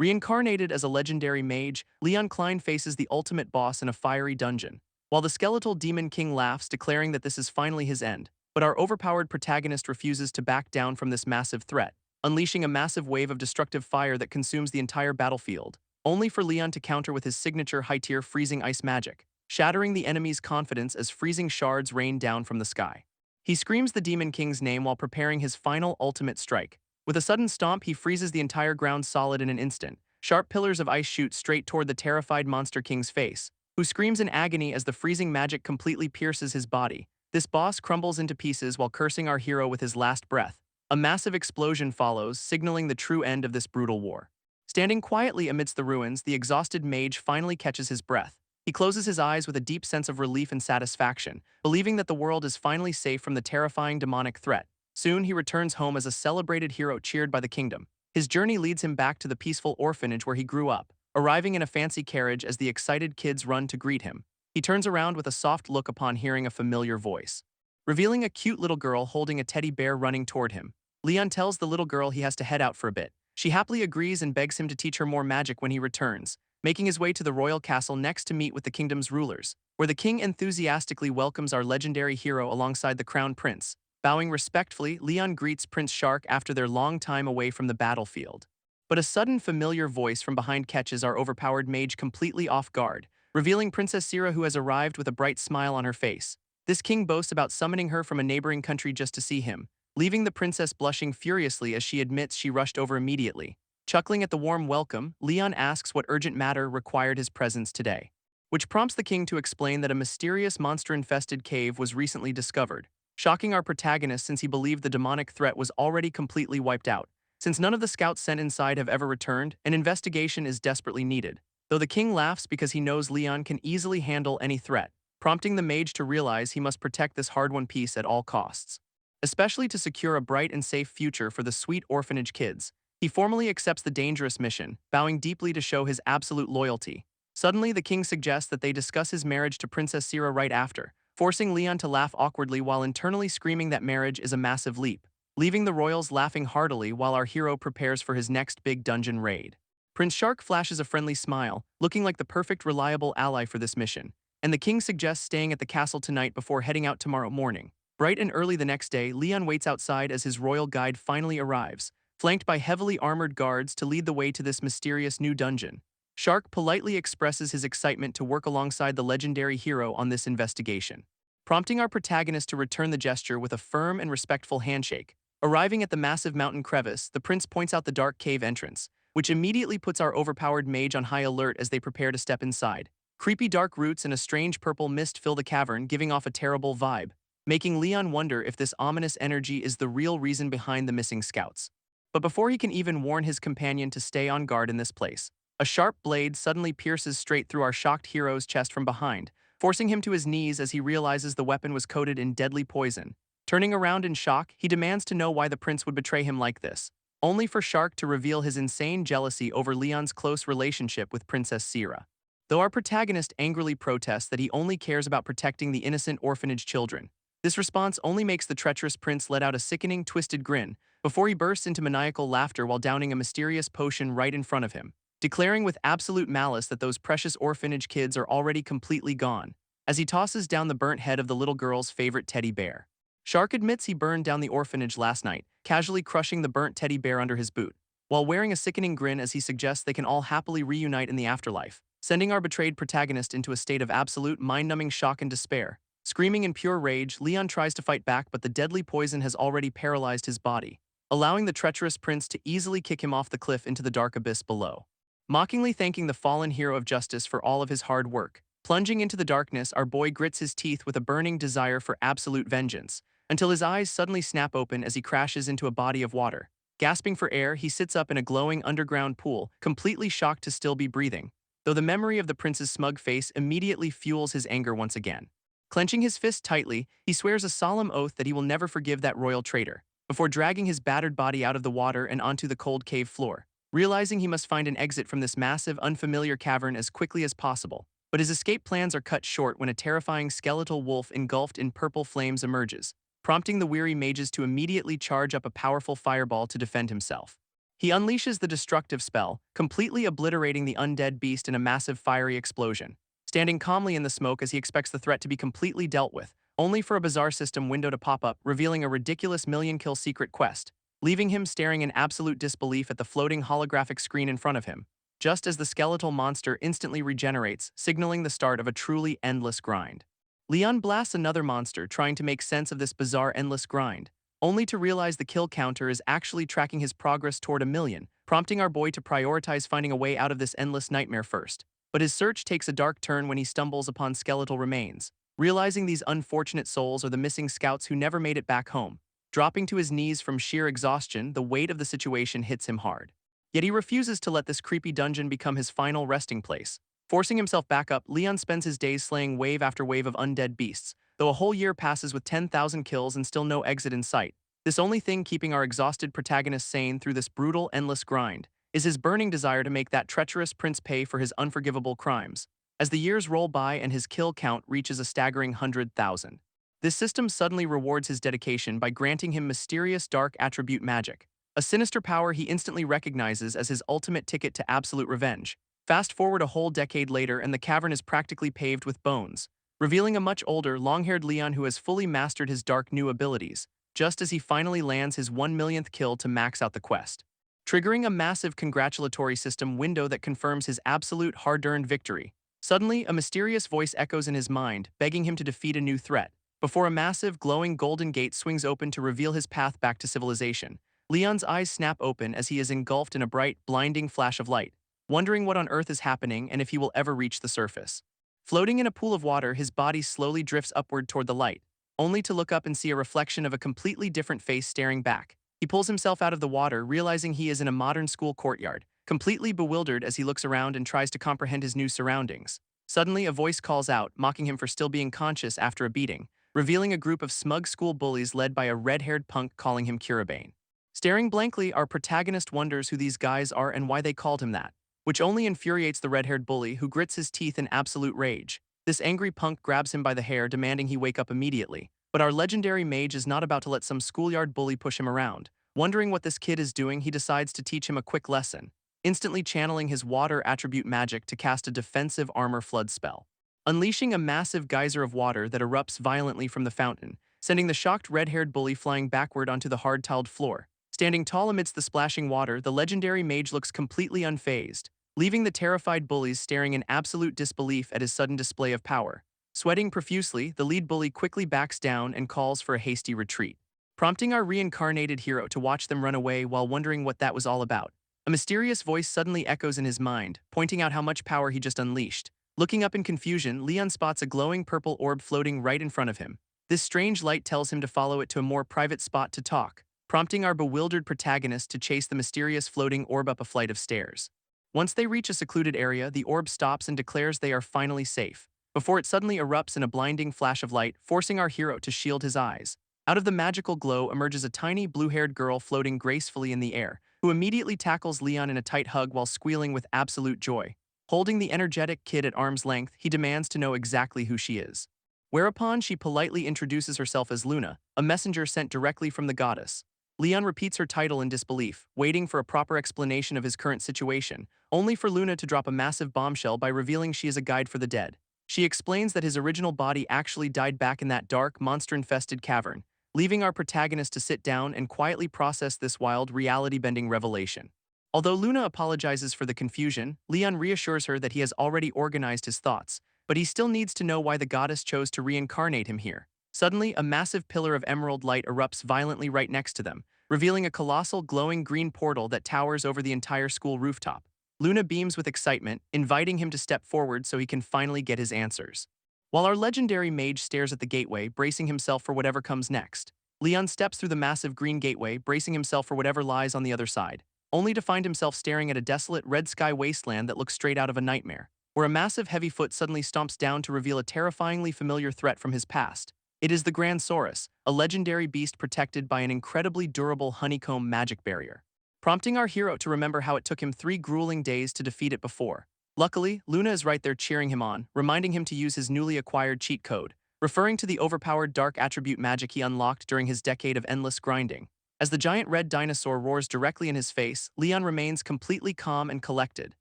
Reincarnated as a legendary mage, Leon Klein faces the ultimate boss in a fiery dungeon. While the skeletal demon king laughs, declaring that this is finally his end, but our overpowered protagonist refuses to back down from this massive threat, unleashing a massive wave of destructive fire that consumes the entire battlefield, only for Leon to counter with his signature high-tier freezing ice magic, shattering the enemy's confidence as freezing shards rain down from the sky. He screams the Demon King's name while preparing his final ultimate strike. With a sudden stomp, he freezes the entire ground solid in an instant. Sharp pillars of ice shoot straight toward the terrified Monster King's face, who screams in agony as the freezing magic completely pierces his body. This boss crumbles into pieces while cursing our hero with his last breath. A massive explosion follows, signaling the true end of this brutal war. Standing quietly amidst the ruins, the exhausted mage finally catches his breath. He closes his eyes with a deep sense of relief and satisfaction, believing that the world is finally safe from the terrifying demonic threat. Soon he returns home as a celebrated hero cheered by the kingdom. His journey leads him back to the peaceful orphanage where he grew up, arriving in a fancy carriage as the excited kids run to greet him. He turns around with a soft look upon hearing a familiar voice, revealing a cute little girl holding a teddy bear running toward him. Leon tells the little girl he has to head out for a bit. She happily agrees and begs him to teach her more magic when he returns, making his way to the royal castle next to meet with the kingdom's rulers, where the king enthusiastically welcomes our legendary hero alongside the crown prince. Bowing respectfully, Leon greets Prince Shark after their long time away from the battlefield. But a sudden familiar voice from behind catches our overpowered mage completely off guard, revealing Princess Sira, who has arrived with a bright smile on her face. This king boasts about summoning her from a neighboring country just to see him, leaving the princess blushing furiously as she admits she rushed over immediately. Chuckling at the warm welcome, Leon asks what urgent matter required his presence today, which prompts the king to explain that a mysterious monster-infested cave was recently discovered, shocking our protagonist since he believed the demonic threat was already completely wiped out. Since none of the scouts sent inside have ever returned, an investigation is desperately needed, though the king laughs because he knows Leon can easily handle any threat, prompting the mage to realize he must protect this hard-won piece at all costs, especially to secure a bright and safe future for the sweet orphanage kids. He formally accepts the dangerous mission, bowing deeply to show his absolute loyalty. Suddenly, the king suggests that they discuss his marriage to Princess Sira right after, forcing Leon to laugh awkwardly while internally screaming that marriage is a massive leap, leaving the royals laughing heartily while our hero prepares for his next big dungeon raid. Prince Shark flashes a friendly smile, looking like the perfect reliable ally for this mission, and the king suggests staying at the castle tonight before heading out tomorrow morning. Bright and early the next day, Leon waits outside as his royal guide finally arrives, flanked by heavily armored guards to lead the way to this mysterious new dungeon. Shark politely expresses his excitement to work alongside the legendary hero on this investigation, prompting our protagonist to return the gesture with a firm and respectful handshake. Arriving at the massive mountain crevice, the prince points out the dark cave entrance, which immediately puts our overpowered mage on high alert as they prepare to step inside. Creepy dark roots and a strange purple mist fill the cavern, giving off a terrible vibe, making Leon wonder if this ominous energy is the real reason behind the missing scouts. But before he can even warn his companion to stay on guard in this place, a sharp blade suddenly pierces straight through our shocked hero's chest from behind, forcing him to his knees as he realizes the weapon was coated in deadly poison. Turning around in shock, he demands to know why the prince would betray him like this, only for Shark to reveal his insane jealousy over Leon's close relationship with Princess Sira. Though our protagonist angrily protests that he only cares about protecting the innocent orphanage children, this response only makes the treacherous prince let out a sickening, twisted grin before he bursts into maniacal laughter while downing a mysterious potion right in front of him, declaring with absolute malice that those precious orphanage kids are already completely gone, as he tosses down the burnt head of the little girl's favorite teddy bear. Shark admits he burned down the orphanage last night, casually crushing the burnt teddy bear under his boot, while wearing a sickening grin as he suggests they can all happily reunite in the afterlife, sending our betrayed protagonist into a state of absolute mind-numbing shock and despair. Screaming in pure rage, Leon tries to fight back, but the deadly poison has already paralyzed his body, allowing the treacherous prince to easily kick him off the cliff into the dark abyss below. Mockingly thanking the fallen hero of justice for all of his hard work, plunging into the darkness, our boy grits his teeth with a burning desire for absolute vengeance, until his eyes suddenly snap open as he crashes into a body of water. Gasping for air, he sits up in a glowing underground pool, completely shocked to still be breathing, though the memory of the prince's smug face immediately fuels his anger once again. Clenching his fist tightly, he swears a solemn oath that he will never forgive that royal traitor, before dragging his battered body out of the water and onto the cold cave floor, realizing he must find an exit from this massive, unfamiliar cavern as quickly as possible. But his escape plans are cut short when a terrifying skeletal wolf engulfed in purple flames emerges, prompting the weary mages to immediately charge up a powerful fireball to defend himself. He unleashes the destructive spell, completely obliterating the undead beast in a massive fiery explosion, standing calmly in the smoke as he expects the threat to be completely dealt with, only for a bizarre system window to pop up, revealing a ridiculous million-kill secret quest, leaving him staring in absolute disbelief at the floating holographic screen in front of him, just as the skeletal monster instantly regenerates, signaling the start of a truly endless grind. Leon blasts another monster, trying to make sense of this bizarre endless grind, only to realize the kill counter is actually tracking his progress toward 1 million, prompting our boy to prioritize finding a way out of this endless nightmare first. But his search takes a dark turn when he stumbles upon skeletal remains, realizing these unfortunate souls are the missing scouts who never made it back home. Dropping to his knees from sheer exhaustion, the weight of the situation hits him hard. Yet he refuses to let this creepy dungeon become his final resting place. Forcing himself back up, Leon spends his days slaying wave after wave of undead beasts, though a whole year passes with 10,000 kills and still no exit in sight. This only thing keeping our exhausted protagonist sane through this brutal, endless grind is his burning desire to make that treacherous prince pay for his unforgivable crimes. As the years roll by and his kill count reaches a staggering 100,000. This system suddenly rewards his dedication by granting him mysterious dark attribute magic, a sinister power he instantly recognizes as his ultimate ticket to absolute revenge. Fast forward a whole decade later and the cavern is practically paved with bones, revealing a much older, long-haired Leon who has fully mastered his dark new abilities, just as he finally lands his 1 millionth kill to max out the quest, triggering a massive congratulatory system window that confirms his absolute hard-earned victory. Suddenly, a mysterious voice echoes in his mind, begging him to defeat a new threat, before a massive, glowing golden gate swings open to reveal his path back to civilization. Leon's eyes snap open as he is engulfed in a bright, blinding flash of light, wondering what on earth is happening and if he will ever reach the surface. Floating in a pool of water, his body slowly drifts upward toward the light, only to look up and see a reflection of a completely different face staring back. He pulls himself out of the water, realizing he is in a modern school courtyard, completely bewildered as he looks around and tries to comprehend his new surroundings. Suddenly, a voice calls out, mocking him for still being conscious after a beating, revealing a group of smug school bullies led by a red-haired punk calling him Curabane. Staring blankly, our protagonist wonders who these guys are and why they called him that, which only infuriates the red-haired bully, who grits his teeth in absolute rage. This angry punk grabs him by the hair, demanding he wake up immediately. But our legendary mage is not about to let some schoolyard bully push him around. Wondering what this kid is doing, he decides to teach him a quick lesson, instantly channeling his water attribute magic to cast a defensive armor flood spell, unleashing a massive geyser of water that erupts violently from the fountain, sending the shocked red-haired bully flying backward onto the hard-tiled floor. Standing tall amidst the splashing water, the legendary mage looks completely unfazed, leaving the terrified bullies staring in absolute disbelief at his sudden display of power. Sweating profusely, the lead bully quickly backs down and calls for a hasty retreat, prompting our reincarnated hero to watch them run away while wondering what that was all about. A mysterious voice suddenly echoes in his mind, pointing out how much power he just unleashed. Looking up in confusion, Leon spots a glowing purple orb floating right in front of him. This strange light tells him to follow it to a more private spot to talk, prompting our bewildered protagonist to chase the mysterious floating orb up a flight of stairs. Once they reach a secluded area, the orb stops and declares they are finally safe, before it suddenly erupts in a blinding flash of light, forcing our hero to shield his eyes. Out of the magical glow emerges a tiny blue-haired girl floating gracefully in the air, who immediately tackles Leon in a tight hug while squealing with absolute joy. Holding the energetic kid at arm's length, he demands to know exactly who she is. Whereupon she politely introduces herself as Luna, a messenger sent directly from the goddess. Leon repeats her title in disbelief, waiting for a proper explanation of his current situation, only for Luna to drop a massive bombshell by revealing she is a guide for the dead. She explains that his original body actually died back in that dark, monster-infested cavern, leaving our protagonist to sit down and quietly process this wild, reality-bending revelation. Although Luna apologizes for the confusion, Leon reassures her that he has already organized his thoughts, but he still needs to know why the goddess chose to reincarnate him here. Suddenly, a massive pillar of emerald light erupts violently right next to them, revealing a colossal glowing green portal that towers over the entire school rooftop. Luna beams with excitement, inviting him to step forward so he can finally get his answers. While our legendary mage stares at the gateway, bracing himself for whatever comes next, Leon steps through the massive green gateway, bracing himself for whatever lies on the other side, only to find himself staring at a desolate red sky wasteland that looks straight out of a nightmare, where a massive heavy foot suddenly stomps down to reveal a terrifyingly familiar threat from his past. It is the Grand Saurus, a legendary beast protected by an incredibly durable honeycomb magic barrier, prompting our hero to remember how it took him 3 grueling days to defeat it before. Luckily, Luna is right there cheering him on, reminding him to use his newly acquired cheat code, referring to the overpowered dark attribute magic he unlocked during his decade of endless grinding. As the giant red dinosaur roars directly in his face, Leon remains completely calm and collected,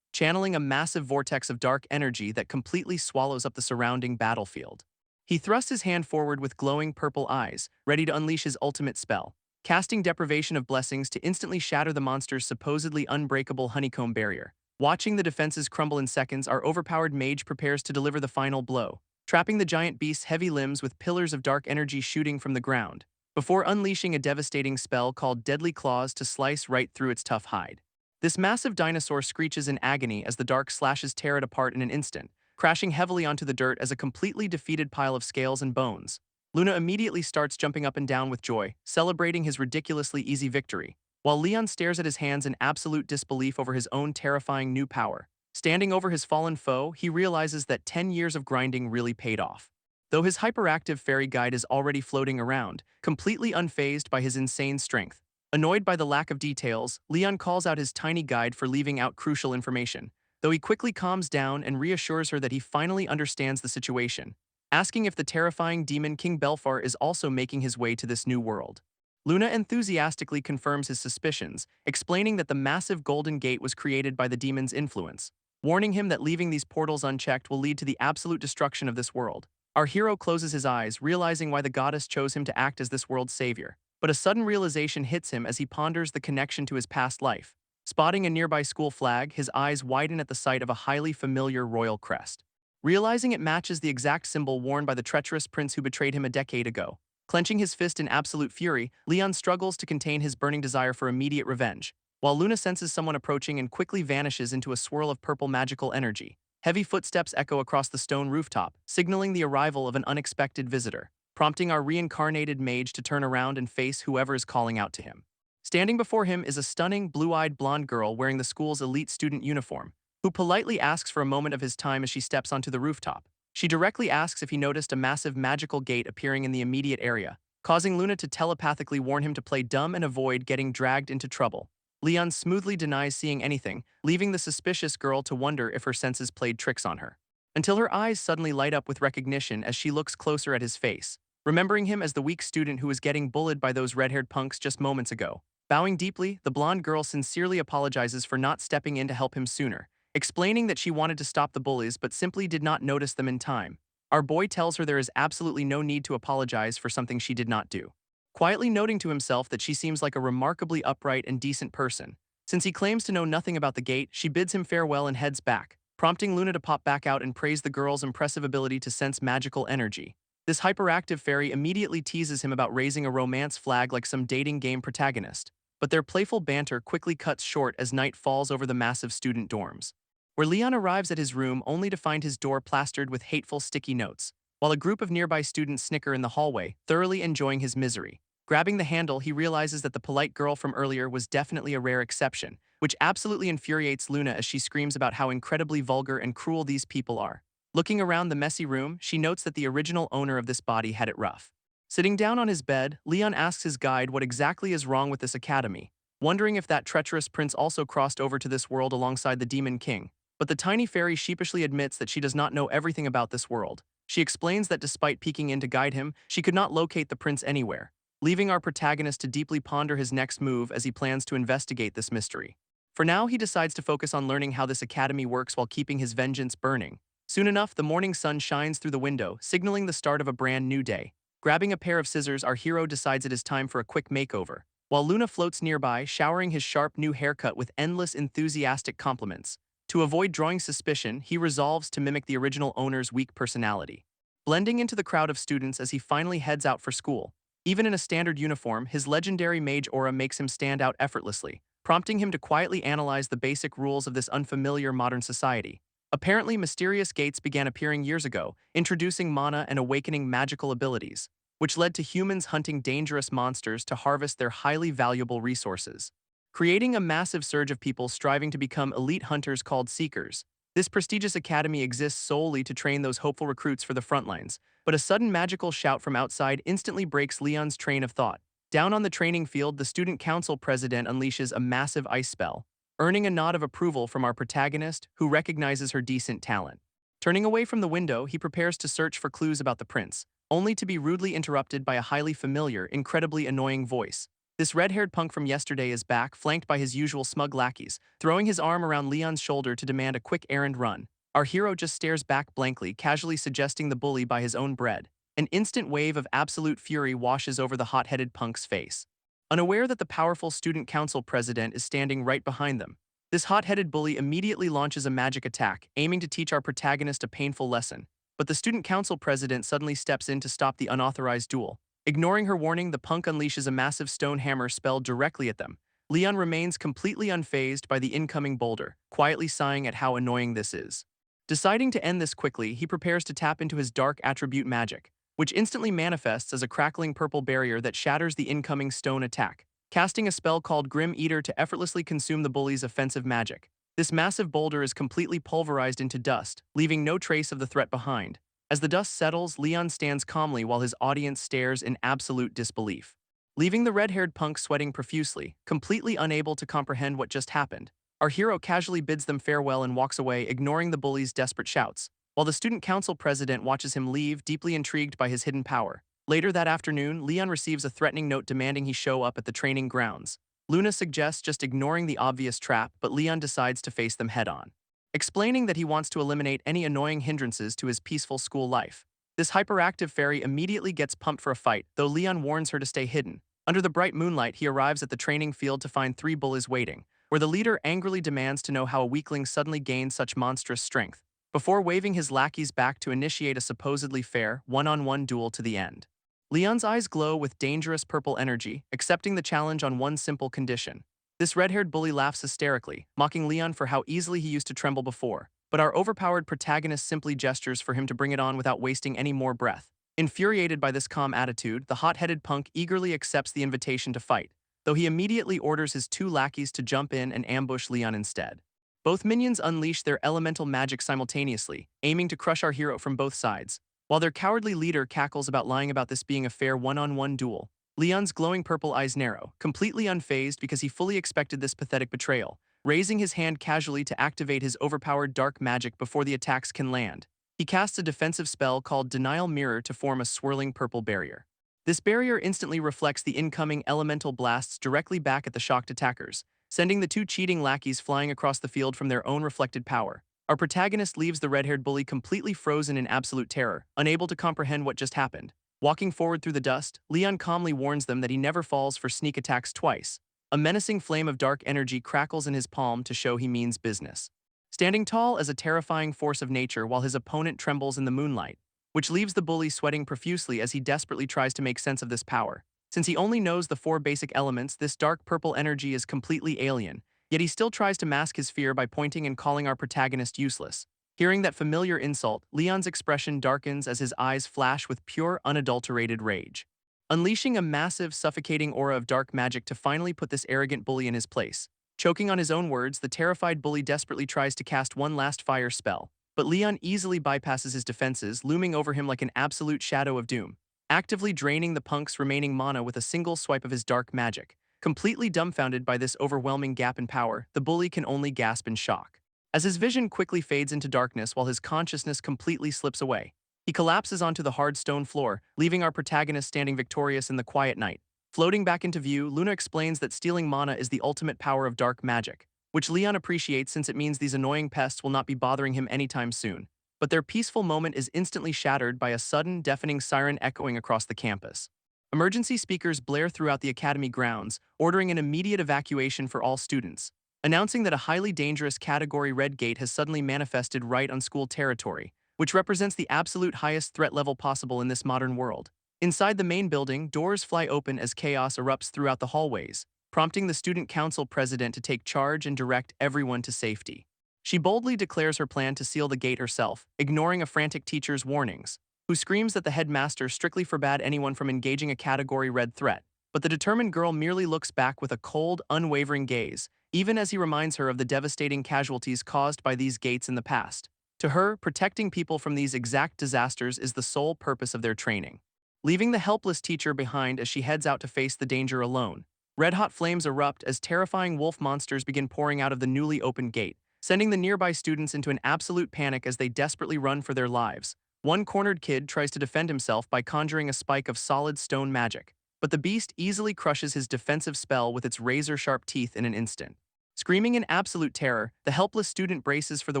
channeling a massive vortex of dark energy that completely swallows up the surrounding battlefield. He thrusts his hand forward with glowing purple eyes, ready to unleash his ultimate spell, casting Deprivation of Blessings to instantly shatter the monster's supposedly unbreakable honeycomb barrier. Watching the defenses crumble in seconds, our overpowered mage prepares to deliver the final blow, trapping the giant beast's heavy limbs with pillars of dark energy shooting from the ground, before unleashing a devastating spell called Deadly Claws to slice right through its tough hide. This massive dinosaur screeches in agony as the dark slashes tear it apart in an instant, crashing heavily onto the dirt as a completely defeated pile of scales and bones. Luna immediately starts jumping up and down with joy, celebrating his ridiculously easy victory, while Leon stares at his hands in absolute disbelief over his own terrifying new power. Standing over his fallen foe, he realizes that 10 years of grinding really paid off. Though his hyperactive fairy guide is already floating around, completely unfazed by his insane strength. Annoyed by the lack of details, Leon calls out his tiny guide for leaving out crucial information, though he quickly calms down and reassures her that he finally understands the situation, asking if the terrifying demon King Belfar is also making his way to this new world. Luna enthusiastically confirms his suspicions, explaining that the massive golden gate was created by the demon's influence, warning him that leaving these portals unchecked will lead to the absolute destruction of this world. Our hero closes his eyes, realizing why the goddess chose him to act as this world's savior. But a sudden realization hits him as he ponders the connection to his past life. Spotting a nearby school flag, his eyes widen at the sight of a highly familiar royal crest. Realizing it matches the exact symbol worn by the treacherous prince who betrayed him a decade ago. Clenching his fist in absolute fury, Leon struggles to contain his burning desire for immediate revenge, while Luna senses someone approaching and quickly vanishes into a swirl of purple magical energy. Heavy footsteps echo across the stone rooftop, signaling the arrival of an unexpected visitor, prompting our reincarnated mage to turn around and face whoever is calling out to him. Standing before him is a stunning, blue-eyed blonde girl wearing the school's elite student uniform, who politely asks for a moment of his time as she steps onto the rooftop. She directly asks if he noticed a massive magical gate appearing in the immediate area, causing Luna to telepathically warn him to play dumb and avoid getting dragged into trouble. Leon smoothly denies seeing anything, leaving the suspicious girl to wonder if her senses played tricks on her, until her eyes suddenly light up with recognition as she looks closer at his face, remembering him as the weak student who was getting bullied by those red-haired punks just moments ago. Bowing deeply, the blonde girl sincerely apologizes for not stepping in to help him sooner, explaining that she wanted to stop the bullies but simply did not notice them in time. Our boy tells her there is absolutely no need to apologize for something she did not do, quietly noting to himself that she seems like a remarkably upright and decent person. Since he claims to know nothing about the gate, she bids him farewell and heads back, prompting Luna to pop back out and praise the girl's impressive ability to sense magical energy. This hyperactive fairy immediately teases him about raising a romance flag like some dating game protagonist, but their playful banter quickly cuts short as night falls over the massive student dorms, where Leon arrives at his room only to find his door plastered with hateful sticky notes, while a group of nearby students snicker in the hallway, thoroughly enjoying his misery. Grabbing the handle, he realizes that the polite girl from earlier was definitely a rare exception, which absolutely infuriates Luna as she screams about how incredibly vulgar and cruel these people are. Looking around the messy room, she notes that the original owner of this body had it rough. Sitting down on his bed, Leon asks his guide what exactly is wrong with this academy, wondering if that treacherous prince also crossed over to this world alongside the Demon King. But the tiny fairy sheepishly admits that she does not know everything about this world. She explains that despite peeking in to guide him, she could not locate the prince anywhere, leaving our protagonist to deeply ponder his next move as he plans to investigate this mystery. For now, he decides to focus on learning how this academy works while keeping his vengeance burning. Soon enough, the morning sun shines through the window, signaling the start of a brand new day. Grabbing a pair of scissors, our hero decides it is time for a quick makeover, while Luna floats nearby, showering his sharp new haircut with endless enthusiastic compliments. To avoid drawing suspicion, he resolves to mimic the original owner's weak personality, blending into the crowd of students as he finally heads out for school. Even in a standard uniform, his legendary mage aura makes him stand out effortlessly, prompting him to quietly analyze the basic rules of this unfamiliar modern society. Apparently, mysterious gates began appearing years ago, introducing mana and awakening magical abilities, which led to humans hunting dangerous monsters to harvest their highly valuable resources, creating a massive surge of people striving to become elite hunters called Seekers. This prestigious academy exists solely to train those hopeful recruits for the front lines, but a sudden magical shout from outside instantly breaks Leon's train of thought. Down on the training field, the student council president unleashes a massive ice spell, earning a nod of approval from our protagonist, who recognizes her decent talent. Turning away from the window, he prepares to search for clues about the prince, only to be rudely interrupted by a highly familiar, incredibly annoying voice. This red-haired punk from yesterday is back, flanked by his usual smug lackeys, throwing his arm around Leon's shoulder to demand a quick errand run. Our hero just stares back blankly, casually suggesting the bully buy his own bread. An instant wave of absolute fury washes over the hot-headed punk's face. Unaware that the powerful student council president is standing right behind them, this hot-headed bully immediately launches a magic attack, aiming to teach our protagonist a painful lesson. But the student council president suddenly steps in to stop the unauthorized duel. Ignoring her warning, the punk unleashes a massive stone hammer spell directly at them. Leon remains completely unfazed by the incoming boulder, quietly sighing at how annoying this is. Deciding to end this quickly, he prepares to tap into his dark attribute magic, which instantly manifests as a crackling purple barrier that shatters the incoming stone attack, casting a spell called Grim Eater to effortlessly consume the bully's offensive magic. This massive boulder is completely pulverized into dust, leaving no trace of the threat behind. As the dust settles, Leon stands calmly while his audience stares in absolute disbelief. Leaving the red-haired punk sweating profusely, completely unable to comprehend what just happened, our hero casually bids them farewell and walks away, ignoring the bully's desperate shouts, while the student council president watches him leave, deeply intrigued by his hidden power. Later that afternoon, Leon receives a threatening note demanding he show up at the training grounds. Luna suggests just ignoring the obvious trap, but Leon decides to face them head-on, explaining that he wants to eliminate any annoying hindrances to his peaceful school life. This hyperactive fairy immediately gets pumped for a fight, though Leon warns her to stay hidden. Under the bright moonlight, he arrives at the training field to find three bullies waiting, where the leader angrily demands to know how a weakling suddenly gained such monstrous strength, before waving his lackeys back to initiate a supposedly fair, one-on-one duel to the end. Leon's eyes glow with dangerous purple energy, accepting the challenge on one simple condition. This red-haired bully laughs hysterically, mocking Leon for how easily he used to tremble before, but our overpowered protagonist simply gestures for him to bring it on without wasting any more breath. Infuriated by this calm attitude, the hot-headed punk eagerly accepts the invitation to fight, though he immediately orders his two lackeys to jump in and ambush Leon instead. Both minions unleash their elemental magic simultaneously, aiming to crush our hero from both sides. While their cowardly leader cackles about lying about this being a fair one-on-one duel, Leon's glowing purple eyes narrow, completely unfazed because he fully expected this pathetic betrayal, raising his hand casually to activate his overpowered dark magic before the attacks can land. He casts a defensive spell called Denial Mirror to form a swirling purple barrier. This barrier instantly reflects the incoming elemental blasts directly back at the shocked attackers, sending the two cheating lackeys flying across the field from their own reflected power. Our protagonist leaves the red-haired bully completely frozen in absolute terror, unable to comprehend what just happened. Walking forward through the dust, Leon calmly warns them that he never falls for sneak attacks twice. A menacing flame of dark energy crackles in his palm to show he means business, standing tall as a terrifying force of nature while his opponent trembles in the moonlight, which leaves the bully sweating profusely as he desperately tries to make sense of this power. Since he only knows the four basic elements, this dark purple energy is completely alien, yet he still tries to mask his fear by pointing and calling our protagonist useless. Hearing that familiar insult, Leon's expression darkens as his eyes flash with pure, unadulterated rage, unleashing a massive, suffocating aura of dark magic to finally put this arrogant bully in his place. Choking on his own words, the terrified bully desperately tries to cast one last fire spell, but Leon easily bypasses his defenses, looming over him like an absolute shadow of doom, actively draining the punk's remaining mana with a single swipe of his dark magic. Completely dumbfounded by this overwhelming gap in power, the bully can only gasp in shock, as his vision quickly fades into darkness while his consciousness completely slips away. He collapses onto the hard stone floor, leaving our protagonist standing victorious in the quiet night. Floating back into view, Luna explains that stealing mana is the ultimate power of dark magic, which Leon appreciates since it means these annoying pests will not be bothering him anytime soon. But their peaceful moment is instantly shattered by a sudden, deafening siren echoing across the campus. Emergency speakers blare throughout the academy grounds, ordering an immediate evacuation for all students, announcing that a highly dangerous Category Red gate has suddenly manifested right on school territory, which represents the absolute highest threat level possible in this modern world. Inside the main building, doors fly open as chaos erupts throughout the hallways, prompting the student council president to take charge and direct everyone to safety. She boldly declares her plan to seal the gate herself, ignoring a frantic teacher's warnings, who screams that the headmaster strictly forbade anyone from engaging a Category Red threat. But the determined girl merely looks back with a cold, unwavering gaze, even as he reminds her of the devastating casualties caused by these gates in the past. To her, protecting people from these exact disasters is the sole purpose of their training. Leaving the helpless teacher behind as she heads out to face the danger alone, red-hot flames erupt as terrifying wolf monsters begin pouring out of the newly opened gate, sending the nearby students into an absolute panic as they desperately run for their lives. One cornered kid tries to defend himself by conjuring a spike of solid stone magic, but the beast easily crushes his defensive spell with its razor-sharp teeth in an instant. Screaming in absolute terror, the helpless student braces for the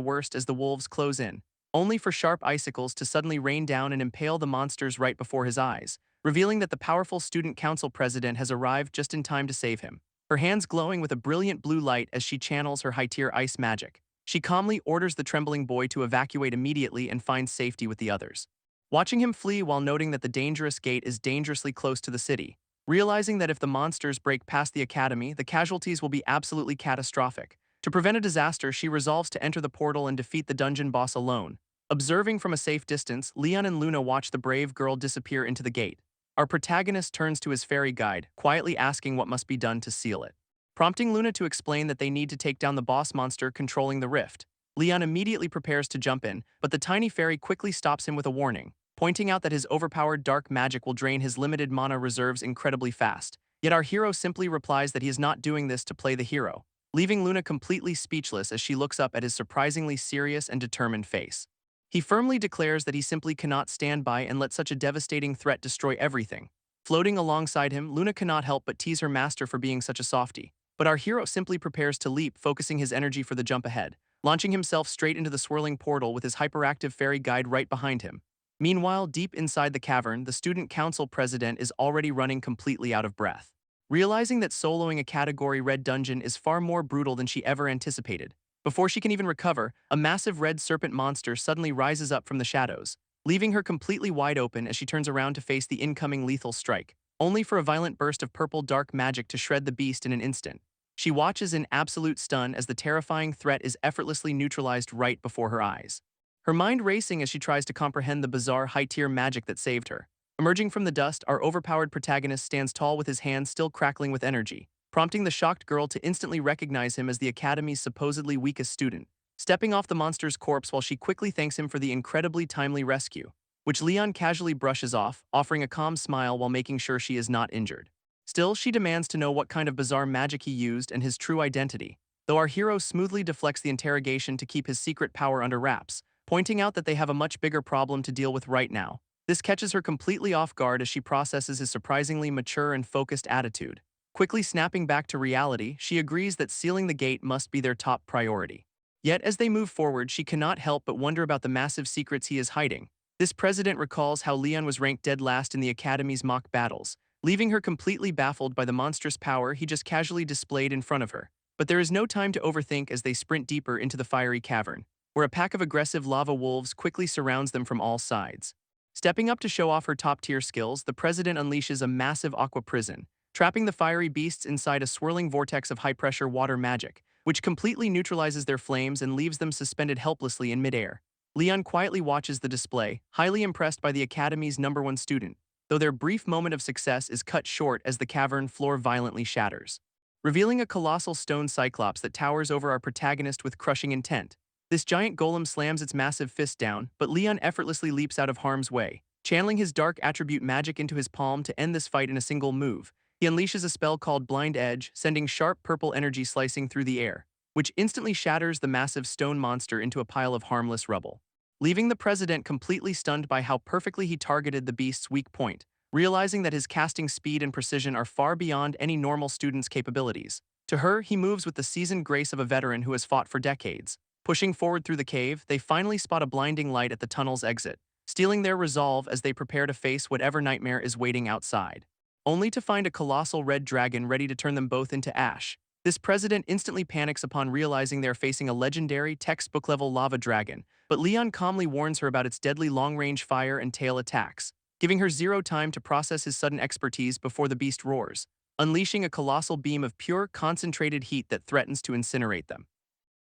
worst as the wolves close in, only for sharp icicles to suddenly rain down and impale the monsters right before his eyes, revealing that the powerful student council president has arrived just in time to save him. Her hands glowing with a brilliant blue light as she channels her high-tier ice magic. She calmly orders the trembling boy to evacuate immediately and find safety with the others. Watching him flee while noting that the dangerous gate is dangerously close to the city, realizing that if the monsters break past the academy, the casualties will be absolutely catastrophic. To prevent a disaster, she resolves to enter the portal and defeat the dungeon boss alone. Observing from a safe distance, Leon and Luna watch the brave girl disappear into the gate. Our protagonist turns to his fairy guide, quietly asking what must be done to seal it. Prompting Luna to explain that they need to take down the boss monster controlling the rift. Leon immediately prepares to jump in, but the tiny fairy quickly stops him with a warning, pointing out that his overpowered dark magic will drain his limited mana reserves incredibly fast. Yet our hero simply replies that he is not doing this to play the hero, leaving Luna completely speechless as she looks up at his surprisingly serious and determined face. He firmly declares that he simply cannot stand by and let such a devastating threat destroy everything. Floating alongside him, Luna cannot help but tease her master for being such a softie. But our hero simply prepares to leap, focusing his energy for the jump ahead, launching himself straight into the swirling portal with his hyperactive fairy guide right behind him. Meanwhile, deep inside the cavern, the student council president is already running completely out of breath. Realizing that soloing a category red dungeon is far more brutal than she ever anticipated, before she can even recover, a massive red serpent monster suddenly rises up from the shadows, leaving her completely wide open as she turns around to face the incoming lethal strike, only for a violent burst of purple dark magic to shred the beast in an instant. She watches in absolute stun as the terrifying threat is effortlessly neutralized right before her eyes. Her mind racing as she tries to comprehend the bizarre high-tier magic that saved her. Emerging from the dust, our overpowered protagonist stands tall with his hands still crackling with energy, prompting the shocked girl to instantly recognize him as the academy's supposedly weakest student, stepping off the monster's corpse while she quickly thanks him for the incredibly timely rescue, which Leon casually brushes off, offering a calm smile while making sure she is not injured. Still, she demands to know what kind of bizarre magic he used and his true identity, though our hero smoothly deflects the interrogation to keep his secret power under wraps, pointing out that they have a much bigger problem to deal with right now. This catches her completely off guard as she processes his surprisingly mature and focused attitude. Quickly snapping back to reality, she agrees that sealing the gate must be their top priority. Yet as they move forward, she cannot help but wonder about the massive secrets he is hiding. This president recalls how Leon was ranked dead last in the Academy's mock battles, leaving her completely baffled by the monstrous power he just casually displayed in front of her. But there is no time to overthink as they sprint deeper into the fiery cavern, where a pack of aggressive lava wolves quickly surrounds them from all sides. Stepping up to show off her top-tier skills, the president unleashes a massive aqua prison, trapping the fiery beasts inside a swirling vortex of high-pressure water magic, which completely neutralizes their flames and leaves them suspended helplessly in midair. Leon quietly watches the display, highly impressed by the Academy's #1 student, though their brief moment of success is cut short as the cavern floor violently shatters, revealing a colossal stone cyclops that towers over our protagonist with crushing intent. This giant golem slams its massive fist down, but Leon effortlessly leaps out of harm's way, channeling his dark attribute magic into his palm to end this fight in a single move. He unleashes a spell called Blind Edge, sending sharp purple energy slicing through the air, which instantly shatters the massive stone monster into a pile of harmless rubble, leaving the president completely stunned by how perfectly he targeted the beast's weak point, realizing that his casting speed and precision are far beyond any normal student's capabilities. To her, he moves with the seasoned grace of a veteran who has fought for decades. Pushing forward through the cave, they finally spot a blinding light at the tunnel's exit, stealing their resolve as they prepare to face whatever nightmare is waiting outside, only to find a colossal red dragon ready to turn them both into ash. This president instantly panics upon realizing they're facing a legendary, textbook-level lava dragon, but Leon calmly warns her about its deadly long-range fire and tail attacks, giving her zero time to process his sudden expertise before the beast roars, unleashing a colossal beam of pure, concentrated heat that threatens to incinerate them.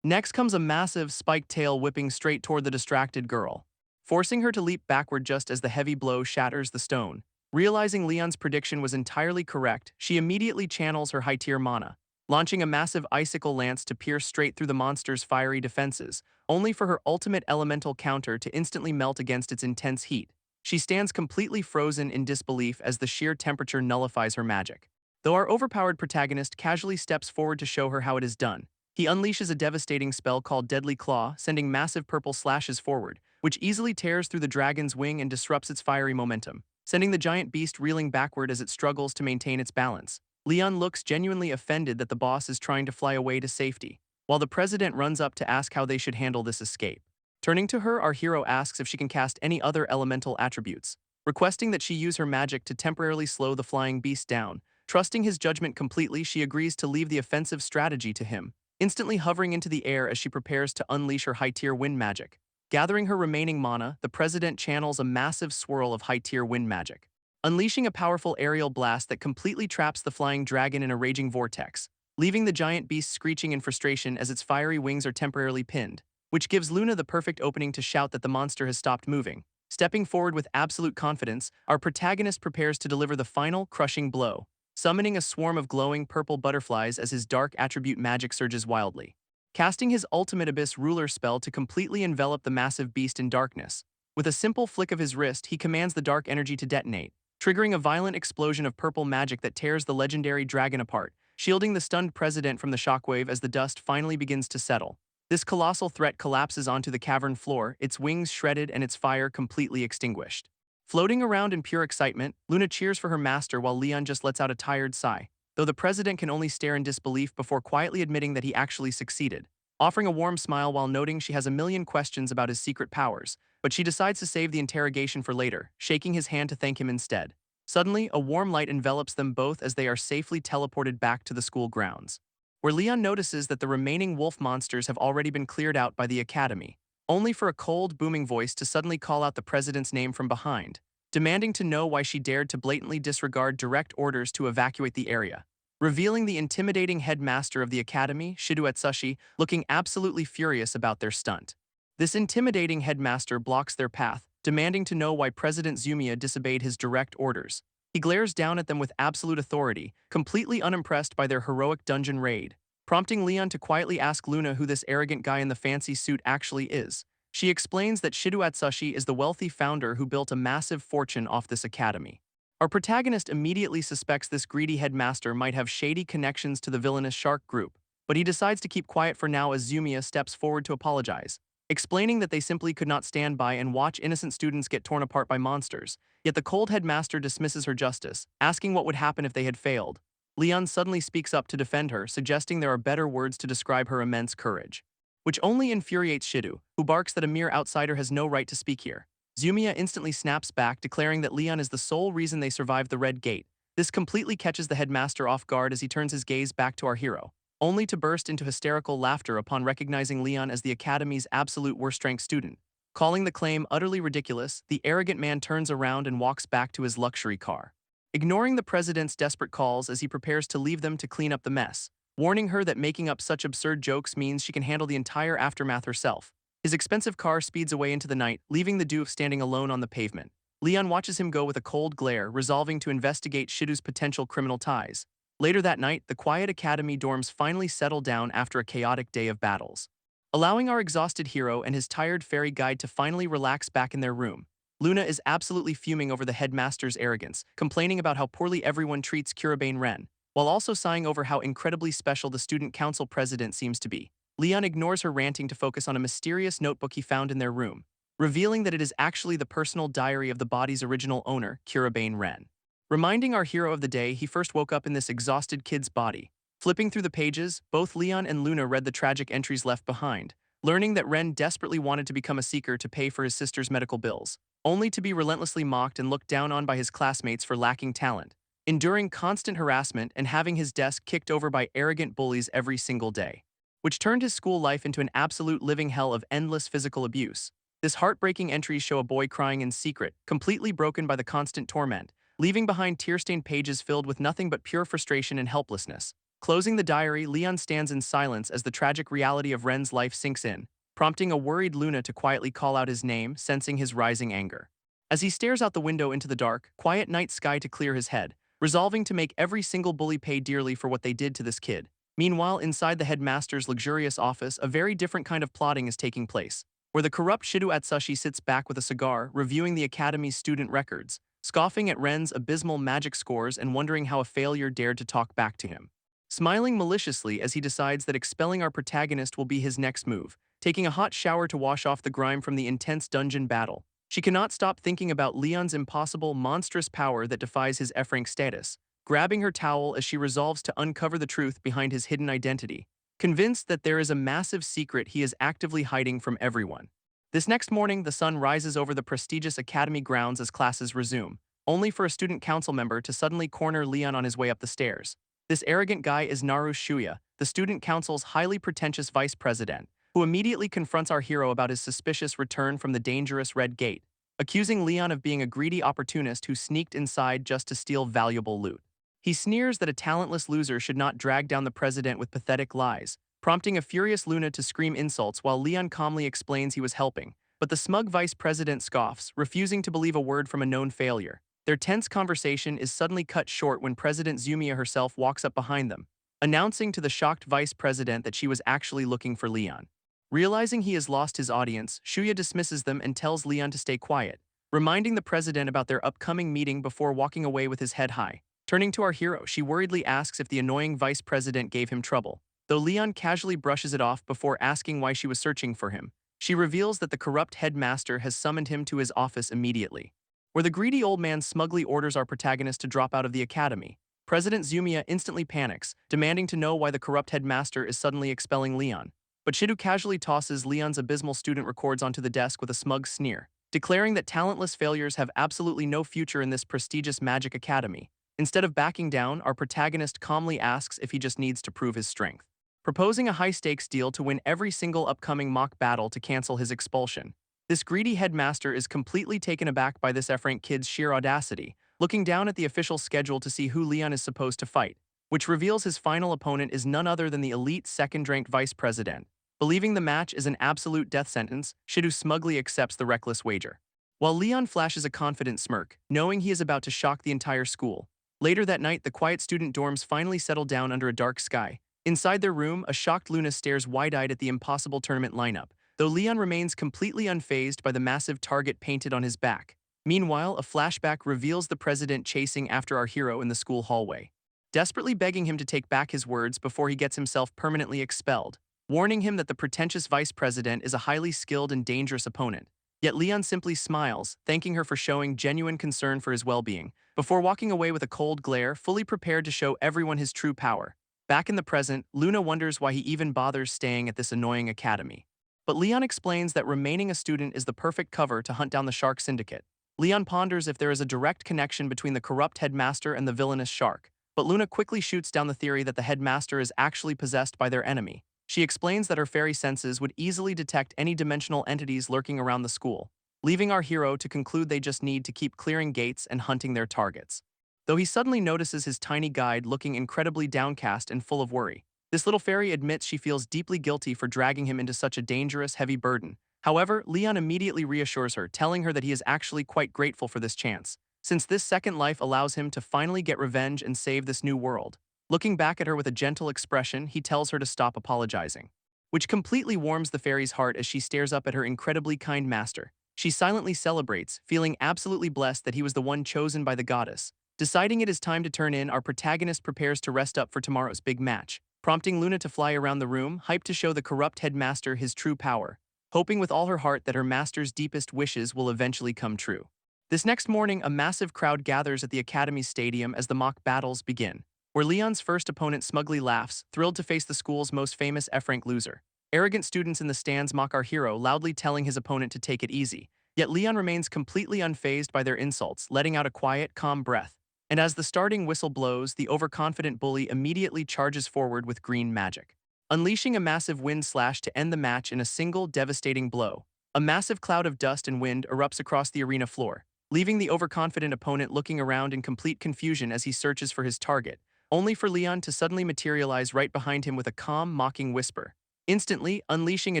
Next comes a massive, spiked tail whipping straight toward the distracted girl, forcing her to leap backward just as the heavy blow shatters the stone. Realizing Leon's prediction was entirely correct, she immediately channels her high-tier mana, launching a massive icicle lance to pierce straight through the monster's fiery defenses, only for her ultimate elemental counter to instantly melt against its intense heat. She stands completely frozen in disbelief as the sheer temperature nullifies her magic. Though our overpowered protagonist casually steps forward to show her how it is done, he unleashes a devastating spell called Deadly Claw, sending massive purple slashes forward, which easily tears through the dragon's wing and disrupts its fiery momentum, sending the giant beast reeling backward as it struggles to maintain its balance. Leon looks genuinely offended that the boss is trying to fly away to safety, while the president runs up to ask how they should handle this escape. Turning to her, our hero asks if she can cast any other elemental attributes, requesting that she use her magic to temporarily slow the flying beast down. Trusting his judgment completely, she agrees to leave the offensive strategy to him, instantly hovering into the air as she prepares to unleash her high-tier wind magic. Gathering her remaining mana, the president channels a massive swirl of high-tier wind magic, unleashing a powerful aerial blast that completely traps the flying dragon in a raging vortex, leaving the giant beast screeching in frustration as its fiery wings are temporarily pinned, which gives Luna the perfect opening to shout that the monster has stopped moving. Stepping forward with absolute confidence, our protagonist prepares to deliver the final, crushing blow, summoning a swarm of glowing purple butterflies as his dark attribute magic surges wildly. Casting his ultimate Abyss Ruler spell to completely envelop the massive beast in darkness. With a simple flick of his wrist, he commands the dark energy to detonate, triggering a violent explosion of purple magic that tears the legendary dragon apart, shielding the stunned president from the shockwave as the dust finally begins to settle. This colossal threat collapses onto the cavern floor, its wings shredded and its fire completely extinguished. Floating around in pure excitement, Luna cheers for her master while Leon just lets out a tired sigh, though the president can only stare in disbelief before quietly admitting that he actually succeeded, offering a warm smile while noting she has a million questions about his secret powers, but she decides to save the interrogation for later, shaking his hand to thank him instead. Suddenly, a warm light envelops them both as they are safely teleported back to the school grounds, where Leon notices that the remaining wolf monsters have already been cleared out by the academy, only for a cold, booming voice to suddenly call out the president's name from behind, demanding to know why she dared to blatantly disregard direct orders to evacuate the area, revealing the intimidating headmaster of the academy, Shido Atsushi, looking absolutely furious about their stunt. This intimidating headmaster blocks their path, demanding to know why President Zumiya disobeyed his direct orders. He glares down at them with absolute authority, completely unimpressed by their heroic dungeon raid, prompting Leon to quietly ask Luna who this arrogant guy in the fancy suit actually is. She explains that Shido Atsushi is the wealthy founder who built a massive fortune off this academy. Our protagonist immediately suspects this greedy headmaster might have shady connections to the villainous shark group, but he decides to keep quiet for now as Zumiya steps forward to apologize, explaining that they simply could not stand by and watch innocent students get torn apart by monsters. Yet the cold headmaster dismisses her justice, asking what would happen if they had failed. Leon suddenly speaks up to defend her, suggesting there are better words to describe her immense courage, which only infuriates Shido, who barks that a mere outsider has no right to speak here. Zumiya instantly snaps back, declaring that Leon is the sole reason they survived the Red Gate. This completely catches the headmaster off guard as he turns his gaze back to our hero, only to burst into hysterical laughter upon recognizing Leon as the academy's absolute worst-ranked student. Calling the claim utterly ridiculous, the arrogant man turns around and walks back to his luxury car, ignoring the president's desperate calls as he prepares to leave them to clean up the mess, warning her that making up such absurd jokes means she can handle the entire aftermath herself. His expensive car speeds away into the night, leaving the doof standing alone on the pavement. Leon watches him go with a cold glare, resolving to investigate Shido's potential criminal ties. Later that night, the quiet academy dorms finally settle down after a chaotic day of battles, allowing our exhausted hero and his tired fairy guide to finally relax back in their room. Luna is absolutely fuming over the headmaster's arrogance, complaining about how poorly everyone treats Kurabane Ren, while also sighing over how incredibly special the student council president seems to be. Leon ignores her ranting to focus on a mysterious notebook he found in their room, revealing that it is actually the personal diary of the body's original owner, Kurabane Ren. Reminding our hero of the day he first woke up in this exhausted kid's body. Flipping through the pages, both Leon and Luna read the tragic entries left behind, learning that Ren desperately wanted to become a seeker to pay for his sister's medical bills, only to be relentlessly mocked and looked down on by his classmates for lacking talent, enduring constant harassment and having his desk kicked over by arrogant bullies every single day, which turned his school life into an absolute living hell of endless physical abuse. This heartbreaking entries show a boy crying in secret, completely broken by the constant torment, leaving behind tear-stained pages filled with nothing but pure frustration and helplessness. Closing the diary, Leon stands in silence as the tragic reality of Ren's life sinks in, prompting a worried Luna to quietly call out his name, sensing his rising anger. As he stares out the window into the dark, quiet night sky to clear his head, resolving to make every single bully pay dearly for what they did to this kid. Meanwhile, inside the headmaster's luxurious office, a very different kind of plotting is taking place, where the corrupt Shido Atsushi sits back with a cigar, reviewing the academy's student records, scoffing at Ren's abysmal magic scores and wondering how a failure dared to talk back to him. Smiling maliciously as he decides that expelling our protagonist will be his next move, taking a hot shower to wash off the grime from the intense dungeon battle. She cannot stop thinking about Leon's impossible, monstrous power that defies his F-rank status, grabbing her towel as she resolves to uncover the truth behind his hidden identity, convinced that there is a massive secret he is actively hiding from everyone. This next morning, the sun rises over the prestigious academy grounds as classes resume, only for a student council member to suddenly corner Leon on his way up the stairs. This arrogant guy is Naru Shuya, the student council's highly pretentious vice president, who immediately confronts our hero about his suspicious return from the dangerous Red Gate, accusing Leon of being a greedy opportunist who sneaked inside just to steal valuable loot. He sneers that a talentless loser should not drag down the president with pathetic lies, prompting a furious Luna to scream insults while Leon calmly explains he was helping, but the smug vice president scoffs, refusing to believe a word from a known failure. Their tense conversation is suddenly cut short when President Zumia herself walks up behind them, announcing to the shocked vice president that she was actually looking for Leon. Realizing he has lost his audience, Shuya dismisses them and tells Leon to stay quiet, reminding the president about their upcoming meeting before walking away with his head high. Turning to our hero, she worriedly asks if the annoying vice president gave him trouble, though Leon casually brushes it off before asking why she was searching for him. She reveals that the corrupt headmaster has summoned him to his office immediately, where the greedy old man smugly orders our protagonist to drop out of the academy. President Zumia instantly panics, demanding to know why the corrupt headmaster is suddenly expelling Leon. But Shidu casually tosses Leon's abysmal student records onto the desk with a smug sneer, declaring that talentless failures have absolutely no future in this prestigious magic academy. Instead of backing down, our protagonist calmly asks if he just needs to prove his strength, proposing a high-stakes deal to win every single upcoming mock battle to cancel his expulsion. This greedy headmaster is completely taken aback by this F-rank kid's sheer audacity, looking down at the official schedule to see who Leon is supposed to fight, which reveals his final opponent is none other than the elite second-ranked vice president. Believing the match is an absolute death sentence, Shidu smugly accepts the reckless wager, while Leon flashes a confident smirk, knowing he is about to shock the entire school. Later that night, the quiet student dorms finally settle down under a dark sky. Inside their room, a shocked Luna stares wide-eyed at the impossible tournament lineup, though Leon remains completely unfazed by the massive target painted on his back. Meanwhile, a flashback reveals the president chasing after our hero in the school hallway, desperately begging him to take back his words before he gets himself permanently expelled, warning him that the pretentious vice president is a highly skilled and dangerous opponent. Yet Leon simply smiles, thanking her for showing genuine concern for his well-being, before walking away with a cold glare, fully prepared to show everyone his true power. Back in the present, Luna wonders why he even bothers staying at this annoying academy. But Leon explains that remaining a student is the perfect cover to hunt down the Shark Syndicate. Leon ponders if there is a direct connection between the corrupt headmaster and the villainous shark, but Luna quickly shoots down the theory that the headmaster is actually possessed by their enemy. She explains that her fairy senses would easily detect any dimensional entities lurking around the school, leaving our hero to conclude they just need to keep clearing gates and hunting their targets. Though he suddenly notices his tiny guide looking incredibly downcast and full of worry, this little fairy admits she feels deeply guilty for dragging him into such a dangerous, heavy burden. However, Leon immediately reassures her, telling her that he is actually quite grateful for this chance, since this second life allows him to finally get revenge and save this new world. Looking back at her with a gentle expression, he tells her to stop apologizing, which completely warms the fairy's heart as she stares up at her incredibly kind master. She silently celebrates, feeling absolutely blessed that he was the one chosen by the goddess. Deciding it is time to turn in, our protagonist prepares to rest up for tomorrow's big match, prompting Luna to fly around the room, hyped to show the corrupt headmaster his true power, hoping with all her heart that her master's deepest wishes will eventually come true. This next morning, a massive crowd gathers at the Academy Stadium as the mock battles begin, where Leon's first opponent smugly laughs, thrilled to face the school's most famous F-rank loser. Arrogant students in the stands mock our hero, loudly telling his opponent to take it easy, yet Leon remains completely unfazed by their insults, letting out a quiet, calm breath. And as the starting whistle blows, the overconfident bully immediately charges forward with green magic, unleashing a massive wind slash to end the match in a single devastating blow. A massive cloud of dust and wind erupts across the arena floor, leaving the overconfident opponent looking around in complete confusion as he searches for his target, only for Leon to suddenly materialize right behind him with a calm, mocking whisper, instantly unleashing a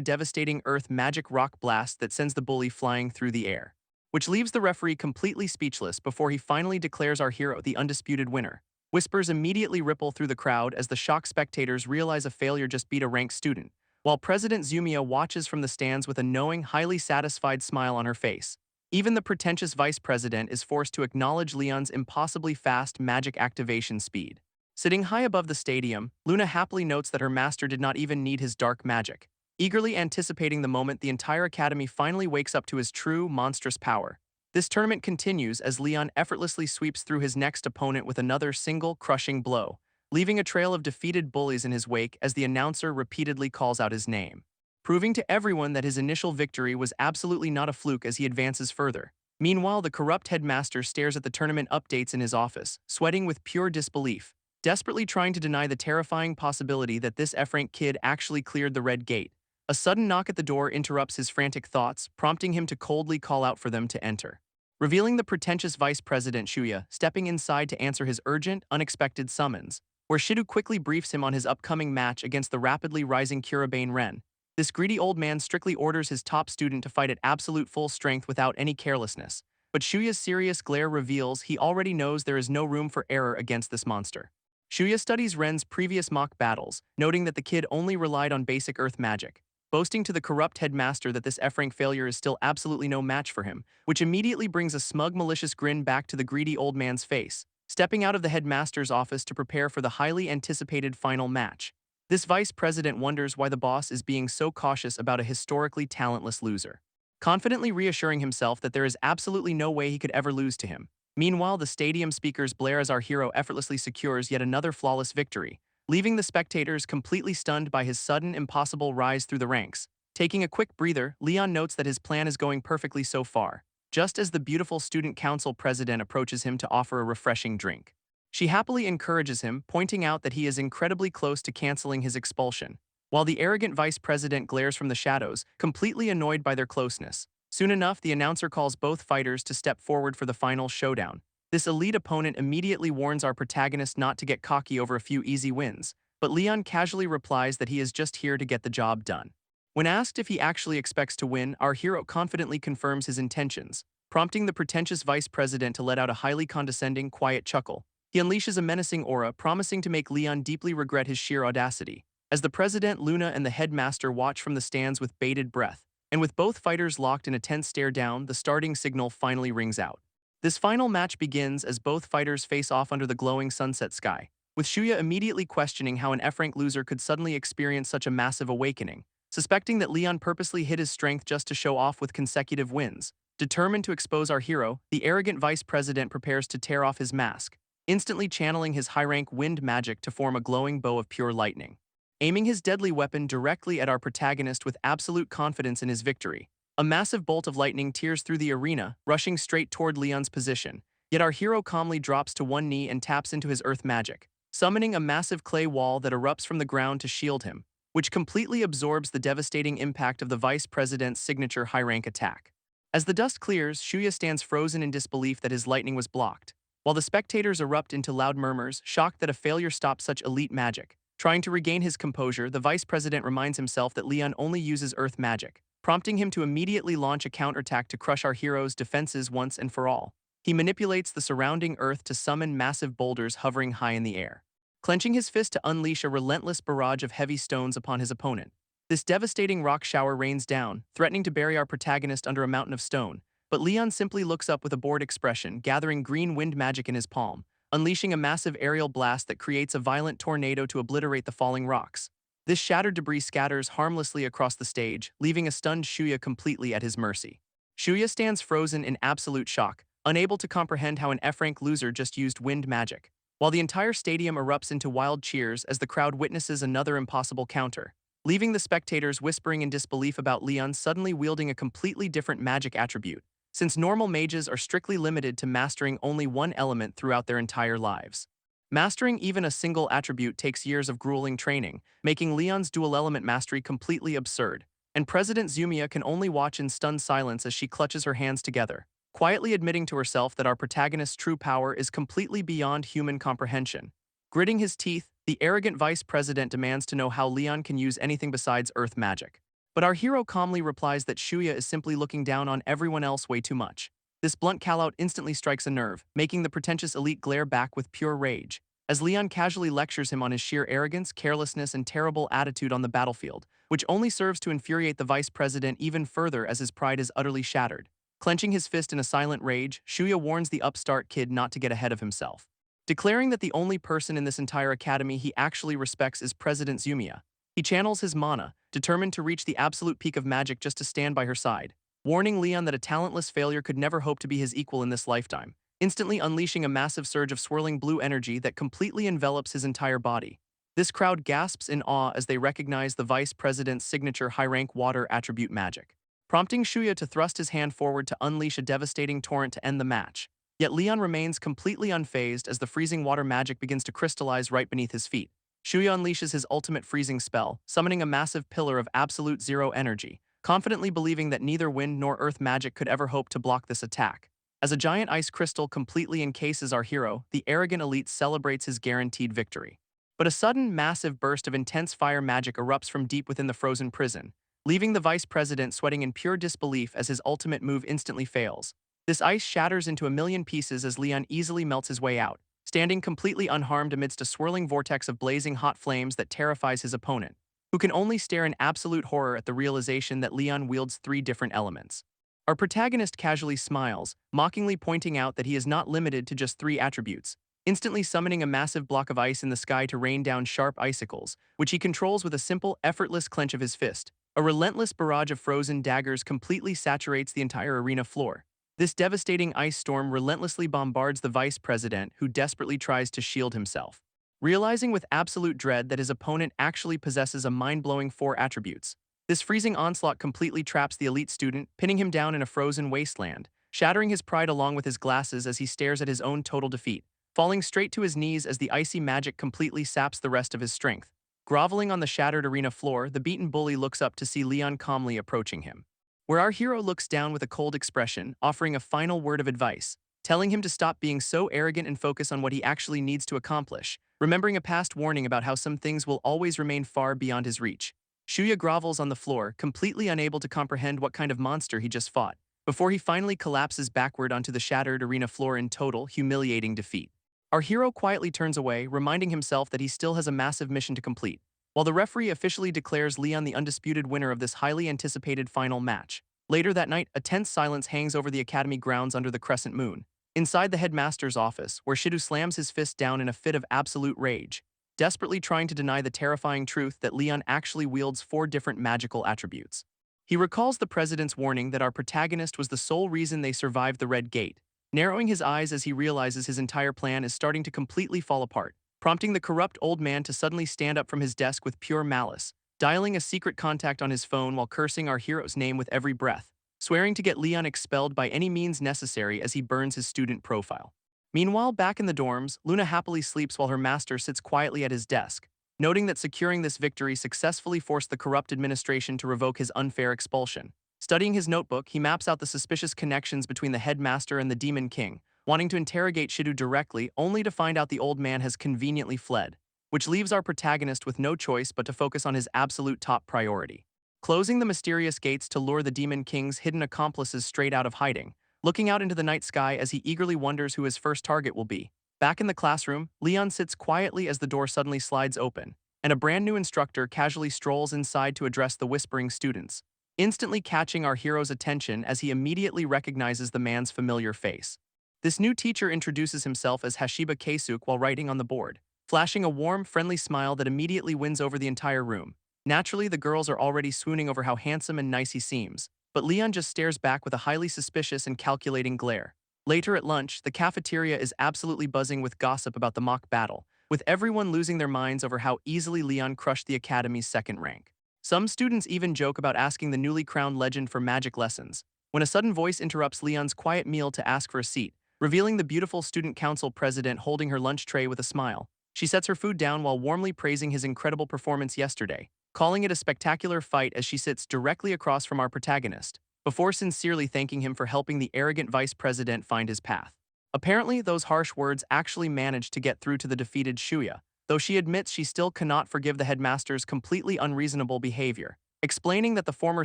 devastating earth magic rock blast that sends the bully flying through the air, which leaves the referee completely speechless before he finally declares our hero the undisputed winner. Whispers immediately ripple through the crowd as the shocked spectators realize a failure just beat a ranked student, while President Zumia watches from the stands with a knowing, highly satisfied smile on her face. Even the pretentious vice president is forced to acknowledge Leon's impossibly fast magic activation speed. Sitting high above the stadium, Luna happily notes that her master did not even need his dark magic. eagerly anticipating the moment the entire academy finally wakes up to his true, monstrous power. This tournament continues as Leon effortlessly sweeps through his next opponent with another single, crushing blow, leaving a trail of defeated bullies in his wake as the announcer repeatedly calls out his name, proving to everyone that his initial victory was absolutely not a fluke as he advances further. Meanwhile, the corrupt headmaster stares at the tournament updates in his office, sweating with pure disbelief, desperately trying to deny the terrifying possibility that this F-rank kid actually cleared the red gate. A sudden knock at the door interrupts his frantic thoughts, prompting him to coldly call out for them to enter, revealing the pretentious Vice President Shuya stepping inside to answer his urgent, unexpected summons, where Shido quickly briefs him on his upcoming match against the rapidly rising Kurabane Ren. This greedy old man strictly orders his top student to fight at absolute full strength without any carelessness, but Shuya's serious glare reveals he already knows there is no room for error against this monster. Shuya studies Ren's previous mock battles, noting that the kid only relied on basic earth magic, boasting to the corrupt headmaster that this F-rank failure is still absolutely no match for him, which immediately brings a smug, malicious grin back to the greedy old man's face, stepping out of the headmaster's office to prepare for the highly anticipated final match. This vice president wonders why the boss is being so cautious about a historically talentless loser, confidently reassuring himself that there is absolutely no way he could ever lose to him. Meanwhile, the stadium speakers blare as our hero effortlessly secures yet another flawless victory, leaving the spectators completely stunned by his sudden, impossible rise through the ranks. Taking a quick breather, Leon notes that his plan is going perfectly so far, just as the beautiful student council president approaches him to offer a refreshing drink. She happily encourages him, pointing out that he is incredibly close to canceling his expulsion, while the arrogant vice president glares from the shadows, completely annoyed by their closeness. Soon enough, the announcer calls both fighters to step forward for the final showdown. This elite opponent immediately warns our protagonist not to get cocky over a few easy wins, but Leon casually replies that he is just here to get the job done. When asked if he actually expects to win, our hero confidently confirms his intentions, prompting the pretentious vice president to let out a highly condescending, quiet chuckle. He unleashes a menacing aura, promising to make Leon deeply regret his sheer audacity. As the president, Luna, and the headmaster watch from the stands with bated breath, and with both fighters locked in a tense stare down, the starting signal finally rings out. This final match begins as both fighters face off under the glowing sunset sky, with Shuya immediately questioning how an F-rank loser could suddenly experience such a massive awakening, suspecting that Leon purposely hid his strength just to show off with consecutive wins. Determined to expose our hero, the arrogant vice president prepares to tear off his mask, instantly channeling his high-rank wind magic to form a glowing bow of pure lightning, aiming his deadly weapon directly at our protagonist with absolute confidence in his victory. A massive bolt of lightning tears through the arena, rushing straight toward Leon's position, yet our hero calmly drops to one knee and taps into his earth magic, summoning a massive clay wall that erupts from the ground to shield him, which completely absorbs the devastating impact of the vice president's signature high-rank attack. As the dust clears, Shuya stands frozen in disbelief that his lightning was blocked, while the spectators erupt into loud murmurs, shocked that a failure stopped such elite magic. Trying to regain his composure, the vice president reminds himself that Leon only uses earth magic, prompting him to immediately launch a counterattack to crush our hero's defenses once and for all. He manipulates the surrounding earth to summon massive boulders hovering high in the air, clenching his fist to unleash a relentless barrage of heavy stones upon his opponent. This devastating rock shower rains down, threatening to bury our protagonist under a mountain of stone, but Leon simply looks up with a bored expression, gathering green wind magic in his palm, unleashing a massive aerial blast that creates a violent tornado to obliterate the falling rocks. This shattered debris scatters harmlessly across the stage, leaving a stunned Shuya completely at his mercy. Shuya stands frozen in absolute shock, unable to comprehend how an F-rank loser just used wind magic, while the entire stadium erupts into wild cheers as the crowd witnesses another impossible counter, leaving the spectators whispering in disbelief about Leon suddenly wielding a completely different magic attribute, since normal mages are strictly limited to mastering only one element throughout their entire lives. Mastering even a single attribute takes years of grueling training, making Leon's dual-element mastery completely absurd, and President Zumia can only watch in stunned silence as she clutches her hands together, quietly admitting to herself that our protagonist's true power is completely beyond human comprehension. Gritting his teeth, the arrogant vice president demands to know how Leon can use anything besides earth magic. But our hero calmly replies that Shuya is simply looking down on everyone else way too much. This blunt call-out instantly strikes a nerve, making the pretentious elite glare back with pure rage, as Leon casually lectures him on his sheer arrogance, carelessness, and terrible attitude on the battlefield, which only serves to infuriate the vice president even further as his pride is utterly shattered. Clenching his fist in a silent rage, Shuya warns the upstart kid not to get ahead of himself, declaring that the only person in this entire academy he actually respects is President Zumia. He channels his mana, determined to reach the absolute peak of magic just to stand by her side, warning Leon that a talentless failure could never hope to be his equal in this lifetime, instantly unleashing a massive surge of swirling blue energy that completely envelops his entire body. This crowd gasps in awe as they recognize the vice president's signature high-rank water attribute magic, prompting Shuya to thrust his hand forward to unleash a devastating torrent to end the match. Yet Leon remains completely unfazed as the freezing water magic begins to crystallize right beneath his feet. Shuya unleashes his ultimate freezing spell, summoning a massive pillar of absolute zero energy, confidently believing that neither wind nor earth magic could ever hope to block this attack. As a giant ice crystal completely encases our hero, the arrogant elite celebrates his guaranteed victory. But a sudden, massive burst of intense fire magic erupts from deep within the frozen prison, leaving the vice president sweating in pure disbelief as his ultimate move instantly fails. This ice shatters into a million pieces as Leon easily melts his way out, standing completely unharmed amidst a swirling vortex of blazing hot flames that terrifies his opponent, who can only stare in absolute horror at the realization that Leon wields three different elements. Our protagonist casually smiles, mockingly pointing out that he is not limited to just three attributes, instantly summoning a massive block of ice in the sky to rain down sharp icicles, which he controls with a simple, effortless clench of his fist. A relentless barrage of frozen daggers completely saturates the entire arena floor. This devastating ice storm relentlessly bombards the vice president, who desperately tries to shield himself. Realizing with absolute dread that his opponent actually possesses a mind-blowing four attributes, this freezing onslaught completely traps the elite student, pinning him down in a frozen wasteland, shattering his pride along with his glasses as he stares at his own total defeat, falling straight to his knees as the icy magic completely saps the rest of his strength. Groveling on the shattered arena floor, the beaten bully looks up to see Leon calmly approaching him, where our hero looks down with a cold expression, offering a final word of advice, telling him to stop being so arrogant and focus on what he actually needs to accomplish, remembering a past warning about how some things will always remain far beyond his reach. Shuya grovels on the floor, completely unable to comprehend what kind of monster he just fought, before he finally collapses backward onto the shattered arena floor in total, humiliating defeat. Our hero quietly turns away, reminding himself that he still has a massive mission to complete, while the referee officially declares Leon the undisputed winner of this highly anticipated final match. Later that night, a tense silence hangs over the academy grounds under the crescent moon. Inside the headmaster's office, where Shidu slams his fist down in a fit of absolute rage, desperately trying to deny the terrifying truth that Leon actually wields four different magical attributes. He recalls the president's warning that our protagonist was the sole reason they survived the Red Gate, narrowing his eyes as he realizes his entire plan is starting to completely fall apart, prompting the corrupt old man to suddenly stand up from his desk with pure malice, dialing a secret contact on his phone while cursing our hero's name with every breath, swearing to get Leon expelled by any means necessary as he burns his student profile. Meanwhile, back in the dorms, Luna happily sleeps while her master sits quietly at his desk, noting that securing this victory successfully forced the corrupt administration to revoke his unfair expulsion. Studying his notebook, he maps out the suspicious connections between the headmaster and the Demon King, wanting to interrogate Shidu directly, only to find out the old man has conveniently fled, which leaves our protagonist with no choice but to focus on his absolute top priority: closing the mysterious gates to lure the Demon King's hidden accomplices straight out of hiding, looking out into the night sky as he eagerly wonders who his first target will be. Back in the classroom, Leon sits quietly as the door suddenly slides open, and a brand new instructor casually strolls inside to address the whispering students, instantly catching our hero's attention as he immediately recognizes the man's familiar face. This new teacher introduces himself as Hashiba Keisuk while writing on the board, flashing a warm, friendly smile that immediately wins over the entire room. Naturally, the girls are already swooning over how handsome and nice he seems, but Leon just stares back with a highly suspicious and calculating glare. Later at lunch, the cafeteria is absolutely buzzing with gossip about the mock battle, with everyone losing their minds over how easily Leon crushed the academy's second rank. Some students even joke about asking the newly crowned legend for magic lessons, when a sudden voice interrupts Leon's quiet meal to ask for a seat, revealing the beautiful student council president holding her lunch tray with a smile. She sets her food down while warmly praising his incredible performance yesterday, calling it a spectacular fight as she sits directly across from our protagonist, before sincerely thanking him for helping the arrogant vice president find his path. Apparently, those harsh words actually managed to get through to the defeated Shuya, though she admits she still cannot forgive the headmaster's completely unreasonable behavior, explaining that the former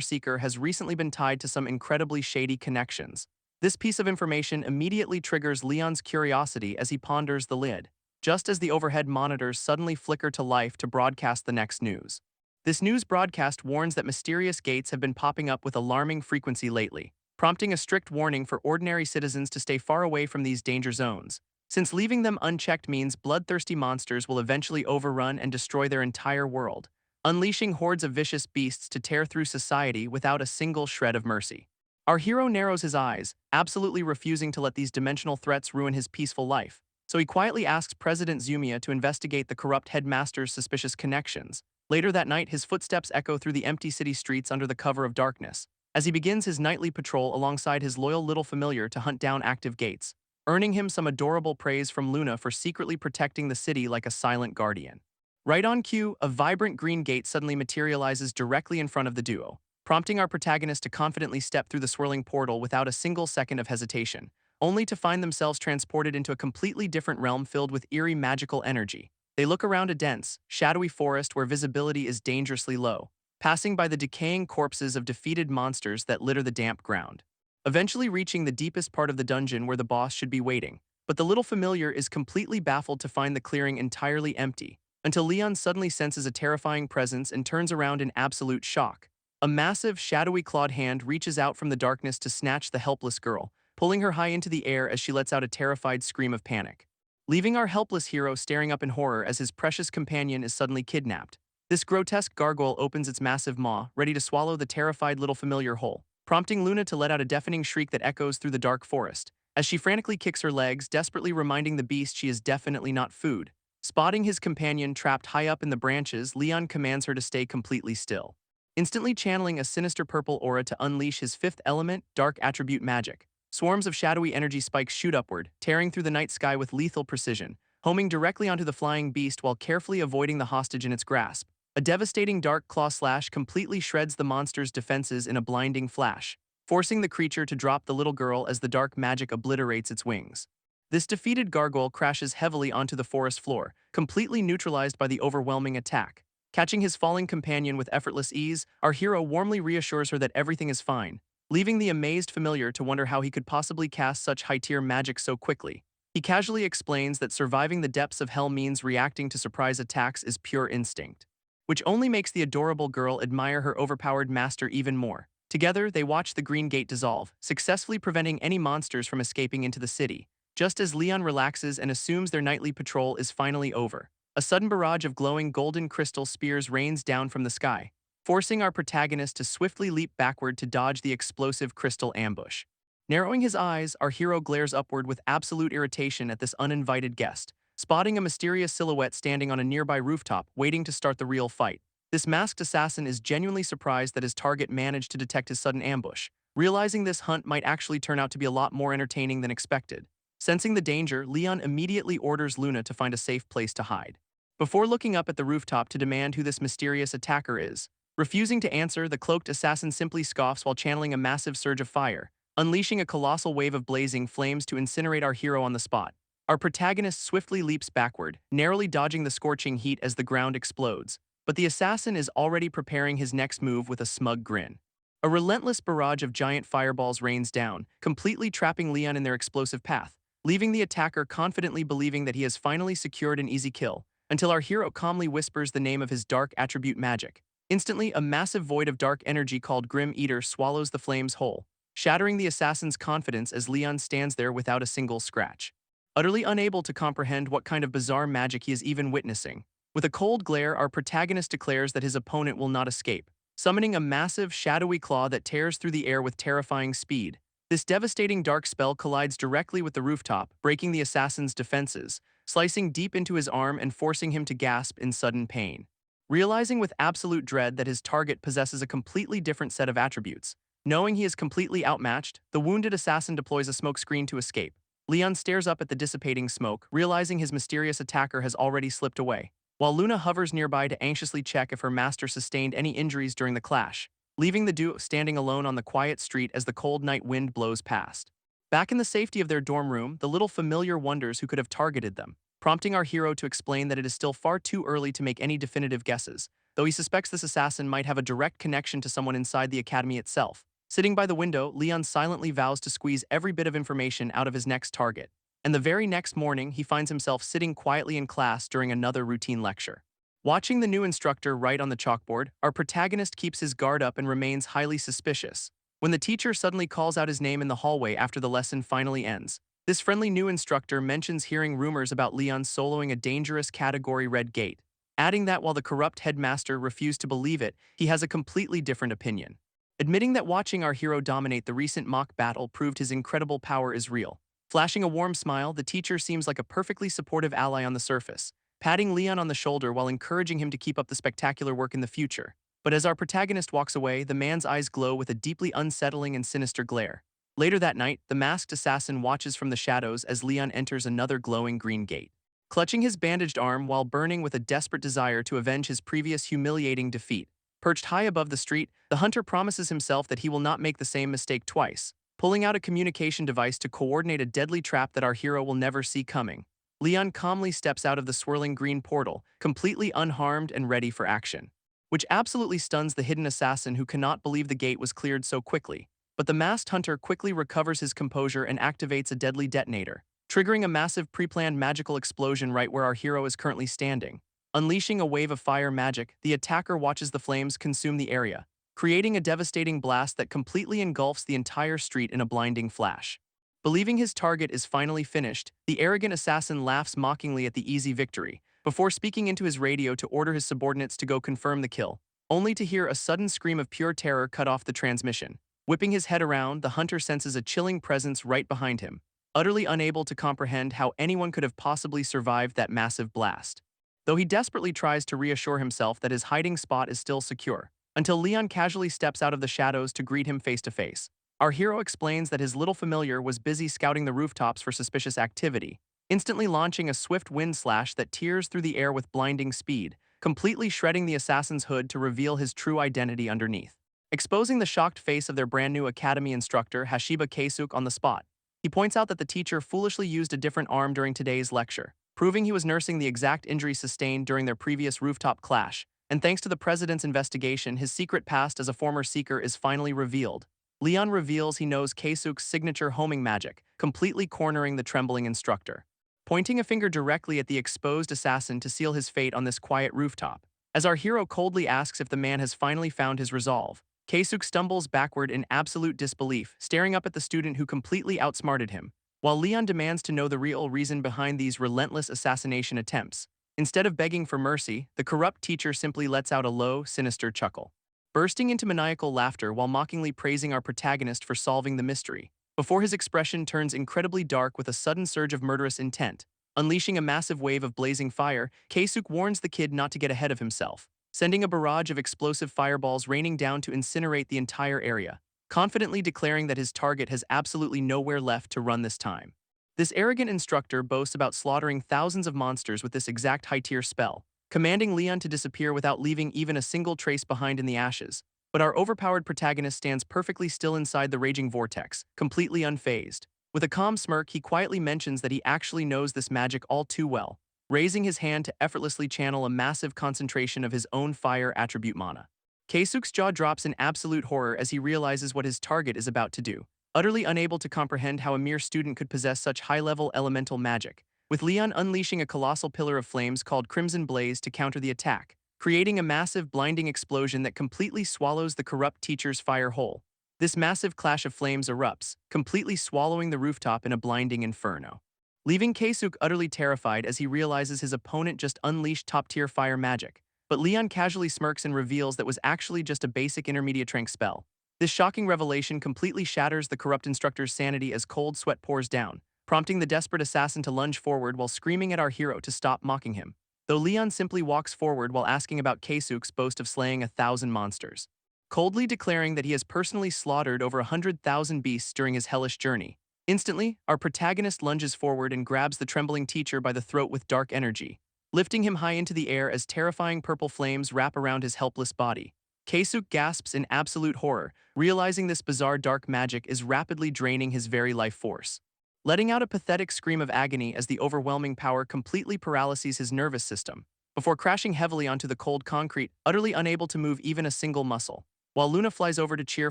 seeker has recently been tied to some incredibly shady connections. This piece of information immediately triggers Leon's curiosity as he ponders the lid, just as the overhead monitors suddenly flicker to life to broadcast the next news. This news broadcast warns that mysterious gates have been popping up with alarming frequency lately, prompting a strict warning for ordinary citizens to stay far away from these danger zones, since leaving them unchecked means bloodthirsty monsters will eventually overrun and destroy their entire world. unleashing hordes of vicious beasts to tear through society without a single shred of mercy. Our hero narrows his eyes, absolutely refusing to let these dimensional threats ruin his peaceful life, so he quietly asks President Zumiya to investigate the corrupt headmaster's suspicious connections. Later that night, his footsteps echo through the empty city streets under the cover of darkness, as he begins his nightly patrol alongside his loyal little familiar to hunt down active gates, earning him some adorable praise from Luna for secretly protecting the city like a silent guardian. Right on cue, a vibrant green gate suddenly materializes directly in front of the duo, prompting our protagonist to confidently step through the swirling portal without a single second of hesitation, only to find themselves transported into a completely different realm filled with eerie magical energy. They look around a dense, shadowy forest where visibility is dangerously low, passing by the decaying corpses of defeated monsters that litter the damp ground. Eventually reaching the deepest part of the dungeon where the boss should be waiting, but the little familiar is completely baffled to find the clearing entirely empty, until Leon suddenly senses a terrifying presence and turns around in absolute shock. A massive, shadowy clawed hand reaches out from the darkness to snatch the helpless girl, pulling her high into the air as she lets out a terrified scream of panic, leaving our helpless hero staring up in horror as his precious companion is suddenly kidnapped. This grotesque gargoyle opens its massive maw, ready to swallow the terrified little familiar whole, prompting Luna to let out a deafening shriek that echoes through the dark forest, as she frantically kicks her legs, desperately reminding the beast she is definitely not food. Spotting his companion trapped high up in the branches, Leon commands her to stay completely still, instantly channeling a sinister purple aura to unleash his fifth element, dark attribute magic. Swarms of shadowy energy spikes shoot upward, tearing through the night sky with lethal precision, homing directly onto the flying beast while carefully avoiding the hostage in its grasp. A devastating dark claw slash completely shreds the monster's defenses in a blinding flash, forcing the creature to drop the little girl as the dark magic obliterates its wings. This defeated gargoyle crashes heavily onto the forest floor, completely neutralized by the overwhelming attack. Catching his falling companion with effortless ease, our hero warmly reassures her that everything is fine, leaving the amazed familiar to wonder how he could possibly cast such high-tier magic so quickly. He casually explains that surviving the depths of hell means reacting to surprise attacks is pure instinct, which only makes the adorable girl admire her overpowered master even more. Together, they watch the green gate dissolve, successfully preventing any monsters from escaping into the city. Just as Leon relaxes and assumes their nightly patrol is finally over, a sudden barrage of glowing golden crystal spears rains down from the sky, forcing our protagonist to swiftly leap backward to dodge the explosive crystal ambush. Narrowing his eyes, our hero glares upward with absolute irritation at this uninvited guest, spotting a mysterious silhouette standing on a nearby rooftop, waiting to start the real fight. This masked assassin is genuinely surprised that his target managed to detect his sudden ambush, realizing this hunt might actually turn out to be a lot more entertaining than expected. Sensing the danger, Leon immediately orders Luna to find a safe place to hide, before looking up at the rooftop to demand who this mysterious attacker is. Refusing to answer, the cloaked assassin simply scoffs while channeling a massive surge of fire, unleashing a colossal wave of blazing flames to incinerate our hero on the spot. Our protagonist swiftly leaps backward, narrowly dodging the scorching heat as the ground explodes, but the assassin is already preparing his next move with a smug grin. A relentless barrage of giant fireballs rains down, completely trapping Leon in their explosive path, leaving the attacker confidently believing that he has finally secured an easy kill, until our hero calmly whispers the name of his dark attribute magic. Instantly, a massive void of dark energy called Grim Eater swallows the flames whole, shattering the assassin's confidence as Leon stands there without a single scratch, utterly unable to comprehend what kind of bizarre magic he is even witnessing. With a cold glare, our protagonist declares that his opponent will not escape, summoning a massive, shadowy claw that tears through the air with terrifying speed. This devastating dark spell collides directly with the rooftop, breaking the assassin's defenses, slicing deep into his arm and forcing him to gasp in sudden pain. Realizing with absolute dread that his target possesses a completely different set of attributes, knowing he is completely outmatched, the wounded assassin deploys a smoke screen to escape. Leon stares up at the dissipating smoke, realizing his mysterious attacker has already slipped away, while Luna hovers nearby to anxiously check if her master sustained any injuries during the clash, leaving the duo standing alone on the quiet street as the cold night wind blows past. Back in the safety of their dorm room, the little familiar wonders who could have targeted them, prompting our hero to explain that it is still far too early to make any definitive guesses, though he suspects this assassin might have a direct connection to someone inside the academy itself. Sitting by the window, Leon silently vows to squeeze every bit of information out of his next target, and the very next morning he finds himself sitting quietly in class during another routine lecture. Watching the new instructor write on the chalkboard, our protagonist keeps his guard up and remains highly suspicious, when the teacher suddenly calls out his name in the hallway after the lesson finally ends. This friendly new instructor mentions hearing rumors about Leon soloing a dangerous Category Red gate, adding that while the corrupt headmaster refused to believe it, he has a completely different opinion. Admitting that watching our hero dominate the recent mock battle proved his incredible power is real. Flashing a warm smile, the teacher seems like a perfectly supportive ally on the surface, patting Leon on the shoulder while encouraging him to keep up the spectacular work in the future. But as our protagonist walks away, the man's eyes glow with a deeply unsettling and sinister glare. Later that night, the masked assassin watches from the shadows as Leon enters another glowing green gate. Clutching his bandaged arm while burning with a desperate desire to avenge his previous humiliating defeat, perched high above the street, the hunter promises himself that he will not make the same mistake twice, pulling out a communication device to coordinate a deadly trap that our hero will never see coming. Leon calmly steps out of the swirling green portal, completely unharmed and ready for action, which absolutely stuns the hidden assassin who cannot believe the gate was cleared so quickly. But the masked hunter quickly recovers his composure and activates a deadly detonator, triggering a massive pre-planned magical explosion right where our hero is currently standing. Unleashing a wave of fire magic, the attacker watches the flames consume the area, creating a devastating blast that completely engulfs the entire street in a blinding flash. Believing his target is finally finished, the arrogant assassin laughs mockingly at the easy victory, before speaking into his radio to order his subordinates to go confirm the kill, only to hear a sudden scream of pure terror cut off the transmission. Whipping his head around, the hunter senses a chilling presence right behind him, utterly unable to comprehend how anyone could have possibly survived that massive blast. Though he desperately tries to reassure himself that his hiding spot is still secure, until Leon casually steps out of the shadows to greet him face to face. Our hero explains that his little familiar was busy scouting the rooftops for suspicious activity, instantly launching a swift wind slash that tears through the air with blinding speed, completely shredding the assassin's hood to reveal his true identity underneath. Exposing the shocked face of their brand new academy instructor, Hashiba Keisuk, on the spot. He points out that the teacher foolishly used a different arm during today's lecture, proving he was nursing the exact injury sustained during their previous rooftop clash, and thanks to the president's investigation, his secret past as a former seeker is finally revealed. Leon reveals he knows Keisuk's signature homing magic, completely cornering the trembling instructor, pointing a finger directly at the exposed assassin to seal his fate on this quiet rooftop. As our hero coldly asks if the man has finally found his resolve, Keisuk stumbles backward in absolute disbelief, staring up at the student who completely outsmarted him, while Leon demands to know the real reason behind these relentless assassination attempts. Instead of begging for mercy, the corrupt teacher simply lets out a low, sinister chuckle, bursting into maniacal laughter while mockingly praising our protagonist for solving the mystery, before his expression turns incredibly dark with a sudden surge of murderous intent. Unleashing a massive wave of blazing fire, Keisuk warns the kid not to get ahead of himself, sending a barrage of explosive fireballs raining down to incinerate the entire area, confidently declaring that his target has absolutely nowhere left to run this time. This arrogant instructor boasts about slaughtering thousands of monsters with this exact high-tier spell, commanding Leon to disappear without leaving even a single trace behind in the ashes. But our overpowered protagonist stands perfectly still inside the raging vortex, completely unfazed. With a calm smirk, he quietly mentions that he actually knows this magic all too well, raising his hand to effortlessly channel a massive concentration of his own fire attribute mana. Keisuk's jaw drops in absolute horror as he realizes what his target is about to do, utterly unable to comprehend how a mere student could possess such high-level elemental magic, with Leon unleashing a colossal pillar of flames called Crimson Blaze to counter the attack, creating a massive blinding explosion that completely swallows the corrupt teacher's fire whole. This massive clash of flames erupts, completely swallowing the rooftop in a blinding inferno, leaving Keisuk utterly terrified as he realizes his opponent just unleashed top-tier fire magic. But Leon casually smirks and reveals that was actually just a basic intermediate rank spell. This shocking revelation completely shatters the corrupt instructor's sanity as cold sweat pours down, prompting the desperate assassin to lunge forward while screaming at our hero to stop mocking him. Though Leon simply walks forward while asking about Keisuk's boast of slaying 1,000 monsters, coldly declaring that he has personally slaughtered over 100,000 beasts during his hellish journey. Instantly, our protagonist lunges forward and grabs the trembling teacher by the throat with dark energy, lifting him high into the air as terrifying purple flames wrap around his helpless body. Keisuk gasps in absolute horror, realizing this bizarre dark magic is rapidly draining his very life force, letting out a pathetic scream of agony as the overwhelming power completely paralyzes his nervous system, before crashing heavily onto the cold concrete, utterly unable to move even a single muscle. While Luna flies over to cheer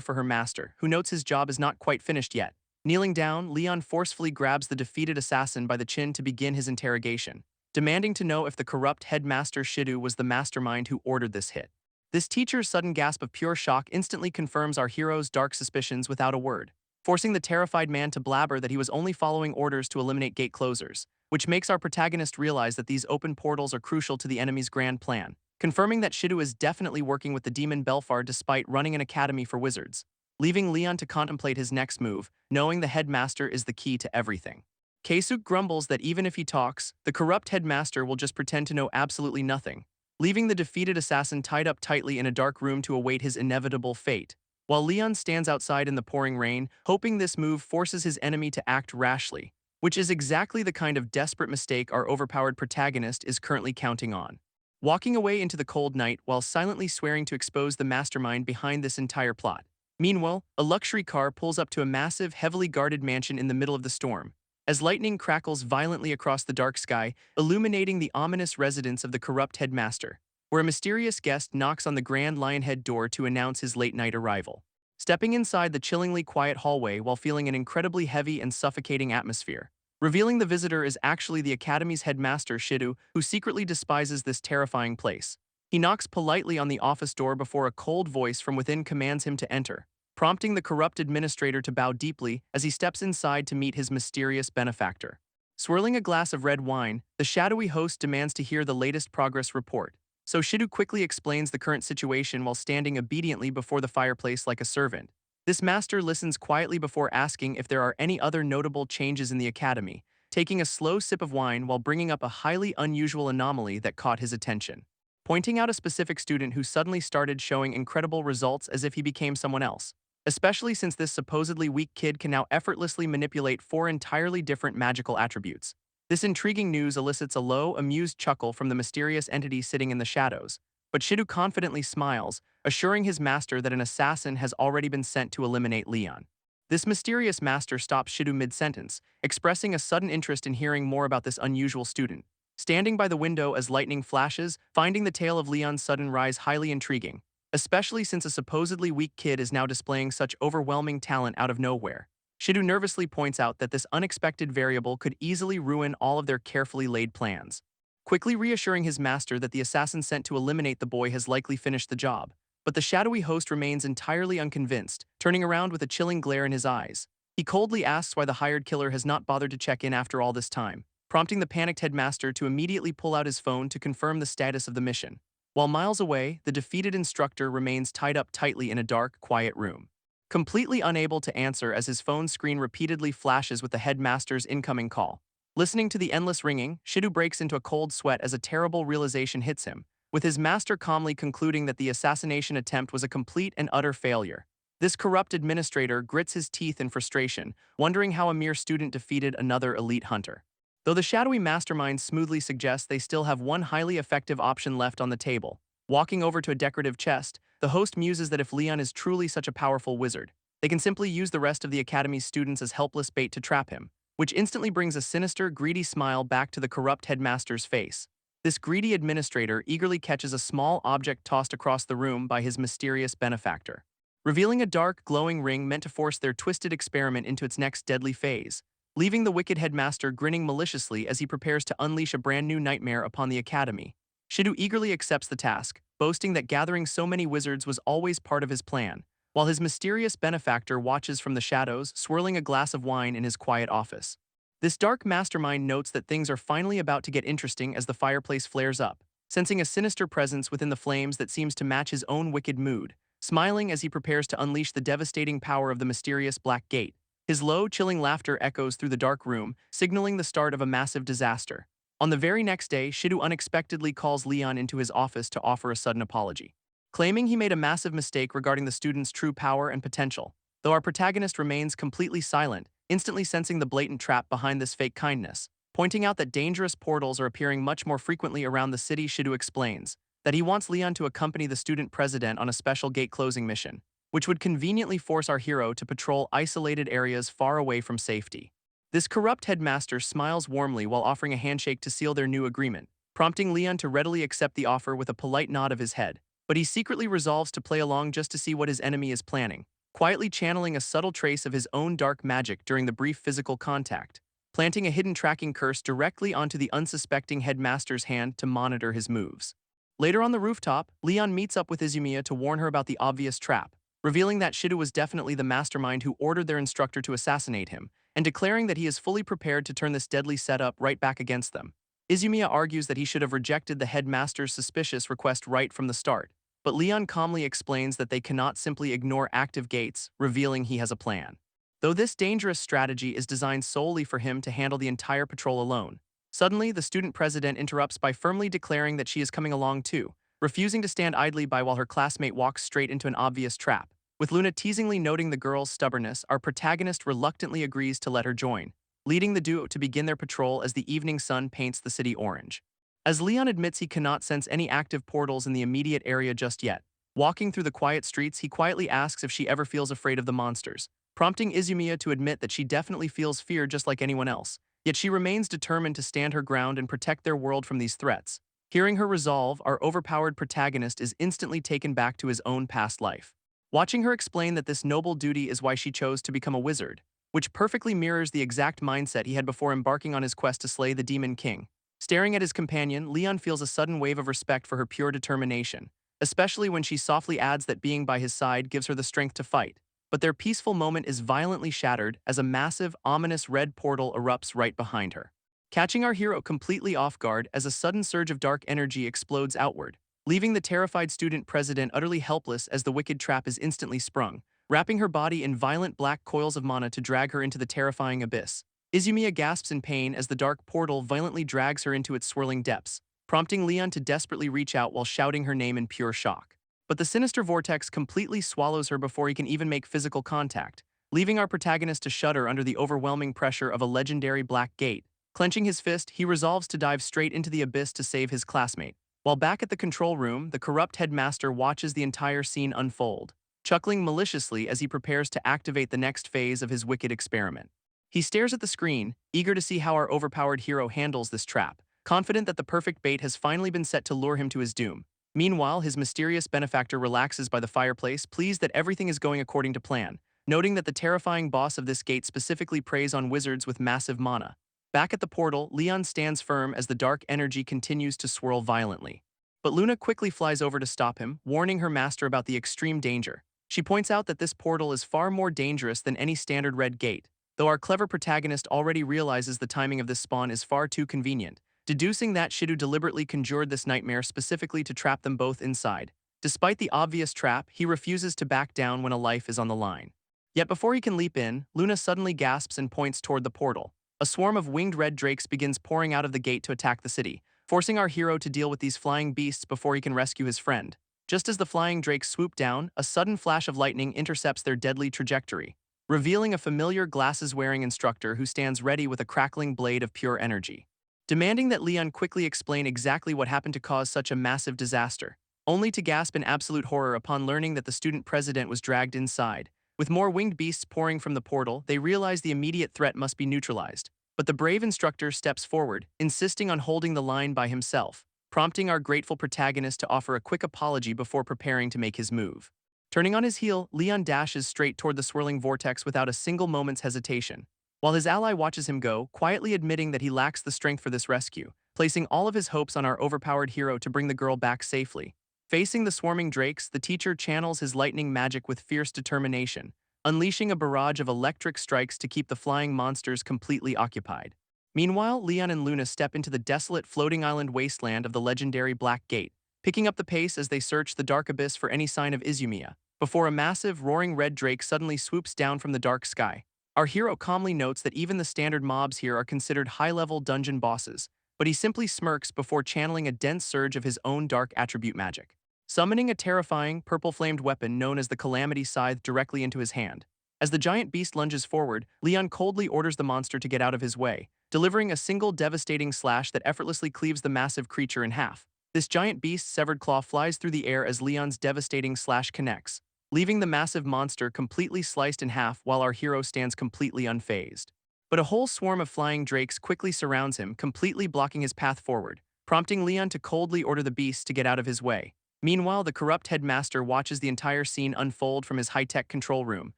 for her master, who notes his job is not quite finished yet. Kneeling down, Leon forcefully grabs the defeated assassin by the chin to begin his interrogation, demanding to know if the corrupt headmaster Shidu was the mastermind who ordered this hit. This teacher's sudden gasp of pure shock instantly confirms our hero's dark suspicions without a word, forcing the terrified man to blabber that he was only following orders to eliminate gate closers. which makes our protagonist realize that these open portals are crucial to the enemy's grand plan, confirming that Shido is definitely working with the demon Belfar despite running an academy for wizards, leaving Leon to contemplate his next move, knowing the headmaster is the key to everything. Keisuk grumbles that even if he talks, the corrupt headmaster will just pretend to know absolutely nothing, leaving the defeated assassin tied up tightly in a dark room to await his inevitable fate, while Leon stands outside in the pouring rain, hoping this move forces his enemy to act rashly, which is exactly the kind of desperate mistake our overpowered protagonist is currently counting on. Walking away into the cold night while silently swearing to expose the mastermind behind this entire plot. Meanwhile, a luxury car pulls up to a massive, heavily guarded mansion in the middle of the storm, as lightning crackles violently across the dark sky, illuminating the ominous residence of the corrupt headmaster, where a mysterious guest knocks on the Grand Lionhead door to announce his late-night arrival. Stepping inside the chillingly quiet hallway while feeling an incredibly heavy and suffocating atmosphere, revealing the visitor is actually the Academy's headmaster Shido, who secretly despises this terrifying place. He knocks politely on the office door before a cold voice from within commands him to enter, prompting the corrupt administrator to bow deeply as he steps inside to meet his mysterious benefactor. Swirling a glass of red wine, the shadowy host demands to hear the latest progress report, so Shido quickly explains the current situation while standing obediently before the fireplace like a servant. This master listens quietly before asking if there are any other notable changes in the academy, taking a slow sip of wine while bringing up a highly unusual anomaly that caught his attention. Pointing out a specific student who suddenly started showing incredible results as if he became someone else, especially since this supposedly weak kid can now effortlessly manipulate 4 entirely different magical attributes. This intriguing news elicits a low, amused chuckle from the mysterious entity sitting in the shadows, but Shido confidently smiles, assuring his master that an assassin has already been sent to eliminate Leon. This mysterious master stops Shido mid-sentence, expressing a sudden interest in hearing more about this unusual student. Standing by the window as lightning flashes, finding the tale of Leon's sudden rise highly intriguing, especially since a supposedly weak kid is now displaying such overwhelming talent out of nowhere. Shido nervously points out that this unexpected variable could easily ruin all of their carefully laid plans. Quickly reassuring his master that the assassin sent to eliminate the boy has likely finished the job, but the shadowy host remains entirely unconvinced, turning around with a chilling glare in his eyes. He coldly asks why the hired killer has not bothered to check in after all this time, prompting the panicked headmaster to immediately pull out his phone to confirm the status of the mission. While miles away, the defeated instructor remains tied up tightly in a dark, quiet room, completely unable to answer as his phone screen repeatedly flashes with the headmaster's incoming call. Listening to the endless ringing, Shido breaks into a cold sweat as a terrible realization hits him, with his master calmly concluding that the assassination attempt was a complete and utter failure. This corrupt administrator grits his teeth in frustration, wondering how a mere student defeated another elite hunter. Though the shadowy mastermind smoothly suggests they still have one highly effective option left on the table, walking over to a decorative chest, the host muses that if Leon is truly such a powerful wizard, they can simply use the rest of the academy's students as helpless bait to trap him, which instantly brings a sinister, greedy smile back to the corrupt headmaster's face. This greedy administrator eagerly catches a small object tossed across the room by his mysterious benefactor, revealing a dark, glowing ring meant to force their twisted experiment into its next deadly phase, leaving the wicked headmaster grinning maliciously as he prepares to unleash a brand new nightmare upon the academy. Shido eagerly accepts the task, boasting that gathering so many wizards was always part of his plan, while his mysterious benefactor watches from the shadows, swirling a glass of wine in his quiet office. This dark mastermind notes that things are finally about to get interesting as the fireplace flares up, sensing a sinister presence within the flames that seems to match his own wicked mood, smiling as he prepares to unleash the devastating power of the mysterious Black Gate. His low, chilling laughter echoes through the dark room, signaling the start of a massive disaster. On the very next day, Shido unexpectedly calls Leon into his office to offer a sudden apology, claiming he made a massive mistake regarding the student's true power and potential, though our protagonist remains completely silent, instantly sensing the blatant trap behind this fake kindness. Pointing out that dangerous portals are appearing much more frequently around the city, Shido explains that he wants Leon to accompany the student president on a special gate-closing mission, which would conveniently force our hero to patrol isolated areas far away from safety. This corrupt headmaster smiles warmly while offering a handshake to seal their new agreement, prompting Leon to readily accept the offer with a polite nod of his head. But he secretly resolves to play along just to see what his enemy is planning, quietly channeling a subtle trace of his own dark magic during the brief physical contact, planting a hidden tracking curse directly onto the unsuspecting headmaster's hand to monitor his moves. Later on the rooftop, Leon meets up with Izumiya to warn her about the obvious trap, revealing that Shido was definitely the mastermind who ordered their instructor to assassinate him, and declaring that he is fully prepared to turn this deadly setup right back against them. Izumiya argues that he should have rejected the headmaster's suspicious request right from the start, but Leon calmly explains that they cannot simply ignore active gates, revealing he has a plan. Though this dangerous strategy is designed solely for him to handle the entire patrol alone, suddenly the student president interrupts by firmly declaring that she is coming along too, refusing to stand idly by while her classmate walks straight into an obvious trap. With Luna teasingly noting the girl's stubbornness, our protagonist reluctantly agrees to let her join, leading the duo to begin their patrol as the evening sun paints the city orange. As Leon admits he cannot sense any active portals in the immediate area just yet, walking through the quiet streets, he quietly asks if she ever feels afraid of the monsters, prompting Izumiya to admit that she definitely feels fear just like anyone else, yet she remains determined to stand her ground and protect their world from these threats. Hearing her resolve, our overpowered protagonist is instantly taken back to his own past life. Watching her explain that this noble duty is why she chose to become a wizard, which perfectly mirrors the exact mindset he had before embarking on his quest to slay the Demon King. Staring at his companion, Leon feels a sudden wave of respect for her pure determination, especially when she softly adds that being by his side gives her the strength to fight. But their peaceful moment is violently shattered as a massive, ominous red portal erupts right behind her, catching our hero completely off guard as a sudden surge of dark energy explodes outward, leaving the terrified student president utterly helpless as the wicked trap is instantly sprung, wrapping her body in violent black coils of mana to drag her into the terrifying abyss. Izumiya gasps in pain as the dark portal violently drags her into its swirling depths, prompting Leon to desperately reach out while shouting her name in pure shock. But the sinister vortex completely swallows her before he can even make physical contact, leaving our protagonist to shudder under the overwhelming pressure of a legendary black gate. Clenching his fist, he resolves to dive straight into the abyss to save his classmate. While back at the control room, the corrupt headmaster watches the entire scene unfold, chuckling maliciously as he prepares to activate the next phase of his wicked experiment. He stares at the screen, eager to see how our overpowered hero handles this trap, confident that the perfect bait has finally been set to lure him to his doom. Meanwhile, his mysterious benefactor relaxes by the fireplace, pleased that everything is going according to plan, noting that the terrifying boss of this gate specifically preys on wizards with massive mana. Back at the portal, Leon stands firm as the dark energy continues to swirl violently. But Luna quickly flies over to stop him, warning her master about the extreme danger. She points out that this portal is far more dangerous than any standard red gate, though our clever protagonist already realizes the timing of this spawn is far too convenient, deducing that Shidu deliberately conjured this nightmare specifically to trap them both inside. Despite the obvious trap, he refuses to back down when a life is on the line. Yet before he can leap in, Luna suddenly gasps and points toward the portal. A swarm of winged red drakes begins pouring out of the gate to attack the city, forcing our hero to deal with these flying beasts before he can rescue his friend. Just as the flying drakes swoop down, a sudden flash of lightning intercepts their deadly trajectory, revealing a familiar glasses-wearing instructor who stands ready with a crackling blade of pure energy, demanding that Leon quickly explain exactly what happened to cause such a massive disaster, only to gasp in absolute horror upon learning that the student president was dragged inside. With more winged beasts pouring from the portal, they realize the immediate threat must be neutralized. But the brave instructor steps forward, insisting on holding the line by himself, prompting our grateful protagonist to offer a quick apology before preparing to make his move. Turning on his heel, Leon dashes straight toward the swirling vortex without a single moment's hesitation, while his ally watches him go, quietly admitting that he lacks the strength for this rescue, placing all of his hopes on our overpowered hero to bring the girl back safely. Facing the swarming drakes, the teacher channels his lightning magic with fierce determination, unleashing a barrage of electric strikes to keep the flying monsters completely occupied. Meanwhile, Leon and Luna step into the desolate floating island wasteland of the legendary Black Gate, picking up the pace as they search the dark abyss for any sign of Izumiya, before a massive, roaring red drake suddenly swoops down from the dark sky. Our hero calmly notes that even the standard mobs here are considered high-level dungeon bosses, but he simply smirks before channeling a dense surge of his own dark attribute magic, summoning a terrifying, purple-flamed weapon known as the Calamity Scythe directly into his hand. As the giant beast lunges forward, Leon coldly orders the monster to get out of his way, delivering a single devastating slash that effortlessly cleaves the massive creature in half. This giant beast's severed claw flies through the air as Leon's devastating slash connects, leaving the massive monster completely sliced in half while our hero stands completely unfazed. But a whole swarm of flying drakes quickly surrounds him, completely blocking his path forward, prompting Leon to coldly order the beasts to get out of his way. Meanwhile, the corrupt headmaster watches the entire scene unfold from his high-tech control room,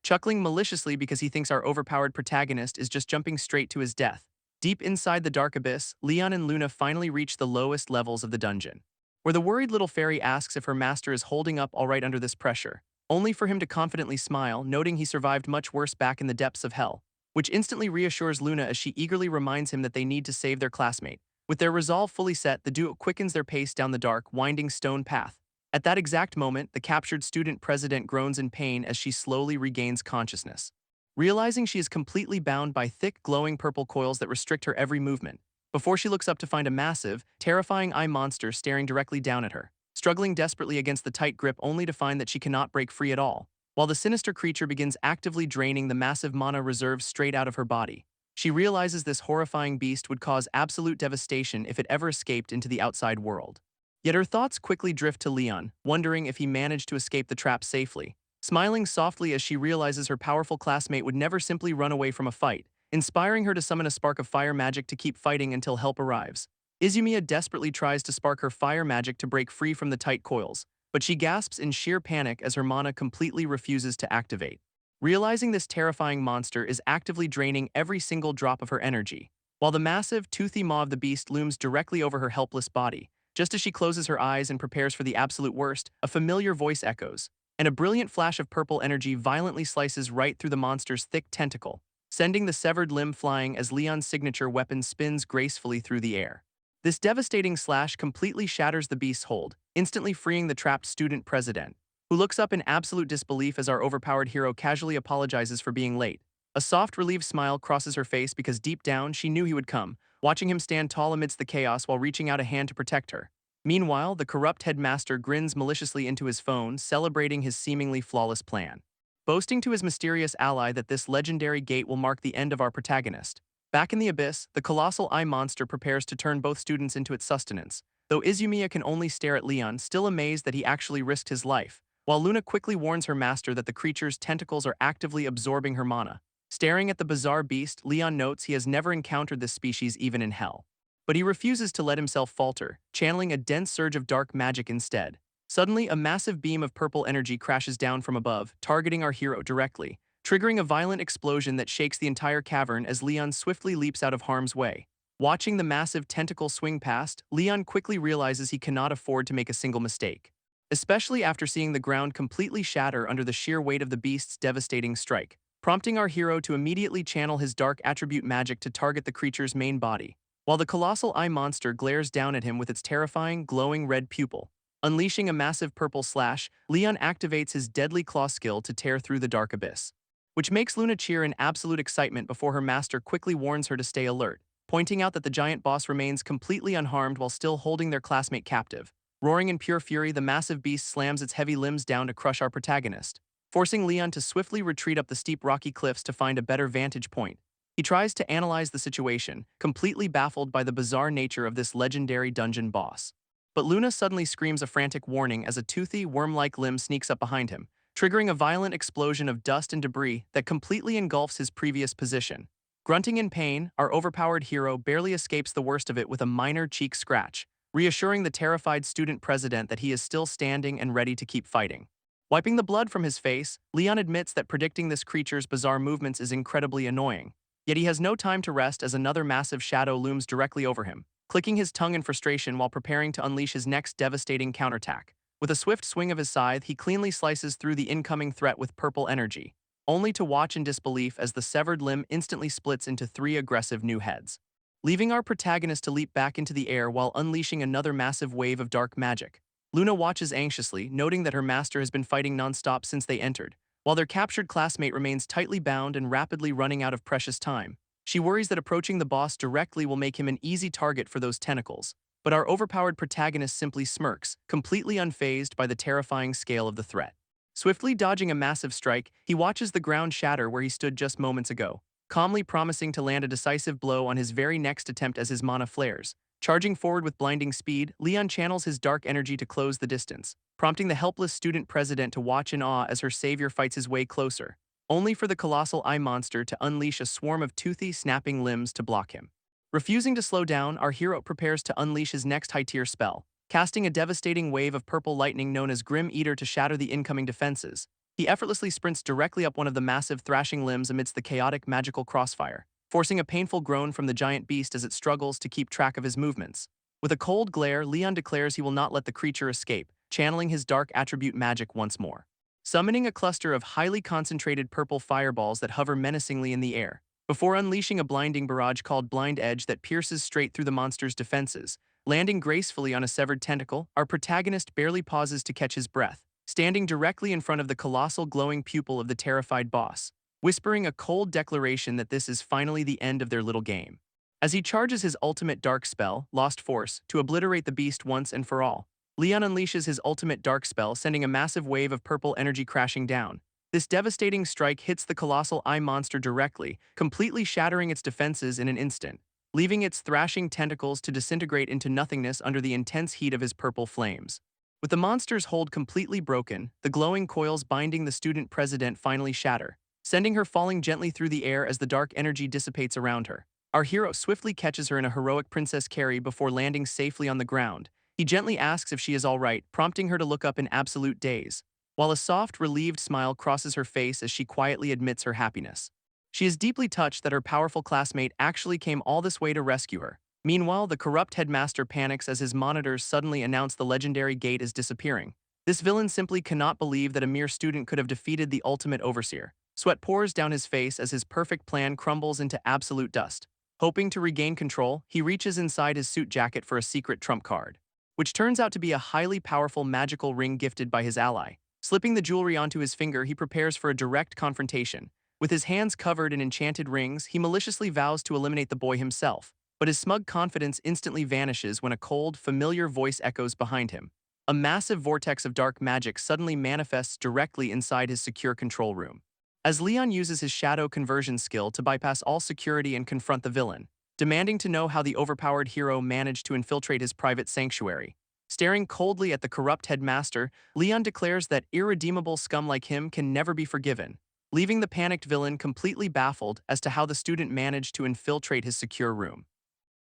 chuckling maliciously because he thinks our overpowered protagonist is just jumping straight to his death. Deep inside the dark abyss, Leon and Luna finally reach the lowest levels of the dungeon, where the worried little fairy asks if her master is holding up all right under this pressure, only for him to confidently smile, noting he survived much worse back in the depths of hell. which instantly reassures Luna as she eagerly reminds him that they need to save their classmate. With their resolve fully set, the duo quickens their pace down the dark, winding stone path. At that exact moment, the captured student president groans in pain as she slowly regains consciousness. Realizing she is completely bound by thick, glowing purple coils that restrict her every movement, before she looks up to find a massive, terrifying eye monster staring directly down at her, struggling desperately against the tight grip only to find that she cannot break free at all. While the sinister creature begins actively draining the massive mana reserves straight out of her body, she realizes this horrifying beast would cause absolute devastation if it ever escaped into the outside world. Yet her thoughts quickly drift to Leon, wondering if he managed to escape the trap safely, smiling softly as she realizes her powerful classmate would never simply run away from a fight, inspiring her to summon a spark of fire magic to keep fighting until help arrives. Izumiya desperately tries to spark her fire magic to break free from the tight coils, but she gasps in sheer panic as her mana completely refuses to activate. Realizing this terrifying monster is actively draining every single drop of her energy, while the massive, toothy maw of the beast looms directly over her helpless body. Just as she closes her eyes and prepares for the absolute worst, a familiar voice echoes, and a brilliant flash of purple energy violently slices right through the monster's thick tentacle, sending the severed limb flying as Leon's signature weapon spins gracefully through the air. This devastating slash completely shatters the beast's hold, instantly freeing the trapped student president, who looks up in absolute disbelief as our overpowered hero casually apologizes for being late. A soft, relieved smile crosses her face because deep down she knew he would come, watching him stand tall amidst the chaos while reaching out a hand to protect her. Meanwhile, the corrupt headmaster grins maliciously into his phone, celebrating his seemingly flawless plan, boasting to his mysterious ally that this legendary gate will mark the end of our protagonist. Back in the abyss, the colossal eye monster prepares to turn both students into its sustenance, though Izumiya can only stare at Leon, still amazed that he actually risked his life, while Luna quickly warns her master that the creature's tentacles are actively absorbing her mana. Staring at the bizarre beast, Leon notes he has never encountered this species even in hell. But he refuses to let himself falter, channeling a dense surge of dark magic instead. Suddenly, a massive beam of purple energy crashes down from above, targeting our hero directly, triggering a violent explosion that shakes the entire cavern as Leon swiftly leaps out of harm's way. Watching the massive tentacle swing past, Leon quickly realizes he cannot afford to make a single mistake, especially after seeing the ground completely shatter under the sheer weight of the beast's devastating strike, prompting our hero to immediately channel his dark attribute magic to target the creature's main body, while the colossal eye monster glares down at him with its terrifying, glowing red pupil. Unleashing a massive purple slash, Leon activates his deadly claw skill to tear through the dark abyss, which makes Luna cheer in absolute excitement before her master quickly warns her to stay alert, pointing out that the giant boss remains completely unharmed while still holding their classmate captive. Roaring in pure fury, the massive beast slams its heavy limbs down to crush our protagonist, forcing Leon to swiftly retreat up the steep rocky cliffs to find a better vantage point. He tries to analyze the situation, completely baffled by the bizarre nature of this legendary dungeon boss. But Luna suddenly screams a frantic warning as a toothy, worm-like limb sneaks up behind him, triggering a violent explosion of dust and debris that completely engulfs his previous position. Grunting in pain, our overpowered hero barely escapes the worst of it with a minor cheek scratch, reassuring the terrified student president that he is still standing and ready to keep fighting. Wiping the blood from his face, Leon admits that predicting this creature's bizarre movements is incredibly annoying. Yet he has no time to rest as another massive shadow looms directly over him, clicking his tongue in frustration while preparing to unleash his next devastating counterattack. With a swift swing of his scythe, he cleanly slices through the incoming threat with purple energy, only to watch in disbelief as the severed limb instantly splits into 3 aggressive new heads, leaving our protagonist to leap back into the air while unleashing another massive wave of dark magic. Luna watches anxiously, noting that her master has been fighting non-stop since they entered, while their captured classmate remains tightly bound and rapidly running out of precious time. She worries that approaching the boss directly will make him an easy target for those tentacles, but our overpowered protagonist simply smirks, completely unfazed by the terrifying scale of the threat. Swiftly dodging a massive strike, he watches the ground shatter where he stood just moments ago, calmly promising to land a decisive blow on his very next attempt as his mana flares. Charging forward with blinding speed, Leon channels his dark energy to close the distance, prompting the helpless student president to watch in awe as her savior fights his way closer, only for the colossal eye monster to unleash a swarm of toothy, snapping limbs to block him. Refusing to slow down, our hero prepares to unleash his next high-tier spell, casting a devastating wave of purple lightning known as Grim Eater to shatter the incoming defenses. He effortlessly sprints directly up one of the massive thrashing limbs amidst the chaotic magical crossfire, forcing a painful groan from the giant beast as it struggles to keep track of his movements. With a cold glare, Leon declares he will not let the creature escape, channeling his dark attribute magic once more, summoning a cluster of highly concentrated purple fireballs that hover menacingly in the air. before unleashing a blinding barrage called Blind Edge that pierces straight through the monster's defenses. Landing gracefully on a severed tentacle, our protagonist barely pauses to catch his breath, standing directly in front of the colossal glowing pupil of the terrified boss, whispering a cold declaration that this is finally the end of their little game. As he charges his ultimate dark spell, Lost Force, to obliterate the beast once and for all, Leon unleashes his ultimate dark spell, sending a massive wave of purple energy crashing down. This devastating strike hits the colossal eye monster directly, completely shattering its defenses in an instant, leaving its thrashing tentacles to disintegrate into nothingness under the intense heat of his purple flames. With the monster's hold completely broken, the glowing coils binding the student president finally shatter, sending her falling gently through the air as the dark energy dissipates around her. Our hero swiftly catches her in a heroic princess carry before landing safely on the ground. He gently asks if she is all right, prompting her to look up in absolute daze, while a soft, relieved smile crosses her face as she quietly admits her happiness. She is deeply touched that her powerful classmate actually came all this way to rescue her. Meanwhile, the corrupt headmaster panics as his monitors suddenly announce the legendary gate is disappearing. This villain simply cannot believe that a mere student could have defeated the ultimate overseer. Sweat pours down his face as his perfect plan crumbles into absolute dust. Hoping to regain control, he reaches inside his suit jacket for a secret trump card, which turns out to be a highly powerful magical ring gifted by his ally. Slipping the jewelry onto his finger, he prepares for a direct confrontation. With his hands covered in enchanted rings, he maliciously vows to eliminate the boy himself, but his smug confidence instantly vanishes when a cold, familiar voice echoes behind him. A massive vortex of dark magic suddenly manifests directly inside his secure control room. As Leon uses his shadow conversion skill to bypass all security and confront the villain, demanding to know how the overpowered hero managed to infiltrate his private sanctuary. Staring coldly at the corrupt headmaster, Leon declares that irredeemable scum like him can never be forgiven, leaving the panicked villain completely baffled as to how the student managed to infiltrate his secure room.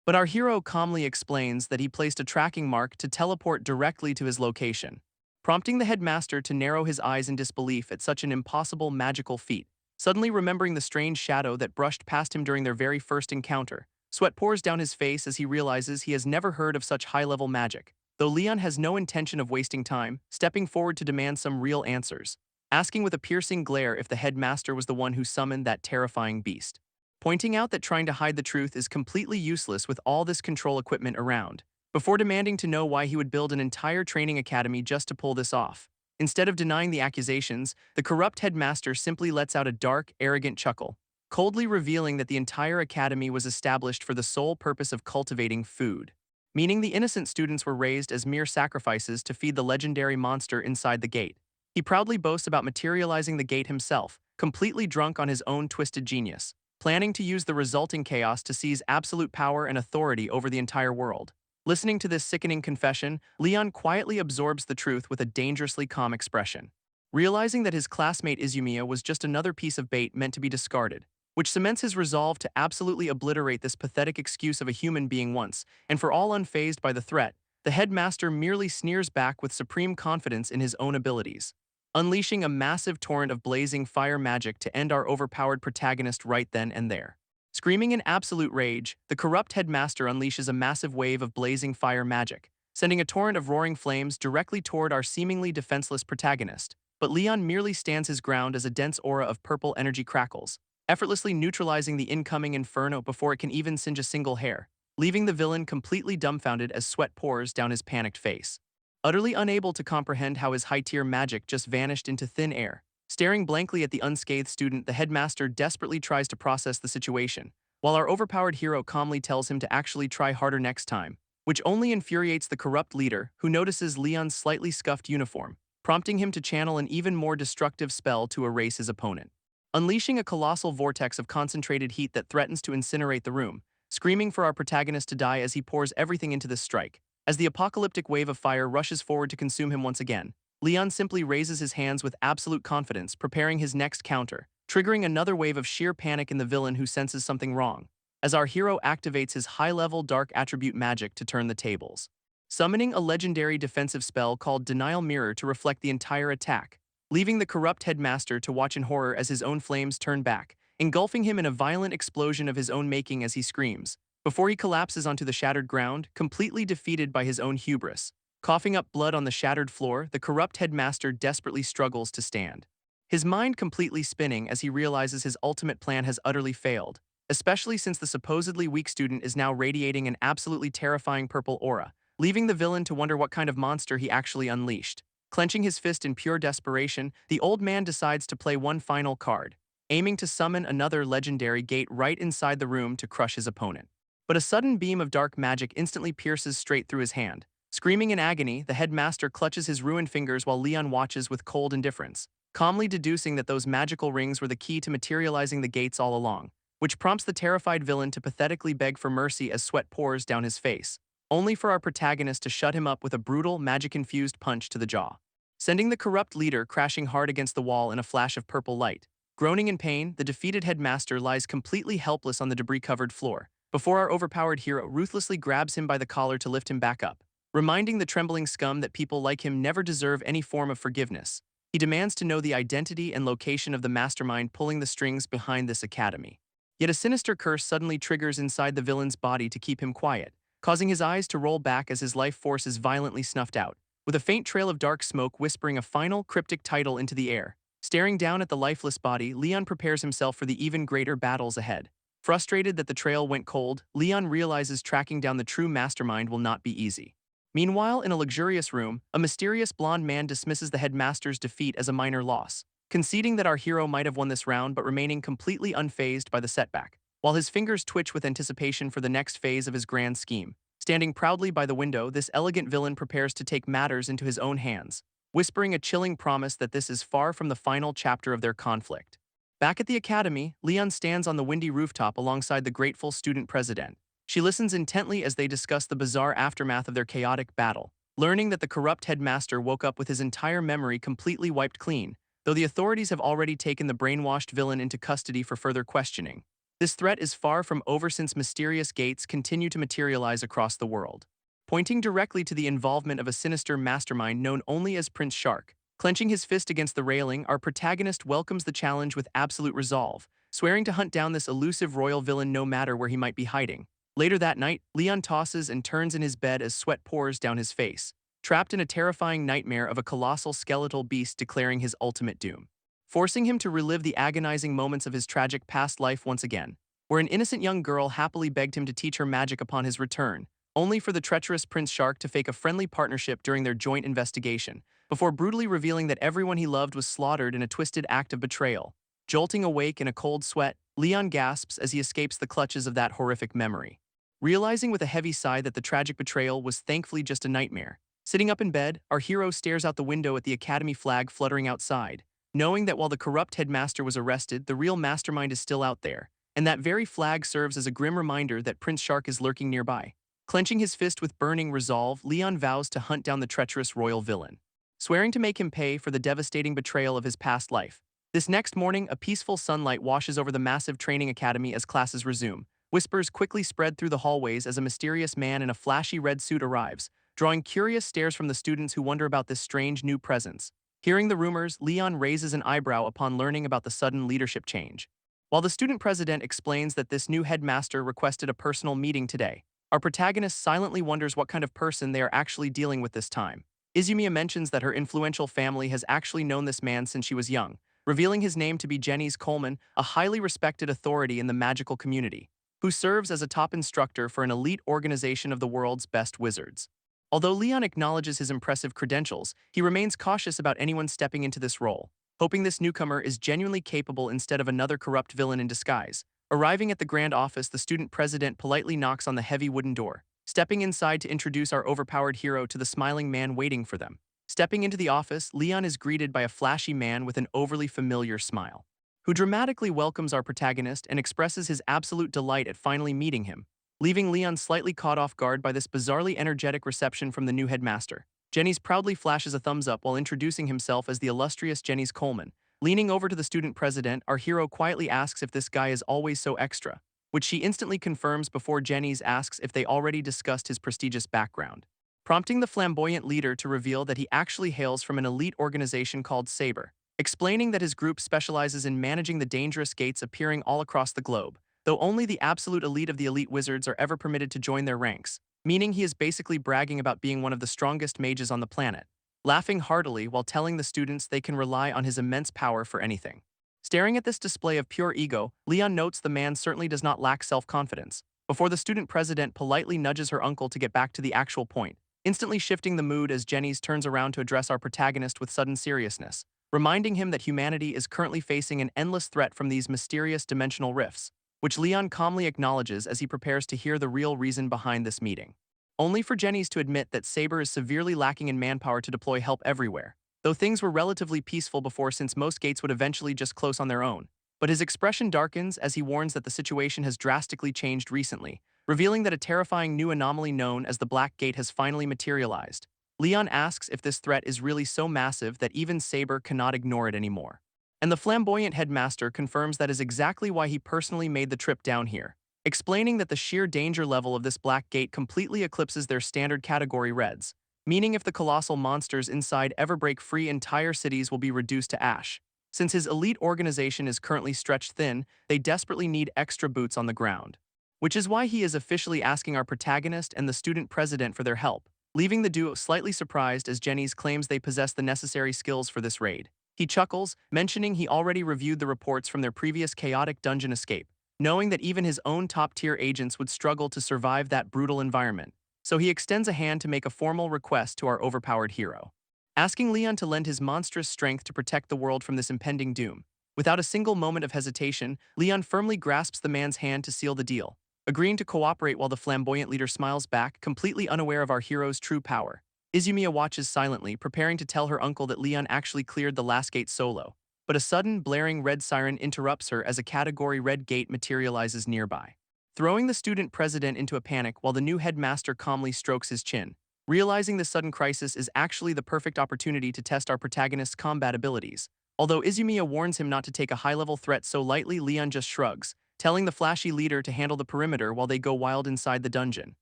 But our hero calmly explains that he placed a tracking mark to teleport directly to his location, prompting the headmaster to narrow his eyes in disbelief at such an impossible magical feat. Suddenly remembering the strange shadow that brushed past him during their very first encounter, sweat pours down his face as he realizes he has never heard of such high-level magic. Though Leon has no intention of wasting time, stepping forward to demand some real answers, asking with a piercing glare if the headmaster was the one who summoned that terrifying beast, pointing out that trying to hide the truth is completely useless with all this control equipment around, before demanding to know why he would build an entire training academy just to pull this off. Instead of denying the accusations, the corrupt headmaster simply lets out a dark, arrogant chuckle, coldly revealing that the entire academy was established for the sole purpose of cultivating food, meaning the innocent students were raised as mere sacrifices to feed the legendary monster inside the gate. He proudly boasts about materializing the gate himself, completely drunk on his own twisted genius, planning to use the resulting chaos to seize absolute power and authority over the entire world. Listening to this sickening confession, Leon quietly absorbs the truth with a dangerously calm expression, realizing that his classmate Izumiya was just another piece of bait meant to be discarded, which cements his resolve to absolutely obliterate this pathetic excuse of a human being once and for all. Unfazed by the threat, the headmaster merely sneers back with supreme confidence in his own abilities, unleashing a massive torrent of blazing fire magic to end our overpowered protagonist right then and there. Screaming in absolute rage, the corrupt headmaster unleashes a massive wave of blazing fire magic, sending a torrent of roaring flames directly toward our seemingly defenseless protagonist. But Leon merely stands his ground as a dense aura of purple energy crackles, effortlessly neutralizing the incoming inferno before it can even singe a single hair, leaving the villain completely dumbfounded as sweat pours down his panicked face. Utterly unable to comprehend how his high-tier magic just vanished into thin air, staring blankly at the unscathed student, the headmaster desperately tries to process the situation, while our overpowered hero calmly tells him to actually try harder next time, which only infuriates the corrupt leader, who notices Leon's slightly scuffed uniform, prompting him to channel an even more destructive spell to erase his opponent, unleashing a colossal vortex of concentrated heat that threatens to incinerate the room, screaming for our protagonist to die as he pours everything into this strike. As the apocalyptic wave of fire rushes forward to consume him once again, Leon simply raises his hands with absolute confidence, preparing his next counter, triggering another wave of sheer panic in the villain, who senses something wrong, as our hero activates his high-level dark attribute magic to turn the tables, summoning a legendary defensive spell called Denial Mirror to reflect the entire attack, leaving the corrupt headmaster to watch in horror as his own flames turn back, engulfing him in a violent explosion of his own making as he screams, before he collapses onto the shattered ground, completely defeated by his own hubris. Coughing up blood on the shattered floor, the corrupt headmaster desperately struggles to stand, his mind completely spinning as he realizes his ultimate plan has utterly failed. especially since the supposedly weak student is now radiating an absolutely terrifying purple aura, leaving the villain to wonder what kind of monster he actually unleashed. Clenching his fist in pure desperation, the old man decides to play one final card, aiming to summon another legendary gate right inside the room to crush his opponent. But a sudden beam of dark magic instantly pierces straight through his hand. Screaming in agony, the headmaster clutches his ruined fingers while Leon watches with cold indifference, calmly deducing that those magical rings were the key to materializing the gates all along, which prompts the terrified villain to pathetically beg for mercy as sweat pours down his face, only for our protagonist to shut him up with a brutal, magic-infused punch to the jaw, sending the corrupt leader crashing hard against the wall in a flash of purple light. Groaning in pain, the defeated headmaster lies completely helpless on the debris-covered floor, before our overpowered hero ruthlessly grabs him by the collar to lift him back up, reminding the trembling scum that people like him never deserve any form of forgiveness. He demands to know the identity and location of the mastermind pulling the strings behind this academy. Yet a sinister curse suddenly triggers inside the villain's body to keep him quiet, causing his eyes to roll back as his life force is violently snuffed out, with a faint trail of dark smoke whispering a final, cryptic title into the air. Staring down at the lifeless body, Leon prepares himself for the even greater battles ahead. Frustrated that the trail went cold, Leon realizes tracking down the true mastermind will not be easy. Meanwhile, in a luxurious room, a mysterious blonde man dismisses the headmaster's defeat as a minor loss, conceding that our hero might have won this round but remaining completely unfazed by the setback, while his fingers twitch with anticipation for the next phase of his grand scheme. Standing proudly by the window, this elegant villain prepares to take matters into his own hands, whispering a chilling promise that this is far from the final chapter of their conflict. Back at the academy, Leon stands on the windy rooftop alongside the grateful student president. She listens intently as they discuss the bizarre aftermath of their chaotic battle, learning that the corrupt headmaster woke up with his entire memory completely wiped clean, though the authorities have already taken the brainwashed villain into custody for further questioning. This threat is far from over since mysterious gates continue to materialize across the world, pointing directly to the involvement of a sinister mastermind known only as Prince Shark. Clenching his fist against the railing, our protagonist welcomes the challenge with absolute resolve, swearing to hunt down this elusive royal villain no matter where he might be hiding. Later that night, Leon tosses and turns in his bed as sweat pours down his face, trapped in a terrifying nightmare of a colossal skeletal beast declaring his ultimate doom, forcing him to relive the agonizing moments of his tragic past life once again, where an innocent young girl happily begged him to teach her magic upon his return, only for the treacherous Prince Shark to fake a friendly partnership during their joint investigation, before brutally revealing that everyone he loved was slaughtered in a twisted act of betrayal. Jolting awake in a cold sweat, Leon gasps as he escapes the clutches of that horrific memory, realizing with a heavy sigh that the tragic betrayal was thankfully just a nightmare. Sitting up in bed, our hero stares out the window at the academy flag fluttering outside, knowing that while the corrupt headmaster was arrested, the real mastermind is still out there, and that very flag serves as a grim reminder that Prince Shark is lurking nearby. Clenching his fist with burning resolve, Leon vows to hunt down the treacherous royal villain, swearing to make him pay for the devastating betrayal of his past life. This next morning, a peaceful sunlight washes over the massive training academy as classes resume. Whispers quickly spread through the hallways as a mysterious man in a flashy red suit arrives, drawing curious stares from the students who wonder about this strange new presence. Hearing the rumors, Leon raises an eyebrow upon learning about the sudden leadership change. While the student president explains that this new headmaster requested a personal meeting today, our protagonist silently wonders what kind of person they are actually dealing with this time. Izumiya mentions that her influential family has actually known this man since she was young, revealing his name to be Jennings Coleman, a highly respected authority in the magical community, who serves as a top instructor for an elite organization of the world's best wizards. Although Leon acknowledges his impressive credentials, he remains cautious about anyone stepping into this role, hoping this newcomer is genuinely capable instead of another corrupt villain in disguise. Arriving at the grand office, the student president politely knocks on the heavy wooden door, stepping inside to introduce our overpowered hero to the smiling man waiting for them. Stepping into the office, Leon is greeted by a flashy man with an overly familiar smile, who dramatically welcomes our protagonist and expresses his absolute delight at finally meeting him, leaving Leon slightly caught off guard by this bizarrely energetic reception from the new headmaster. Jennings proudly flashes a thumbs up while introducing himself as the illustrious Jennings Coleman. Leaning over to the student president, our hero quietly asks if this guy is always so extra, which she instantly confirms before Jennings asks if they already discussed his prestigious background, prompting the flamboyant leader to reveal that he actually hails from an elite organization called Saber, explaining that his group specializes in managing the dangerous gates appearing all across the globe, though only the absolute elite of the elite wizards are ever permitted to join their ranks, meaning he is basically bragging about being one of the strongest mages on the planet, laughing heartily while telling the students they can rely on his immense power for anything. Staring at this display of pure ego, Leon notes the man certainly does not lack self-confidence. Before the student president politely nudges her uncle to get back to the actual point, instantly shifting the mood as Jennings turns around to address our protagonist with sudden seriousness, reminding him that humanity is currently facing an endless threat from these mysterious dimensional rifts, which Leon calmly acknowledges as he prepares to hear the real reason behind this meeting. Only for Jennings to admit that Saber is severely lacking in manpower to deploy help everywhere, though things were relatively peaceful before since most gates would eventually just close on their own. But his expression darkens as he warns that the situation has drastically changed recently, revealing that a terrifying new anomaly known as the Black Gate has finally materialized. Leon asks if this threat is really so massive that even Saber cannot ignore it anymore. And the flamboyant headmaster confirms that is exactly why he personally made the trip down here, explaining that the sheer danger level of this Black Gate completely eclipses their standard category reds, meaning if the colossal monsters inside ever break free, entire cities will be reduced to ash. Since his elite organization is currently stretched thin, they desperately need extra boots on the ground. Which is why he is officially asking our protagonist and the student president for their help, leaving the duo slightly surprised as Jennings claims they possess the necessary skills for this raid. He chuckles, mentioning he already reviewed the reports from their previous chaotic dungeon escape, knowing that even his own top-tier agents would struggle to survive that brutal environment. So he extends a hand to make a formal request to our overpowered hero, asking Leon to lend his monstrous strength to protect the world from this impending doom. Without a single moment of hesitation, Leon firmly grasps the man's hand to seal the deal, agreeing to cooperate while the flamboyant leader smiles back, completely unaware of our hero's true power. Izumiya watches silently, preparing to tell her uncle that Leon actually cleared the last gate solo. But a sudden, blaring red siren interrupts her as a category red gate materializes nearby, throwing the student president into a panic while the new headmaster calmly strokes his chin. Realizing this sudden crisis is actually the perfect opportunity to test our protagonist's combat abilities. Although Izumiya warns him not to take a high-level threat so lightly, Leon just shrugs, telling the flashy leader to handle the perimeter while they go wild inside the dungeon.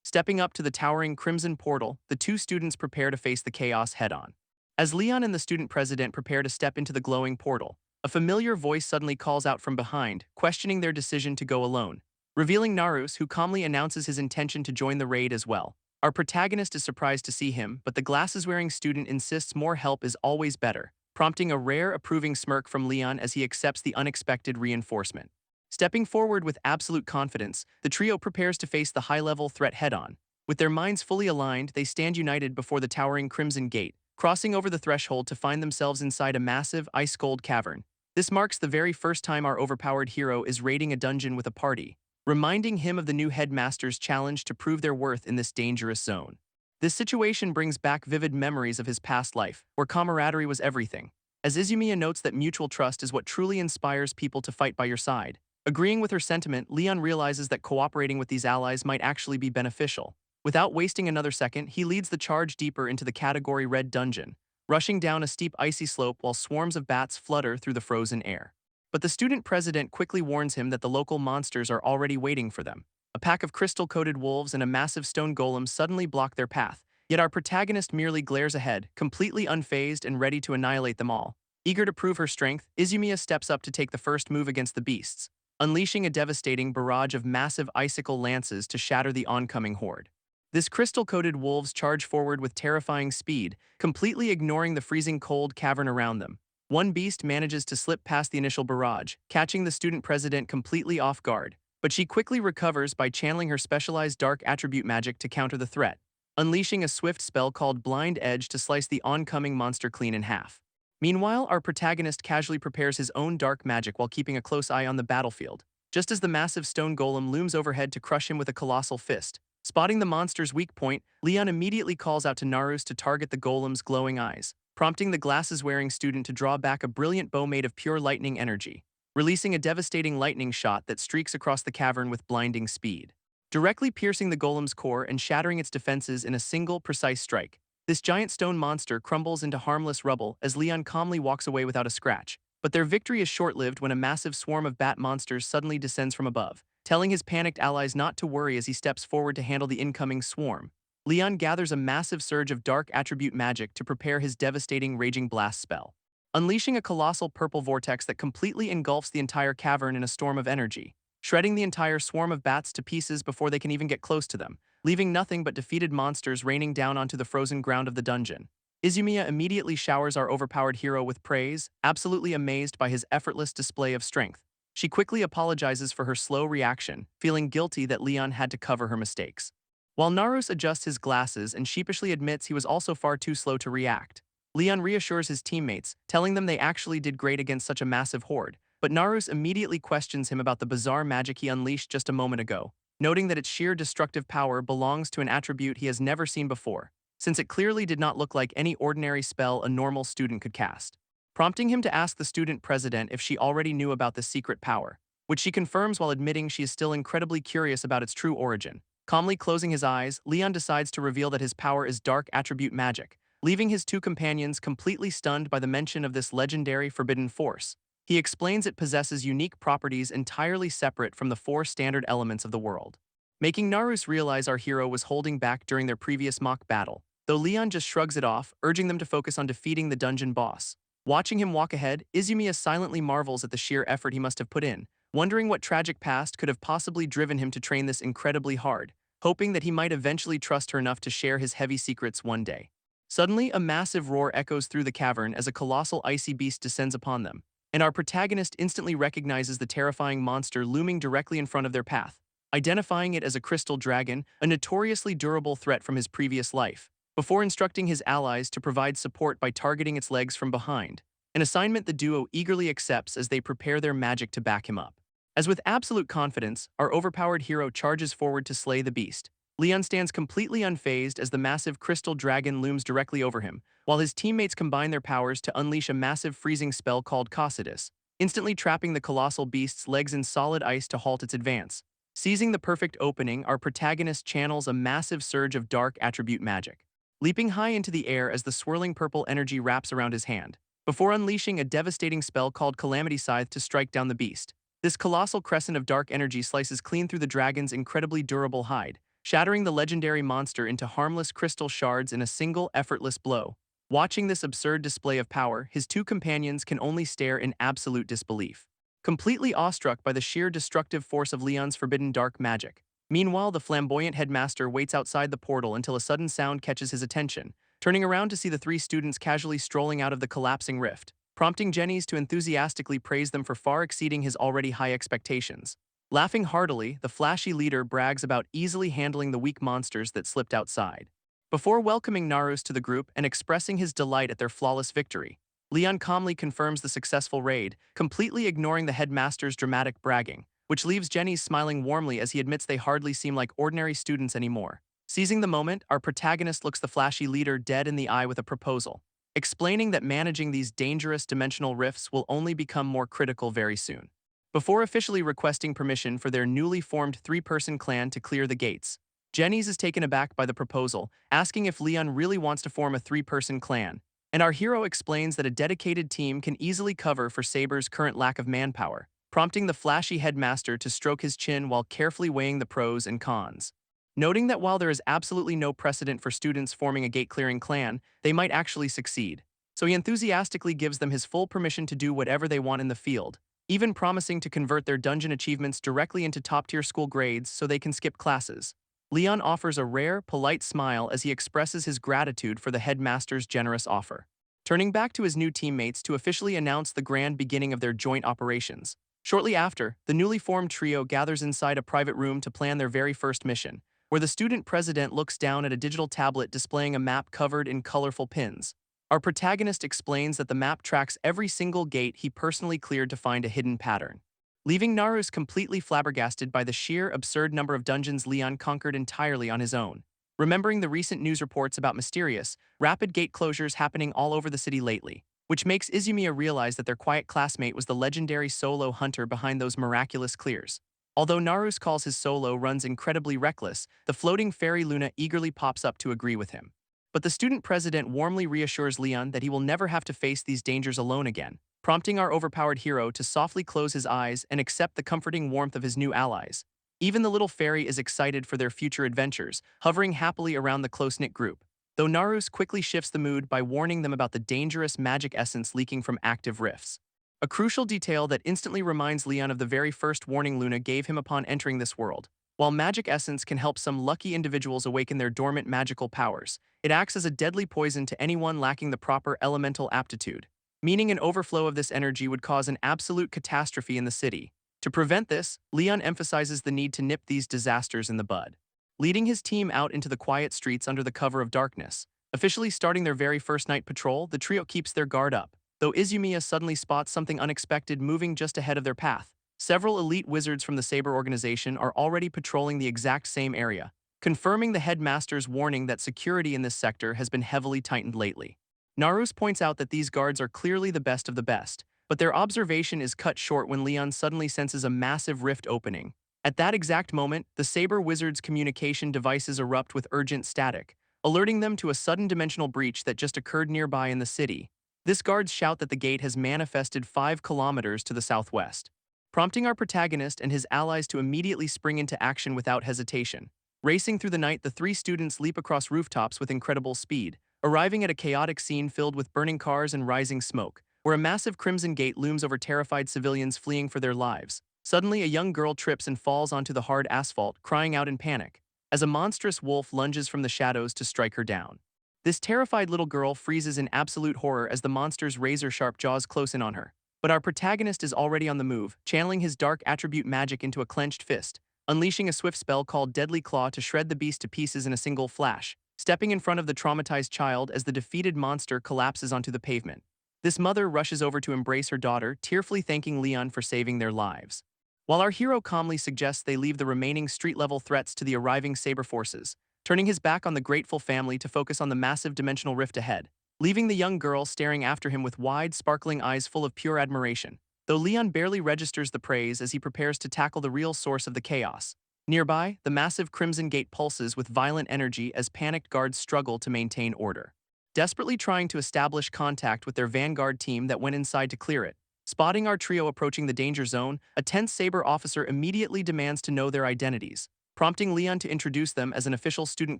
Stepping up to the towering crimson portal, the two students prepare to face the chaos head-on. As Leon and the student president prepare to step into the glowing portal, a familiar voice suddenly calls out from behind, questioning their decision to go alone, revealing Narus, who calmly announces his intention to join the raid as well. Our protagonist is surprised to see him, but the glasses-wearing student insists more help is always better, prompting a rare approving smirk from Leon as he accepts the unexpected reinforcement. Stepping forward with absolute confidence, the trio prepares to face the high-level threat head-on. With their minds fully aligned, they stand united before the towering Crimson Gate, crossing over the threshold to find themselves inside a massive, ice-cold cavern. This marks the very first time our overpowered hero is raiding a dungeon with a party, reminding him of the new headmaster's challenge to prove their worth in this dangerous zone. This situation brings back vivid memories of his past life, where camaraderie was everything. As Izumiya notes that mutual trust is what truly inspires people to fight by your side. Agreeing with her sentiment, Leon realizes that cooperating with these allies might actually be beneficial. Without wasting another second, he leads the charge deeper into the category red dungeon, rushing down a steep icy slope while swarms of bats flutter through the frozen air. But the student president quickly warns him that the local monsters are already waiting for them. A pack of crystal-coated wolves and a massive stone golem suddenly block their path, yet our protagonist merely glares ahead, completely unfazed and ready to annihilate them all. Eager to prove her strength, Izumiya steps up to take the first move against the beasts, unleashing a devastating barrage of massive icicle lances to shatter the oncoming horde. This crystal-coated wolves charge forward with terrifying speed, completely ignoring the freezing cold cavern around them. One beast manages to slip past the initial barrage, catching the student president completely off guard, but she quickly recovers by channeling her specialized dark attribute magic to counter the threat, unleashing a swift spell called Blind Edge to slice the oncoming monster clean in half. Meanwhile, our protagonist casually prepares his own dark magic while keeping a close eye on the battlefield, just as the massive stone golem looms overhead to crush him with a colossal fist. Spotting the monster's weak point, Leon immediately calls out to Narus to target the golem's glowing eyes, prompting the glasses-wearing student to draw back a brilliant bow made of pure lightning energy, releasing a devastating lightning shot that streaks across the cavern with blinding speed, directly piercing the golem's core and shattering its defenses in a single, precise strike. This giant stone monster crumbles into harmless rubble as Leon calmly walks away without a scratch. But their victory is short-lived when a massive swarm of bat monsters suddenly descends from above, telling his panicked allies not to worry as he steps forward to handle the incoming swarm. Leon gathers a massive surge of dark attribute magic to prepare his devastating Raging Blast spell, unleashing a colossal purple vortex that completely engulfs the entire cavern in a storm of energy, shredding the entire swarm of bats to pieces before they can even get close to them, leaving nothing but defeated monsters raining down onto the frozen ground of the dungeon. Izumiya immediately showers our overpowered hero with praise, absolutely amazed by his effortless display of strength. She quickly apologizes for her slow reaction, feeling guilty that Leon had to cover her mistakes. While Narus adjusts his glasses and sheepishly admits he was also far too slow to react, Leon reassures his teammates, telling them they actually did great against such a massive horde, but Narus immediately questions him about the bizarre magic he unleashed just a moment ago, noting that its sheer destructive power belongs to an attribute he has never seen before, since it clearly did not look like any ordinary spell a normal student could cast, prompting him to ask the student president if she already knew about this secret power, which she confirms while admitting she is still incredibly curious about its true origin. Calmly closing his eyes, Leon decides to reveal that his power is dark attribute magic, leaving his two companions completely stunned by the mention of this legendary forbidden force. He explains it possesses unique properties entirely separate from the four standard elements of the world, making Narus realize our hero was holding back during their previous mock battle, though Leon just shrugs it off, urging them to focus on defeating the dungeon boss. Watching him walk ahead, Izumiya silently marvels at the sheer effort he must have put in, wondering what tragic past could have possibly driven him to train this incredibly hard, hoping that he might eventually trust her enough to share his heavy secrets one day. Suddenly, a massive roar echoes through the cavern as a colossal icy beast descends upon them, and our protagonist instantly recognizes the terrifying monster looming directly in front of their path, identifying it as a crystal dragon, a notoriously durable threat from his previous life, before instructing his allies to provide support by targeting its legs from behind, an assignment the duo eagerly accepts as they prepare their magic to back him up. As with absolute confidence, our overpowered hero charges forward to slay the beast, Leon stands completely unfazed as the massive crystal dragon looms directly over him, while his teammates combine their powers to unleash a massive freezing spell called Cossidus, instantly trapping the colossal beast's legs in solid ice to halt its advance. Seizing the perfect opening, our protagonist channels a massive surge of dark attribute magic, leaping high into the air as the swirling purple energy wraps around his hand, before unleashing a devastating spell called Calamity Scythe to strike down the beast. This colossal crescent of dark energy slices clean through the dragon's incredibly durable hide, shattering the legendary monster into harmless crystal shards in a single effortless blow. Watching this absurd display of power, his two companions can only stare in absolute disbelief, completely awestruck by the sheer destructive force of Leon's forbidden dark magic. Meanwhile, the flamboyant headmaster waits outside the portal until a sudden sound catches his attention, turning around to see the three students casually strolling out of the collapsing rift, prompting Jennys to enthusiastically praise them for far exceeding his already high expectations. Laughing heartily, the flashy leader brags about easily handling the weak monsters that slipped outside. Before welcoming Narus to the group and expressing his delight at their flawless victory, Leon calmly confirms the successful raid, completely ignoring the headmaster's dramatic bragging, which leaves Jennys smiling warmly as he admits they hardly seem like ordinary students anymore. Seizing the moment, our protagonist looks the flashy leader dead in the eye with a proposal, explaining that managing these dangerous dimensional rifts will only become more critical very soon. Before officially requesting permission for their newly formed three-person clan to clear the gates, Jennys is taken aback by the proposal, asking if Leon really wants to form a three-person clan, and our hero explains that a dedicated team can easily cover for Saber's current lack of manpower, prompting the flashy headmaster to stroke his chin while carefully weighing the pros and cons. Noting that while there is absolutely no precedent for students forming a gate-clearing clan, they might actually succeed, so he enthusiastically gives them his full permission to do whatever they want in the field, even promising to convert their dungeon achievements directly into top-tier school grades so they can skip classes. Leon offers a rare, polite smile as he expresses his gratitude for the headmaster's generous offer. Turning back to his new teammates to officially announce the grand beginning of their joint operations. Shortly after, the newly formed trio gathers inside a private room to plan their very first mission, where the student president looks down at a digital tablet displaying a map covered in colorful pins. Our protagonist explains that the map tracks every single gate he personally cleared to find a hidden pattern, leaving Narus completely flabbergasted by the sheer absurd number of dungeons Leon conquered entirely on his own. Remembering the recent news reports about mysterious, rapid gate closures happening all over the city lately, which makes Izumiya realize that their quiet classmate was the legendary solo hunter behind those miraculous clears. Although Narus calls his solo runs incredibly reckless, the floating fairy Luna eagerly pops up to agree with him. But the student president warmly reassures Leon that he will never have to face these dangers alone again, prompting our overpowered hero to softly close his eyes and accept the comforting warmth of his new allies. Even the little fairy is excited for their future adventures, hovering happily around the close-knit group, though Narus quickly shifts the mood by warning them about the dangerous magic essence leaking from active rifts. A crucial detail that instantly reminds Leon of the very first warning Luna gave him upon entering this world, While magic essence can help some lucky individuals awaken their dormant magical powers, it acts as a deadly poison to anyone lacking the proper elemental aptitude, meaning an overflow of this energy would cause an absolute catastrophe in the city. To prevent this, Leon emphasizes the need to nip these disasters in the bud. Leading his team out into the quiet streets under the cover of darkness. Officially starting their very first night patrol, the trio keeps their guard up, though Izumiya suddenly spots something unexpected moving just ahead of their path. Several elite wizards from the Saber organization are already patrolling the exact same area, confirming the headmaster's warning that security in this sector has been heavily tightened lately. Narus points out that these guards are clearly the best of the best, but their observation is cut short when Leon suddenly senses a massive rift opening. At that exact moment, the Saber wizard's communication devices erupt with urgent static, alerting them to a sudden dimensional breach that just occurred nearby in the city. This guards shout that the gate has manifested 5 kilometers to the southwest, prompting our protagonist and his allies to immediately spring into action without hesitation. Racing through the night, the 3 students leap across rooftops with incredible speed, arriving at a chaotic scene filled with burning cars and rising smoke, where a massive crimson gate looms over terrified civilians fleeing for their lives. Suddenly, a young girl trips and falls onto the hard asphalt, crying out in panic, as a monstrous wolf lunges from the shadows to strike her down. This terrified little girl freezes in absolute horror as the monster's razor-sharp jaws close in on her. But our protagonist is already on the move, channeling his dark attribute magic into a clenched fist, unleashing a swift spell called Deadly Claw to shred the beast to pieces in a single flash, stepping in front of the traumatized child as the defeated monster collapses onto the pavement. This mother rushes over to embrace her daughter, tearfully thanking Leon for saving their lives. While our hero calmly suggests they leave the remaining street-level threats to the arriving Saber forces, turning his back on the grateful family to focus on the massive dimensional rift ahead, leaving the young girl staring after him with wide, sparkling eyes full of pure admiration, though Leon barely registers the praise as he prepares to tackle the real source of the chaos. Nearby, the massive Crimson Gate pulses with violent energy as panicked guards struggle to maintain order, desperately trying to establish contact with their vanguard team that went inside to clear it. Spotting our trio approaching the danger zone, a tense Saber officer immediately demands to know their identities, prompting Leon to introduce them as an official student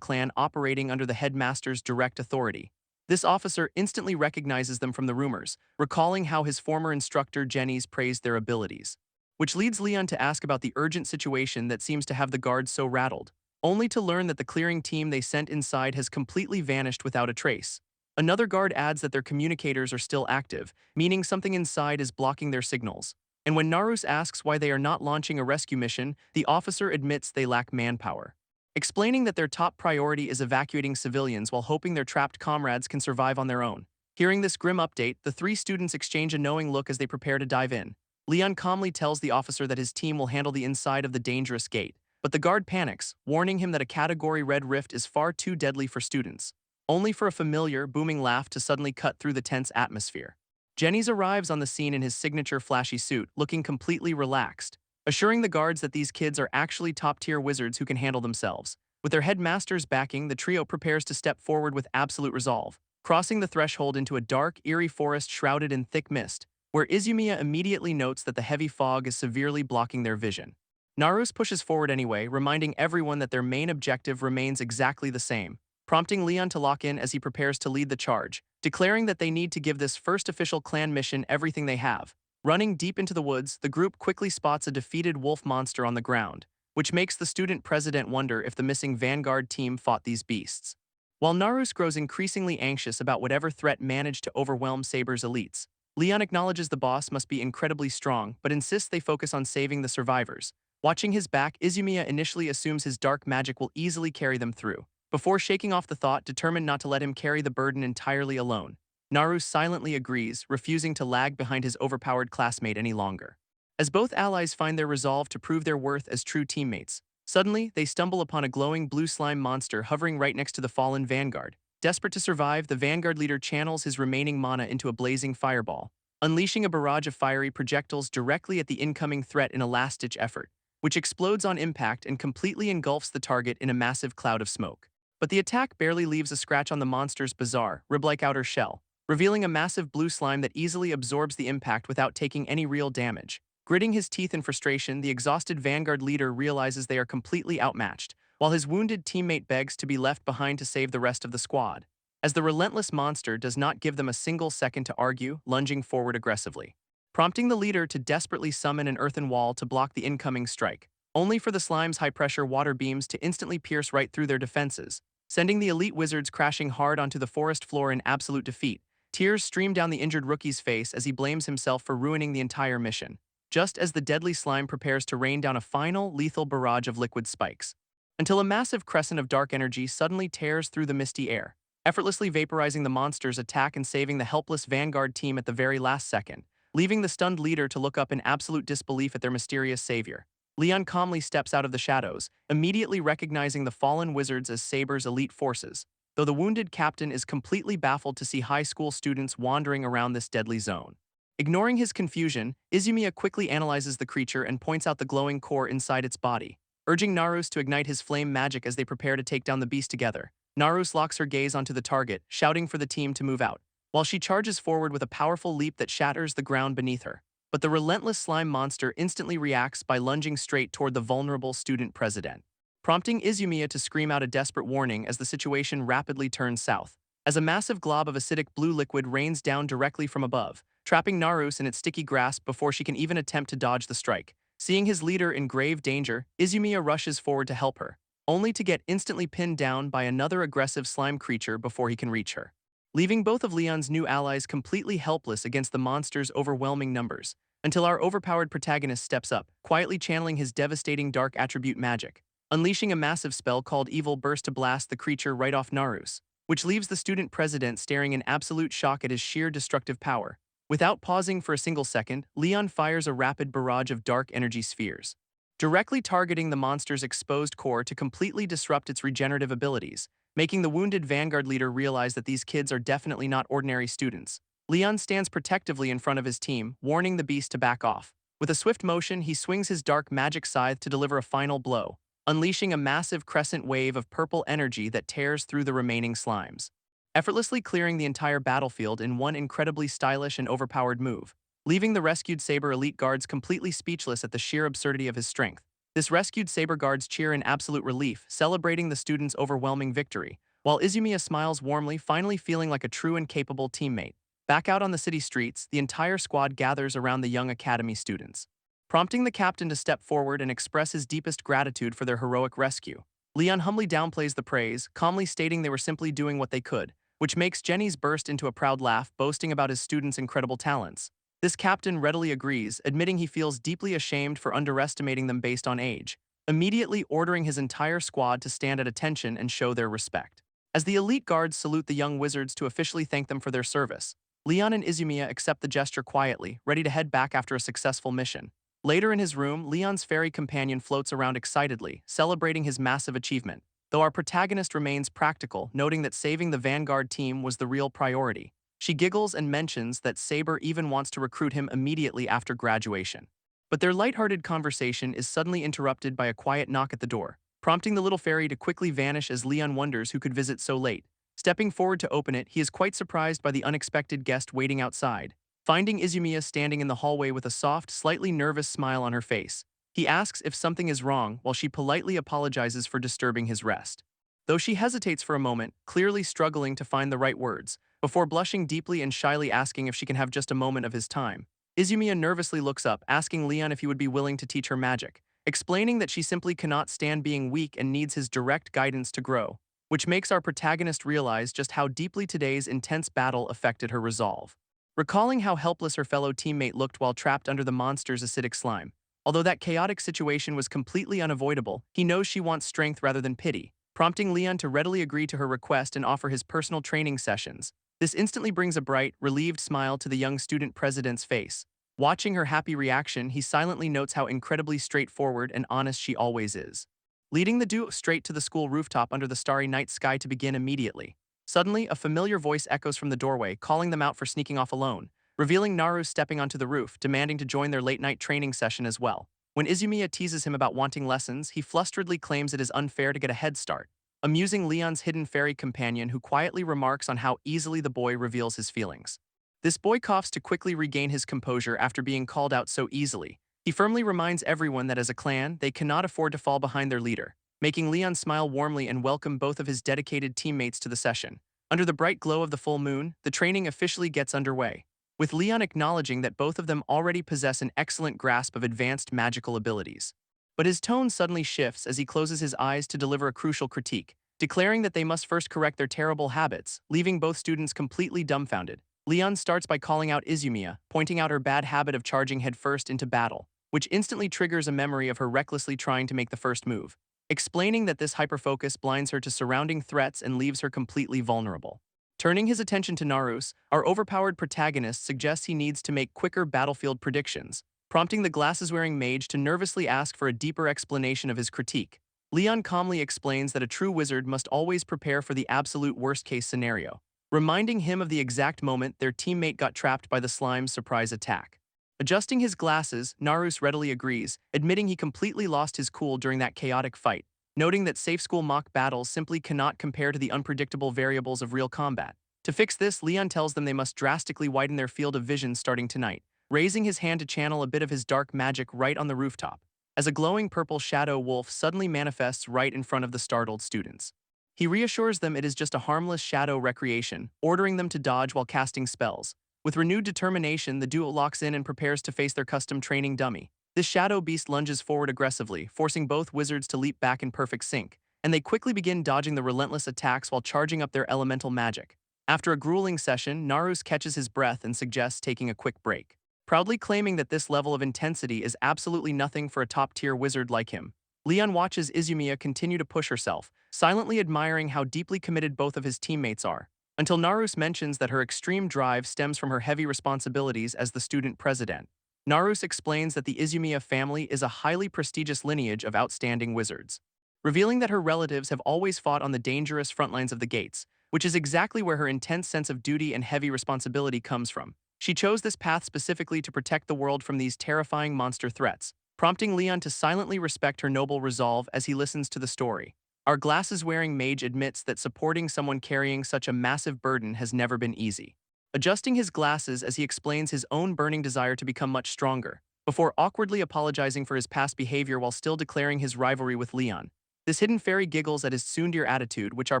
clan operating under the headmaster's direct authority. This officer instantly recognizes them from the rumors, recalling how his former instructor Jenny's praised their abilities, which leads Leon to ask about the urgent situation that seems to have the guards so rattled, only to learn that the clearing team they sent inside has completely vanished without a trace. Another guard adds that their communicators are still active, meaning something inside is blocking their signals. And when Narus asks why they are not launching a rescue mission, the officer admits they lack manpower, explaining that their top priority is evacuating civilians while hoping their trapped comrades can survive on their own. Hearing this grim update, the 3 students exchange a knowing look as they prepare to dive in. Leon calmly tells the officer that his team will handle the inside of the dangerous gate, but the guard panics, warning him that a Category Red rift is far too deadly for students, only for a familiar, booming laugh to suddenly cut through the tense atmosphere. Jennings arrives on the scene in his signature flashy suit, looking completely relaxed, assuring the guards that these kids are actually top-tier wizards who can handle themselves. With their headmaster's backing, the trio prepares to step forward with absolute resolve, crossing the threshold into a dark, eerie forest shrouded in thick mist, where Izumiya immediately notes that the heavy fog is severely blocking their vision. Narus pushes forward anyway, reminding everyone that their main objective remains exactly the same, prompting Leon to lock in as he prepares to lead the charge, declaring that they need to give this first official clan mission everything they have. Running deep into the woods, the group quickly spots a defeated wolf monster on the ground, which makes the student president wonder if the missing vanguard team fought these beasts. While Narus grows increasingly anxious about whatever threat managed to overwhelm Saber's elites, Leon acknowledges the boss must be incredibly strong but insists they focus on saving the survivors. Watching his back, Izumiya initially assumes his dark magic will easily carry them through, before shaking off the thought, determined not to let him carry the burden entirely alone. Narus silently agrees, refusing to lag behind his overpowered classmate any longer. As both allies find their resolve to prove their worth as true teammates, suddenly they stumble upon a glowing blue slime monster hovering right next to the fallen vanguard. Desperate to survive, the vanguard leader channels his remaining mana into a blazing fireball, unleashing a barrage of fiery projectiles directly at the incoming threat in a last-ditch effort, which explodes on impact and completely engulfs the target in a massive cloud of smoke. But the attack barely leaves a scratch on the monster's bizarre, rib-like outer shell, revealing a massive blue slime that easily absorbs the impact without taking any real damage. Gritting his teeth in frustration, the exhausted vanguard leader realizes they are completely outmatched, while his wounded teammate begs to be left behind to save the rest of the squad, as the relentless monster does not give them a single second to argue, lunging forward aggressively, prompting the leader to desperately summon an earthen wall to block the incoming strike. only for the slime's high-pressure water beams to instantly pierce right through their defenses, sending the elite wizards crashing hard onto the forest floor in absolute defeat. Tears stream down the injured rookie's face as he blames himself for ruining the entire mission, just as the deadly slime prepares to rain down a final, lethal barrage of liquid spikes. Until a massive crescent of dark energy suddenly tears through the misty air, effortlessly vaporizing the monster's attack and saving the helpless Vanguard team at the very last second, leaving the stunned leader to look up in absolute disbelief at their mysterious savior. Leon calmly steps out of the shadows, immediately recognizing the fallen wizards as Saber's elite forces, though the wounded captain is completely baffled to see high school students wandering around this deadly zone. Ignoring his confusion, Izumiya quickly analyzes the creature and points out the glowing core inside its body, urging Narus to ignite his flame magic as they prepare to take down the beast together. Narus locks her gaze onto the target, shouting for the team to move out, while she charges forward with a powerful leap that shatters the ground beneath her. But the relentless slime monster instantly reacts by lunging straight toward the vulnerable student president, prompting Izumiya to scream out a desperate warning as the situation rapidly turns south, as a massive glob of acidic blue liquid rains down directly from above, trapping Narus in its sticky grasp before she can even attempt to dodge the strike. Seeing his leader in grave danger, Izumiya rushes forward to help her, only to get instantly pinned down by another aggressive slime creature before he can reach her, leaving both of Leon's new allies completely helpless against the monster's overwhelming numbers, until our overpowered protagonist steps up, quietly channeling his devastating dark attribute magic, unleashing a massive spell called Evil Burst to blast the creature right off Narus, which leaves the student president staring in absolute shock at his sheer destructive power. Without pausing for a single second, Leon fires a rapid barrage of dark energy spheres, directly targeting the monster's exposed core to completely disrupt its regenerative abilities, making the wounded Vanguard leader realize that these kids are definitely not ordinary students. Leon stands protectively in front of his team, warning the beast to back off. With a swift motion, he swings his dark magic scythe to deliver a final blow, unleashing a massive crescent wave of purple energy that tears through the remaining slimes, effortlessly clearing the entire battlefield in one incredibly stylish and overpowered move, leaving the rescued Saber elite guards completely speechless at the sheer absurdity of his strength. This rescued Saber guards cheer in absolute relief, celebrating the student's overwhelming victory, while Izumiya smiles warmly, finally feeling like a true and capable teammate. Back out on the city streets, the entire squad gathers around the young academy students, prompting the captain to step forward and express his deepest gratitude for their heroic rescue. Leon humbly downplays the praise, calmly stating they were simply doing what they could, which makes Jenny's burst into a proud laugh, boasting about his students' incredible talents. This captain readily agrees, admitting he feels deeply ashamed for underestimating them based on age, immediately ordering his entire squad to stand at attention and show their respect. As the elite guards salute the young wizards to officially thank them for their service, Leon and Izumiya accept the gesture quietly, ready to head back after a successful mission. Later in his room, Leon's fairy companion floats around excitedly, celebrating his massive achievement, though our protagonist remains practical, noting that saving the Vanguard team was the real priority. She giggles and mentions that Saber even wants to recruit him immediately after graduation. But their lighthearted conversation is suddenly interrupted by a quiet knock at the door, prompting the little fairy to quickly vanish as Leon wonders who could visit so late. Stepping forward to open it, he is quite surprised by the unexpected guest waiting outside. Finding Izumiya standing in the hallway with a soft, slightly nervous smile on her face, he asks if something is wrong while she politely apologizes for disturbing his rest. Though she hesitates for a moment, clearly struggling to find the right words, before blushing deeply and shyly asking if she can have just a moment of his time, Izumiya nervously looks up, asking Leon if he would be willing to teach her magic, explaining that she simply cannot stand being weak and needs his direct guidance to grow, which makes our protagonist realize just how deeply today's intense battle affected her resolve. Recalling how helpless her fellow teammate looked while trapped under the monster's acidic slime, although that chaotic situation was completely unavoidable, he knows she wants strength rather than pity, prompting Leon to readily agree to her request and offer his personal training sessions. This instantly brings a bright, relieved smile to the young student president's face. Watching her happy reaction, he silently notes how incredibly straightforward and honest she always is, leading the duo straight to the school rooftop under the starry night sky to begin immediately. Suddenly, a familiar voice echoes from the doorway, calling them out for sneaking off alone, revealing Naru stepping onto the roof, demanding to join their late-night training session as well. When Izumiya teases him about wanting lessons, he flusteredly claims it is unfair to get a head start, amusing Leon's hidden fairy companion, who quietly remarks on how easily the boy reveals his feelings. This boy coughs to quickly regain his composure after being called out so easily. He firmly reminds everyone that as a clan, they cannot afford to fall behind their leader, making Leon smile warmly and welcome both of his dedicated teammates to the session. Under the bright glow of the full moon, the training officially gets underway, with Leon acknowledging that both of them already possess an excellent grasp of advanced magical abilities. But his tone suddenly shifts as he closes his eyes to deliver a crucial critique, declaring that they must first correct their terrible habits, leaving both students completely dumbfounded. Leon starts by calling out Izumiya, pointing out her bad habit of charging headfirst into battle, which instantly triggers a memory of her recklessly trying to make the first move, explaining that this hyperfocus blinds her to surrounding threats and leaves her completely vulnerable. Turning his attention to Narus, our overpowered protagonist suggests he needs to make quicker battlefield predictions, prompting the glasses-wearing mage to nervously ask for a deeper explanation of his critique. Leon calmly explains that a true wizard must always prepare for the absolute worst-case scenario, reminding him of the exact moment their teammate got trapped by the slime's surprise attack. Adjusting his glasses, Narus readily agrees, admitting he completely lost his cool during that chaotic fight, noting that safe school mock battles simply cannot compare to the unpredictable variables of real combat. To fix this, Leon tells them they must drastically widen their field of vision starting tonight, raising his hand to channel a bit of his dark magic right on the rooftop, as a glowing purple shadow wolf suddenly manifests right in front of the startled students. He reassures them it is just a harmless shadow recreation, ordering them to dodge while casting spells. With renewed determination, the duo locks in and prepares to face their custom training dummy. This shadow beast lunges forward aggressively, forcing both wizards to leap back in perfect sync, and they quickly begin dodging the relentless attacks while charging up their elemental magic. After a grueling session, Narus catches his breath and suggests taking a quick break, proudly claiming that this level of intensity is absolutely nothing for a top-tier wizard like him. Leon watches Izumiya continue to push herself, silently admiring how deeply committed both of his teammates are, until Narus mentions that her extreme drive stems from her heavy responsibilities as the student president. Narus explains that the Izumiya family is a highly prestigious lineage of outstanding wizards, revealing that her relatives have always fought on the dangerous front lines of the gates, which is exactly where her intense sense of duty and heavy responsibility comes from. She chose this path specifically to protect the world from these terrifying monster threats, prompting Leon to silently respect her noble resolve as he listens to the story. Our glasses-wearing mage admits that supporting someone carrying such a massive burden has never been easy, adjusting his glasses as he explains his own burning desire to become much stronger, before awkwardly apologizing for his past behavior while still declaring his rivalry with Leon. This hidden fairy giggles at his tsundere attitude, which our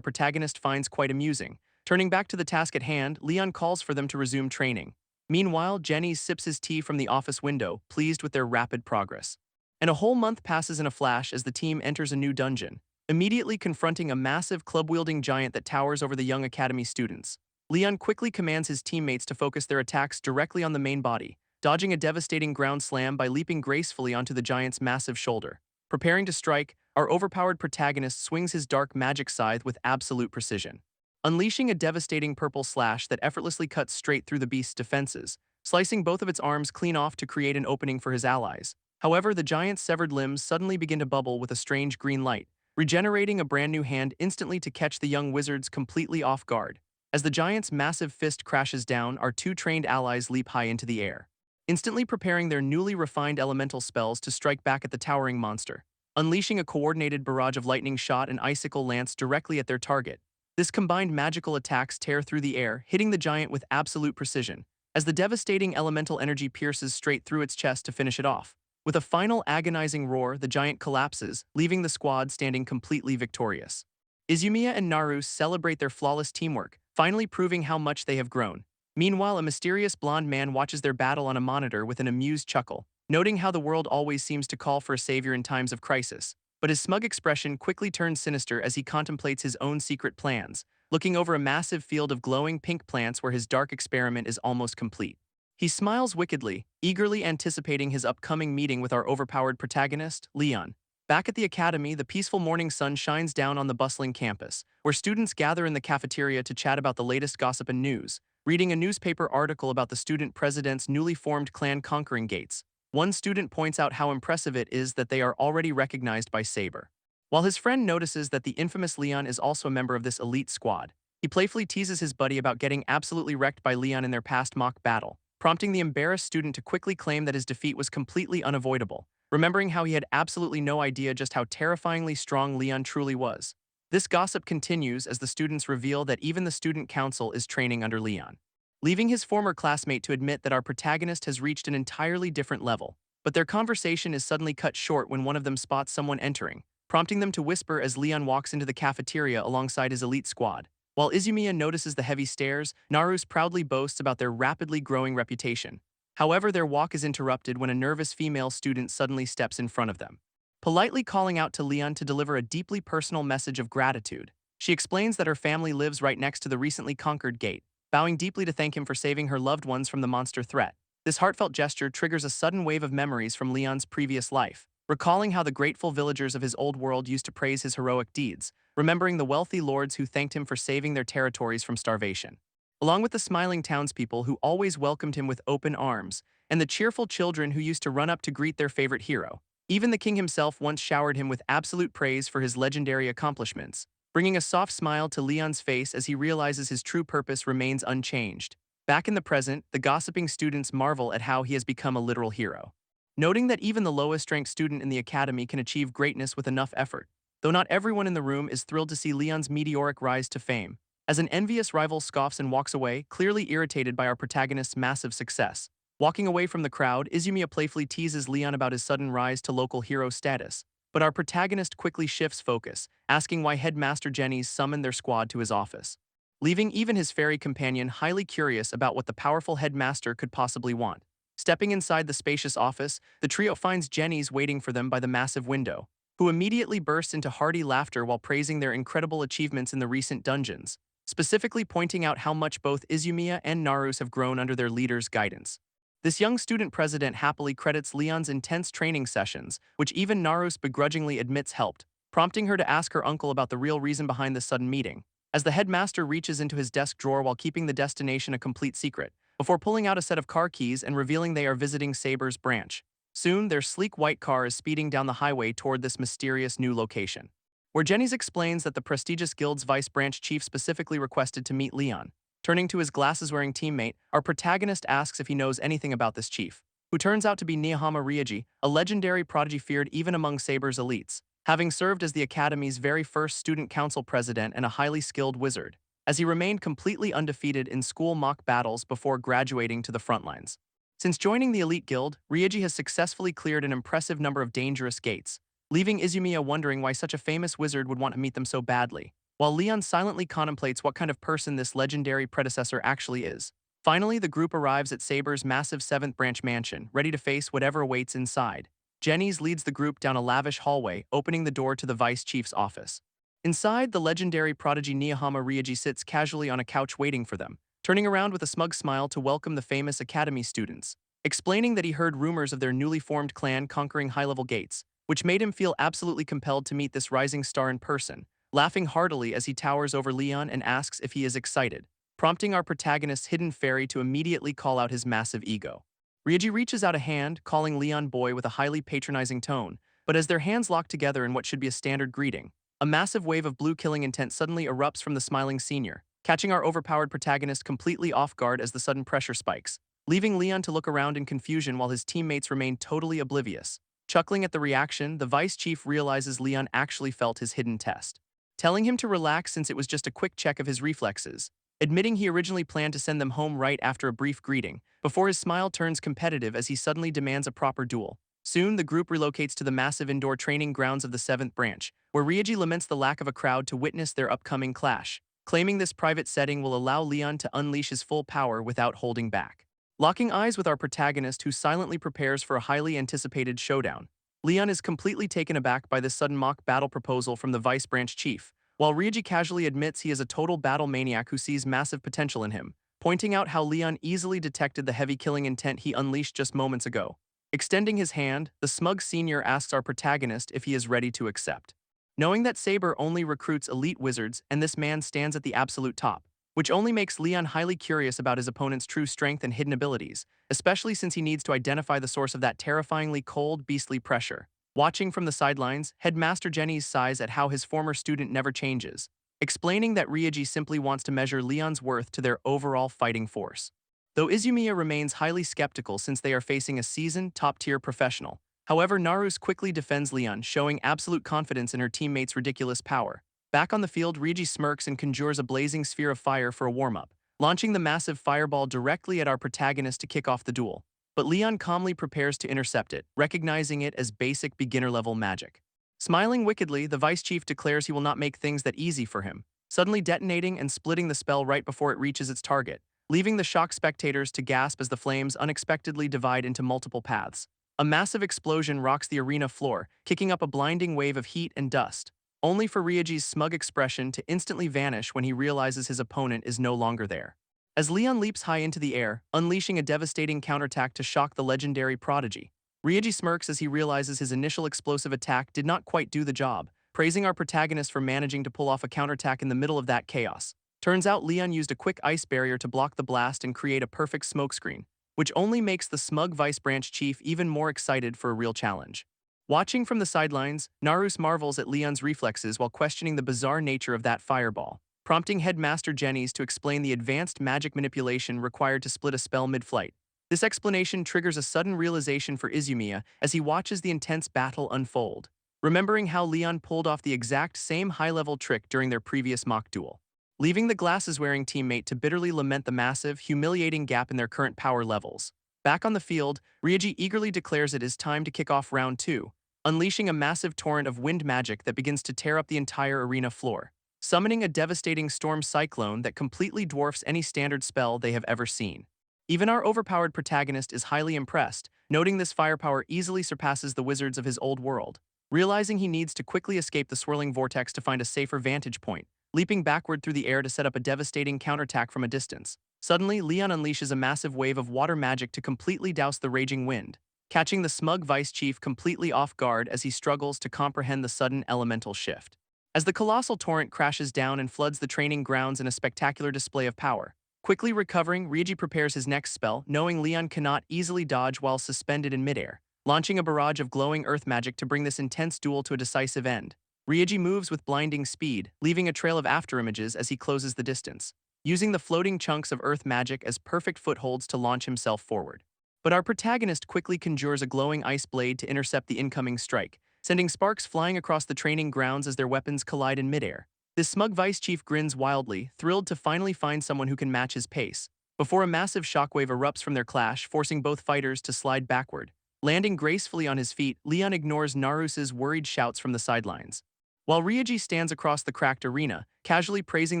protagonist finds quite amusing. Turning back to the task at hand, Leon calls for them to resume training. Meanwhile, Jenny sips his tea from the office window, pleased with their rapid progress. And a whole month passes in a flash as the team enters a new dungeon, immediately confronting a massive club-wielding giant that towers over the young academy students. Leon quickly commands his teammates to focus their attacks directly on the main body, dodging a devastating ground slam by leaping gracefully onto the giant's massive shoulder. Preparing to strike, our overpowered protagonist swings his dark magic scythe with absolute precision, unleashing a devastating purple slash that effortlessly cuts straight through the beast's defenses, slicing both of its arms clean off to create an opening for his allies. However, the giant's severed limbs suddenly begin to bubble with a strange green light, regenerating a brand new hand instantly to catch the young wizards completely off guard. As the giant's massive fist crashes down, our two trained allies leap high into the air, instantly preparing their newly refined elemental spells to strike back at the towering monster, unleashing a coordinated barrage of lightning shot and icicle lance directly at their target. This combined magical attacks tear through the air, hitting the giant with absolute precision, as the devastating elemental energy pierces straight through its chest to finish it off. With a final agonizing roar, the giant collapses, leaving the squad standing completely victorious. Izumiya and Narus celebrate their flawless teamwork, finally proving how much they have grown. Meanwhile, a mysterious blonde man watches their battle on a monitor with an amused chuckle, noting how the world always seems to call for a savior in times of crisis. But his smug expression quickly turns sinister as he contemplates his own secret plans, looking over a massive field of glowing pink plants where his dark experiment is almost complete. He smiles wickedly, eagerly anticipating his upcoming meeting with our overpowered protagonist, Leon. Back at the academy, the peaceful morning sun shines down on the bustling campus, where students gather in the cafeteria to chat about the latest gossip and news, reading a newspaper article about the student president's newly formed clan conquering gates. One student points out how impressive it is that they are already recognized by Saber, while his friend notices that the infamous Leon is also a member of this elite squad. He playfully teases his buddy about getting absolutely wrecked by Leon in their past mock battle, prompting the embarrassed student to quickly claim that his defeat was completely unavoidable, remembering how he had absolutely no idea just how terrifyingly strong Leon truly was. This gossip continues as the students reveal that even the student council is training under Leon, leaving his former classmate to admit that our protagonist has reached an entirely different level. But their conversation is suddenly cut short when one of them spots someone entering, prompting them to whisper as Leon walks into the cafeteria alongside his elite squad. While Izumiya notices the heavy stares, Narus proudly boasts about their rapidly growing reputation. However, their walk is interrupted when a nervous female student suddenly steps in front of them, politely calling out to Leon to deliver a deeply personal message of gratitude. She explains that her family lives right next to the recently conquered gate, bowing deeply to thank him for saving her loved ones from the monster threat. This heartfelt gesture triggers a sudden wave of memories from Leon's previous life, recalling how the grateful villagers of his old world used to praise his heroic deeds, remembering the wealthy lords who thanked him for saving their territories from starvation. Along with the smiling townspeople who always welcomed him with open arms, and the cheerful children who used to run up to greet their favorite hero. Even the king himself once showered him with absolute praise for his legendary accomplishments, bringing a soft smile to Leon's face as he realizes his true purpose remains unchanged. Back in the present, the gossiping students marvel at how he has become a literal hero. Noting that even the lowest-ranked student in the academy can achieve greatness with enough effort, though not everyone in the room is thrilled to see Leon's meteoric rise to fame. As an envious rival scoffs and walks away, clearly irritated by our protagonist's massive success. Walking away from the crowd, Izumiya playfully teases Leon about his sudden rise to local hero status, but our protagonist quickly shifts focus, asking why Headmaster Jenny's summoned their squad to his office, leaving even his fairy companion highly curious about what the powerful headmaster could possibly want. Stepping inside the spacious office, the trio finds Jenny's waiting for them by the massive window, who immediately bursts into hearty laughter while praising their incredible achievements in the recent dungeons, specifically pointing out how much both Izumiya and Narus have grown under their leader's guidance. This young student president happily credits Leon's intense training sessions, which even Narus begrudgingly admits helped, prompting her to ask her uncle about the real reason behind this sudden meeting. As the headmaster reaches into his desk drawer while keeping the destination a complete secret, before pulling out a set of car keys and revealing they are visiting Saber's branch. Soon, their sleek white car is speeding down the highway toward this mysterious new location, where Jenny's explains that the prestigious guild's vice branch chief specifically requested to meet Leon. Turning to his glasses-wearing teammate, our protagonist asks if he knows anything about this chief, who turns out to be Nihama Ryoji, a legendary prodigy feared even among Saber's elites, having served as the Academy's very first student council president and a highly skilled wizard, as he remained completely undefeated in school mock battles before graduating to the front lines. Since joining the elite guild, Ryoji has successfully cleared an impressive number of dangerous gates, leaving Izumiya wondering why such a famous wizard would want to meet them so badly, while Leon silently contemplates what kind of person this legendary predecessor actually is. Finally, the group arrives at Saber's massive 7th branch mansion, ready to face whatever awaits inside. Jenny's leads the group down a lavish hallway, opening the door to the vice chief's office. Inside, the legendary prodigy Nihama Ryoji sits casually on a couch waiting for them, turning around with a smug smile to welcome the famous academy students, explaining that he heard rumors of their newly formed clan conquering high-level gates, which made him feel absolutely compelled to meet this rising star in person, laughing heartily as he towers over Leon and asks if he is excited, prompting our protagonist's hidden fairy to immediately call out his massive ego. Ryoji reaches out a hand, calling Leon boy with a highly patronizing tone, but as their hands lock together in what should be a standard greeting, a massive wave of blue killing intent suddenly erupts from the smiling senior, catching our overpowered protagonist completely off guard as the sudden pressure spikes, leaving Leon to look around in confusion while his teammates remain totally oblivious. Chuckling at the reaction, the vice chief realizes Leon actually felt his hidden test, telling him to relax since it was just a quick check of his reflexes, admitting he originally planned to send them home right after a brief greeting, before his smile turns competitive as he suddenly demands a proper duel. Soon, the group relocates to the massive indoor training grounds of the 7th branch, where Ryoji laments the lack of a crowd to witness their upcoming clash, claiming this private setting will allow Leon to unleash his full power without holding back. Locking eyes with our protagonist who silently prepares for a highly anticipated showdown, Leon is completely taken aback by this sudden mock battle proposal from the vice branch chief, while Ryoji casually admits he is a total battle maniac who sees massive potential in him, pointing out how Leon easily detected the heavy killing intent he unleashed just moments ago. Extending his hand, the smug senior asks our protagonist if he is ready to accept. Knowing that Saber only recruits elite wizards and this man stands at the absolute top, which only makes Leon highly curious about his opponent's true strength and hidden abilities, especially since he needs to identify the source of that terrifyingly cold, beastly pressure. Watching from the sidelines, Headmaster Jenny sighs at how his former student never changes, explaining that Ryoji simply wants to measure Leon's worth to their overall fighting force. Though Izumiya remains highly skeptical since they are facing a seasoned, top-tier professional. However, Narus quickly defends Leon, showing absolute confidence in her teammates' ridiculous power. Back on the field, Ryoji smirks and conjures a blazing sphere of fire for a warm-up, launching the massive fireball directly at our protagonist to kick off the duel. But Leon calmly prepares to intercept it, recognizing it as basic beginner-level magic. Smiling wickedly, the vice chief declares he will not make things that easy for him, suddenly detonating and splitting the spell right before it reaches its target, leaving the shocked spectators to gasp as the flames unexpectedly divide into multiple paths. A massive explosion rocks the arena floor, kicking up a blinding wave of heat and dust, only for Ryoji's smug expression to instantly vanish when he realizes his opponent is no longer there. As Leon leaps high into the air, unleashing a devastating counterattack to shock the legendary prodigy, Ryoji smirks as he realizes his initial explosive attack did not quite do the job, praising our protagonist for managing to pull off a counterattack in the middle of that chaos. Turns out Leon used a quick ice barrier to block the blast and create a perfect smokescreen, which only makes the smug Vice Branch Chief even more excited for a real challenge. Watching from the sidelines, Narus marvels at Leon's reflexes while questioning the bizarre nature of that fireball, prompting Headmaster Jenny's to explain the advanced magic manipulation required to split a spell mid-flight. This explanation triggers a sudden realization for Izumiya as he watches the intense battle unfold, remembering how Leon pulled off the exact same high-level trick during their previous mock duel, leaving the glasses-wearing teammate to bitterly lament the massive, humiliating gap in their current power levels. Back on the field, Ryoji eagerly declares it is time to kick off round 2, unleashing a massive torrent of wind magic that begins to tear up the entire arena floor, summoning a devastating storm cyclone that completely dwarfs any standard spell they have ever seen. Even our overpowered protagonist is highly impressed, noting this firepower easily surpasses the wizards of his old world. Realizing he needs to quickly escape the swirling vortex to find a safer vantage point, leaping backward through the air to set up a devastating counterattack from a distance. Suddenly, Leon unleashes a massive wave of water magic to completely douse the raging wind, catching the smug Vice Chief completely off guard as he struggles to comprehend the sudden elemental shift. As the colossal torrent crashes down and floods the training grounds in a spectacular display of power, quickly recovering, Ryoji prepares his next spell, knowing Leon cannot easily dodge while suspended in midair, launching a barrage of glowing earth magic to bring this intense duel to a decisive end. Ryoji moves with blinding speed, leaving a trail of afterimages as he closes the distance, using the floating chunks of earth magic as perfect footholds to launch himself forward. But our protagonist quickly conjures a glowing ice blade to intercept the incoming strike, sending sparks flying across the training grounds as their weapons collide in midair. This smug Vice Chief grins wildly, thrilled to finally find someone who can match his pace, before a massive shockwave erupts from their clash, forcing both fighters to slide backward. Landing gracefully on his feet, Leon ignores Narus's worried shouts from the sidelines, while Ryoji stands across the cracked arena, casually praising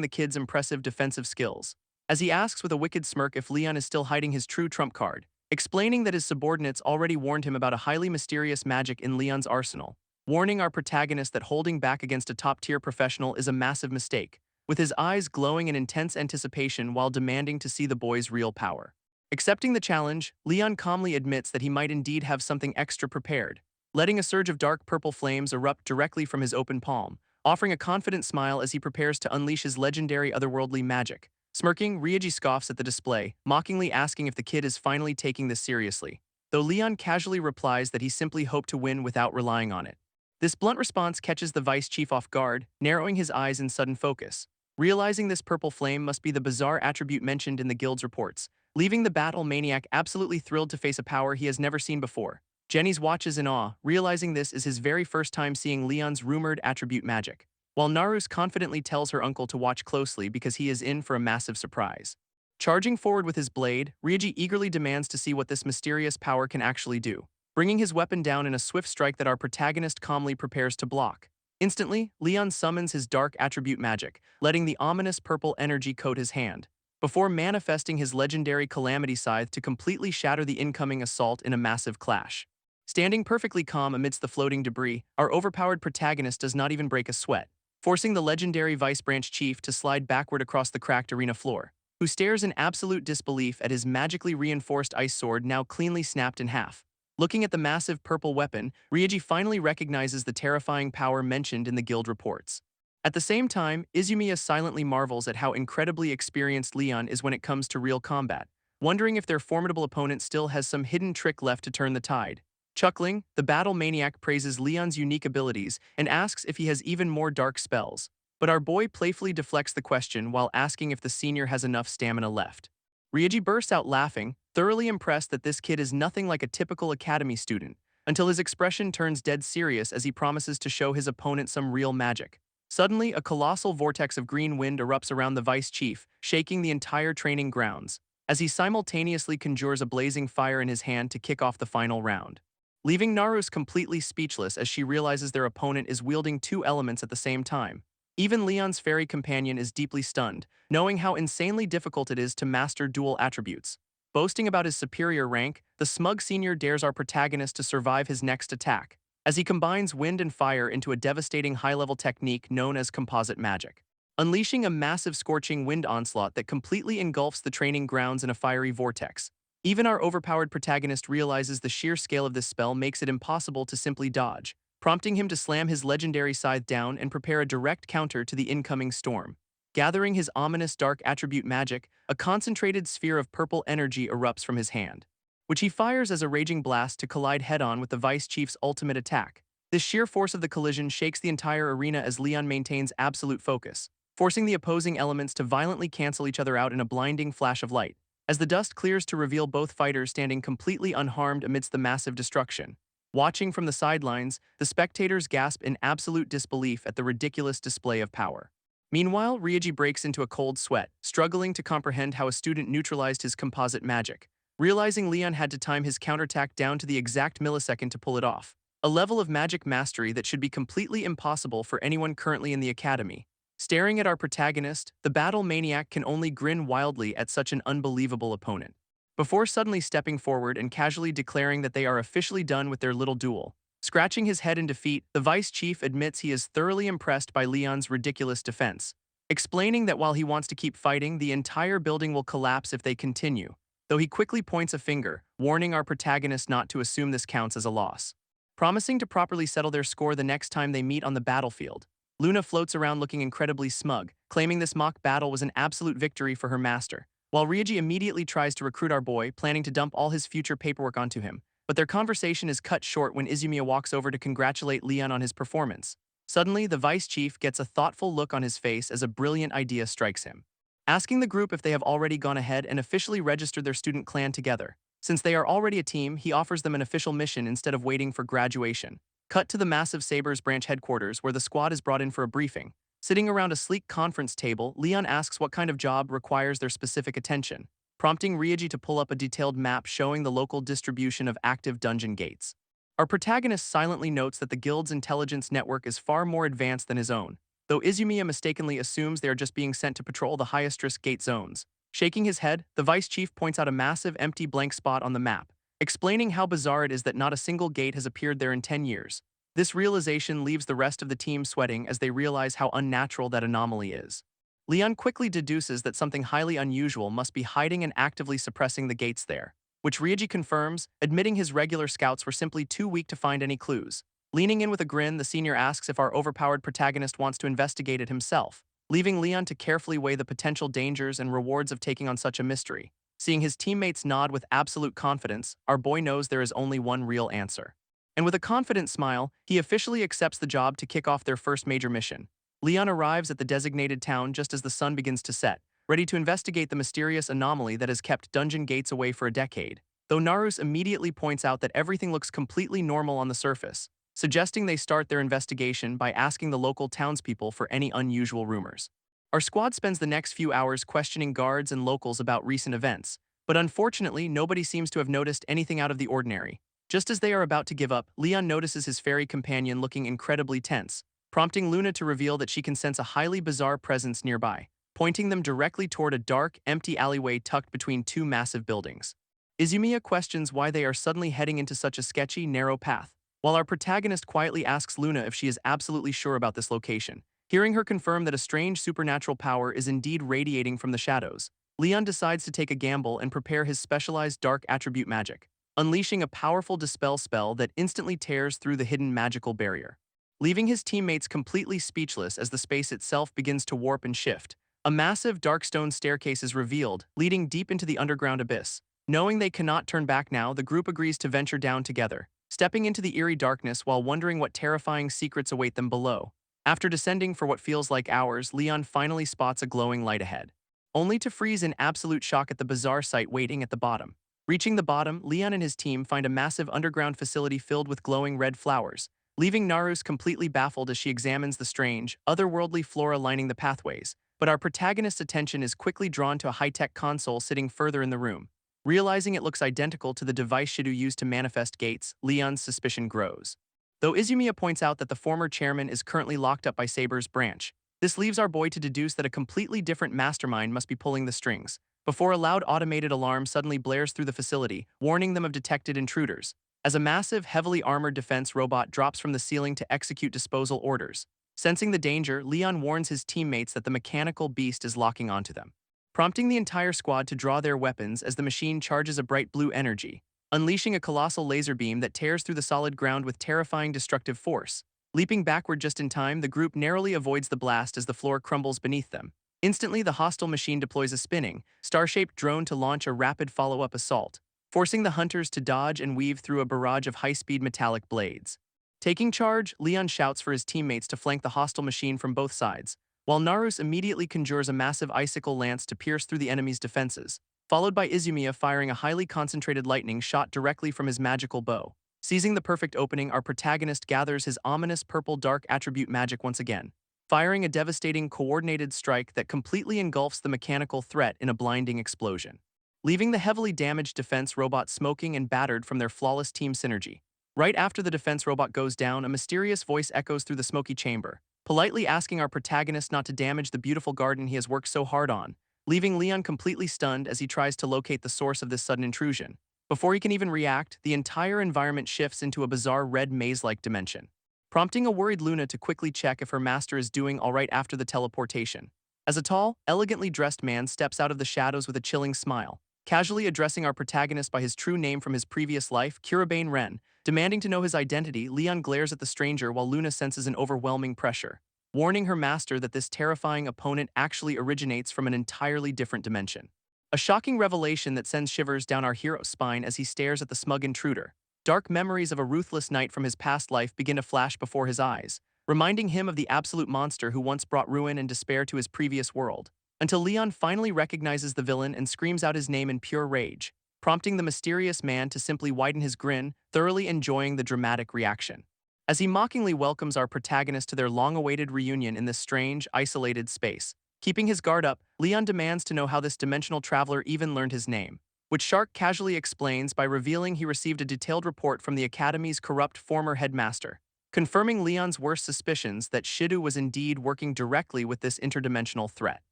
the kid's impressive defensive skills, as he asks with a wicked smirk if Leon is still hiding his true trump card, explaining that his subordinates already warned him about a highly mysterious magic in Leon's arsenal, warning our protagonist that holding back against a top-tier professional is a massive mistake, with his eyes glowing in intense anticipation while demanding to see the boy's real power. Accepting the challenge, Leon calmly admits that he might indeed have something extra prepared, letting a surge of dark purple flames erupt directly from his open palm, offering a confident smile as he prepares to unleash his legendary otherworldly magic. Smirking, Ryoji scoffs at the display, mockingly asking if the kid is finally taking this seriously, though Leon casually replies that he simply hoped to win without relying on it. This blunt response catches the Vice Chief off guard, narrowing his eyes in sudden focus, realizing this purple flame must be the bizarre attribute mentioned in the guild's reports, leaving the battle maniac absolutely thrilled to face a power he has never seen before. Jenny's watches in awe, realizing this is his very first time seeing Leon's rumored attribute magic, while Narus confidently tells her uncle to watch closely because he is in for a massive surprise. Charging forward with his blade, Ryoji eagerly demands to see what this mysterious power can actually do, bringing his weapon down in a swift strike that our protagonist calmly prepares to block. Instantly, Leon summons his dark attribute magic, letting the ominous purple energy coat his hand, before manifesting his legendary Calamity Scythe to completely shatter the incoming assault in a massive clash. Standing perfectly calm amidst the floating debris, our overpowered protagonist does not even break a sweat, forcing the legendary Vice Branch Chief to slide backward across the cracked arena floor, who stares in absolute disbelief at his magically reinforced ice sword now cleanly snapped in half. Looking at the massive purple weapon, Ryoji finally recognizes the terrifying power mentioned in the guild reports. At the same time, Izumiya silently marvels at how incredibly experienced Leon is when it comes to real combat, wondering if their formidable opponent still has some hidden trick left to turn the tide. Chuckling, the battle maniac praises Leon's unique abilities and asks if he has even more dark spells, but our boy playfully deflects the question while asking if the senior has enough stamina left. Ryoji bursts out laughing, thoroughly impressed that this kid is nothing like a typical academy student, until his expression turns dead serious as he promises to show his opponent some real magic. Suddenly, a colossal vortex of green wind erupts around the Vice Chief, shaking the entire training grounds, as he simultaneously conjures a blazing fire in his hand to kick off the final round, leaving Narus completely speechless as she realizes their opponent is wielding two elements at the same time. Even Leon's fairy companion is deeply stunned, knowing how insanely difficult it is to master dual attributes. Boasting about his superior rank, the smug senior dares our protagonist to survive his next attack, as he combines wind and fire into a devastating high-level technique known as composite magic, unleashing a massive scorching wind onslaught that completely engulfs the training grounds in a fiery vortex. Even our overpowered protagonist realizes the sheer scale of this spell makes it impossible to simply dodge, prompting him to slam his legendary scythe down and prepare a direct counter to the incoming storm. Gathering his ominous dark attribute magic, a concentrated sphere of purple energy erupts from his hand, which he fires as a raging blast to collide head-on with the Vice Chief's ultimate attack. This sheer force of the collision shakes the entire arena as Leon maintains absolute focus, forcing the opposing elements to violently cancel each other out in a blinding flash of light, as the dust clears to reveal both fighters standing completely unharmed amidst the massive destruction. Watching from the sidelines, the spectators gasp in absolute disbelief at the ridiculous display of power. Meanwhile, Ryuji breaks into a cold sweat, struggling to comprehend how a student neutralized his composite magic, realizing Leon had to time his counterattack down to the exact millisecond to pull it off, a level of magic mastery that should be completely impossible for anyone currently in the academy. Staring at our protagonist, the battle maniac can only grin wildly at such an unbelievable opponent, before suddenly stepping forward and casually declaring that they are officially done with their little duel. Scratching his head in defeat, the Vice Chief admits he is thoroughly impressed by Leon's ridiculous defense, explaining that while he wants to keep fighting, the entire building will collapse if they continue, though he quickly points a finger, warning our protagonist not to assume this counts as a loss. Promising to properly settle their score the next time they meet on the battlefield, Luna floats around looking incredibly smug, claiming this mock battle was an absolute victory for her master, while Ryuji immediately tries to recruit our boy, planning to dump all his future paperwork onto him. But their conversation is cut short when Izumiya walks over to congratulate Leon on his performance. Suddenly, the Vice Chief gets a thoughtful look on his face as a brilliant idea strikes him, asking the group if they have already gone ahead and officially registered their student clan together. Since they are already a team, he offers them an official mission instead of waiting for graduation. Cut to the massive Sabers branch headquarters where the squad is brought in for a briefing. Sitting around a sleek conference table, Leon asks what kind of job requires their specific attention, prompting Ryuji to pull up a detailed map showing the local distribution of active dungeon gates. Our protagonist silently notes that the guild's intelligence network is far more advanced than his own, though Izumiya mistakenly assumes they are just being sent to patrol the highest-risk gate zones. Shaking his head, the Vice Chief points out a massive empty blank spot on the map, explaining how bizarre it is that not a single gate has appeared there in 10 years. This realization leaves the rest of the team sweating as they realize how unnatural that anomaly is. Leon quickly deduces that something highly unusual must be hiding and actively suppressing the gates there, which Ryuji confirms, admitting his regular scouts were simply too weak to find any clues. Leaning in with a grin, the senior asks if our overpowered protagonist wants to investigate it himself, leaving Leon to carefully weigh the potential dangers and rewards of taking on such a mystery. Seeing his teammates nod with absolute confidence, our boy knows there is only one real answer. And with a confident smile, he officially accepts the job to kick off their first major mission. Leon arrives at the designated town just as the sun begins to set, ready to investigate the mysterious anomaly that has kept dungeon gates away for a decade, though Narus immediately points out that everything looks completely normal on the surface, suggesting they start their investigation by asking the local townspeople for any unusual rumors. Our squad spends the next few hours questioning guards and locals about recent events, but unfortunately nobody seems to have noticed anything out of the ordinary. Just as they are about to give up, Leon notices his fairy companion looking incredibly tense, prompting Luna to reveal that she can sense a highly bizarre presence nearby, pointing them directly toward a dark, empty alleyway tucked between two massive buildings. Izumiya questions why they are suddenly heading into such a sketchy, narrow path, while our protagonist quietly asks Luna if she is absolutely sure about this location. Hearing her confirm that a strange supernatural power is indeed radiating from the shadows, Leon decides to take a gamble and prepare his specialized dark attribute magic, unleashing a powerful dispel spell that instantly tears through the hidden magical barrier, leaving his teammates completely speechless as the space itself begins to warp and shift. A massive dark stone staircase is revealed, leading deep into the underground abyss. Knowing they cannot turn back now, the group agrees to venture down together, stepping into the eerie darkness while wondering what terrifying secrets await them below. After descending for what feels like hours, Leon finally spots a glowing light ahead, only to freeze in absolute shock at the bizarre sight waiting at the bottom. Reaching the bottom, Leon and his team find a massive underground facility filled with glowing red flowers, leaving Narus completely baffled as she examines the strange, otherworldly flora lining the pathways. But our protagonist's attention is quickly drawn to a high-tech console sitting further in the room. Realizing it looks identical to the device Shido used to manifest gates, Leon's suspicion grows, though Izumiya points out that the former chairman is currently locked up by Saber's branch. This leaves our boy to deduce that a completely different mastermind must be pulling the strings, before a loud automated alarm suddenly blares through the facility, warning them of detected intruders. As a massive, heavily armored defense robot drops from the ceiling to execute disposal orders. Sensing the danger, Leon warns his teammates that the mechanical beast is locking onto them, prompting the entire squad to draw their weapons as the machine charges a bright blue energy, unleashing a colossal laser beam that tears through the solid ground with terrifying destructive force. Leaping backward just in time, the group narrowly avoids the blast as the floor crumbles beneath them. Instantly, the hostile machine deploys a spinning, star-shaped drone to launch a rapid follow-up assault, forcing the hunters to dodge and weave through a barrage of high-speed metallic blades. Taking charge, Leon shouts for his teammates to flank the hostile machine from both sides, while Narus immediately conjures a massive icicle lance to pierce through the enemy's defenses, followed by Izumiya firing a highly concentrated lightning shot directly from his magical bow. Seizing the perfect opening, our protagonist gathers his ominous purple dark attribute magic once again, firing a devastating coordinated strike that completely engulfs the mechanical threat in a blinding explosion, leaving the heavily damaged defense robot smoking and battered from their flawless team synergy. Right after the defense robot goes down, a mysterious voice echoes through the smoky chamber, politely asking our protagonist not to damage the beautiful garden he has worked so hard on, leaving Leon completely stunned as he tries to locate the source of this sudden intrusion. Before he can even react, the entire environment shifts into a bizarre red maze-like dimension, prompting a worried Luna to quickly check if her master is doing all right after the teleportation. As a tall, elegantly dressed man steps out of the shadows with a chilling smile, casually addressing our protagonist by his true name from his previous life, Kiribane Ren. Demanding to know his identity, Leon glares at the stranger while Luna senses an overwhelming pressure, warning her master that this terrifying opponent actually originates from an entirely different dimension. A shocking revelation that sends shivers down our hero's spine as he stares at the smug intruder. Dark memories of a ruthless knight from his past life begin to flash before his eyes, reminding him of the absolute monster who once brought ruin and despair to his previous world, until Leon finally recognizes the villain and screams out his name in pure rage, prompting the mysterious man to simply widen his grin, thoroughly enjoying the dramatic reaction. As he mockingly welcomes our protagonist to their long-awaited reunion in this strange, isolated space. Keeping his guard up, Leon demands to know how this dimensional traveler even learned his name, which Shark casually explains by revealing he received a detailed report from the Academy's corrupt former headmaster, confirming Leon's worst suspicions that Shidu was indeed working directly with this interdimensional threat.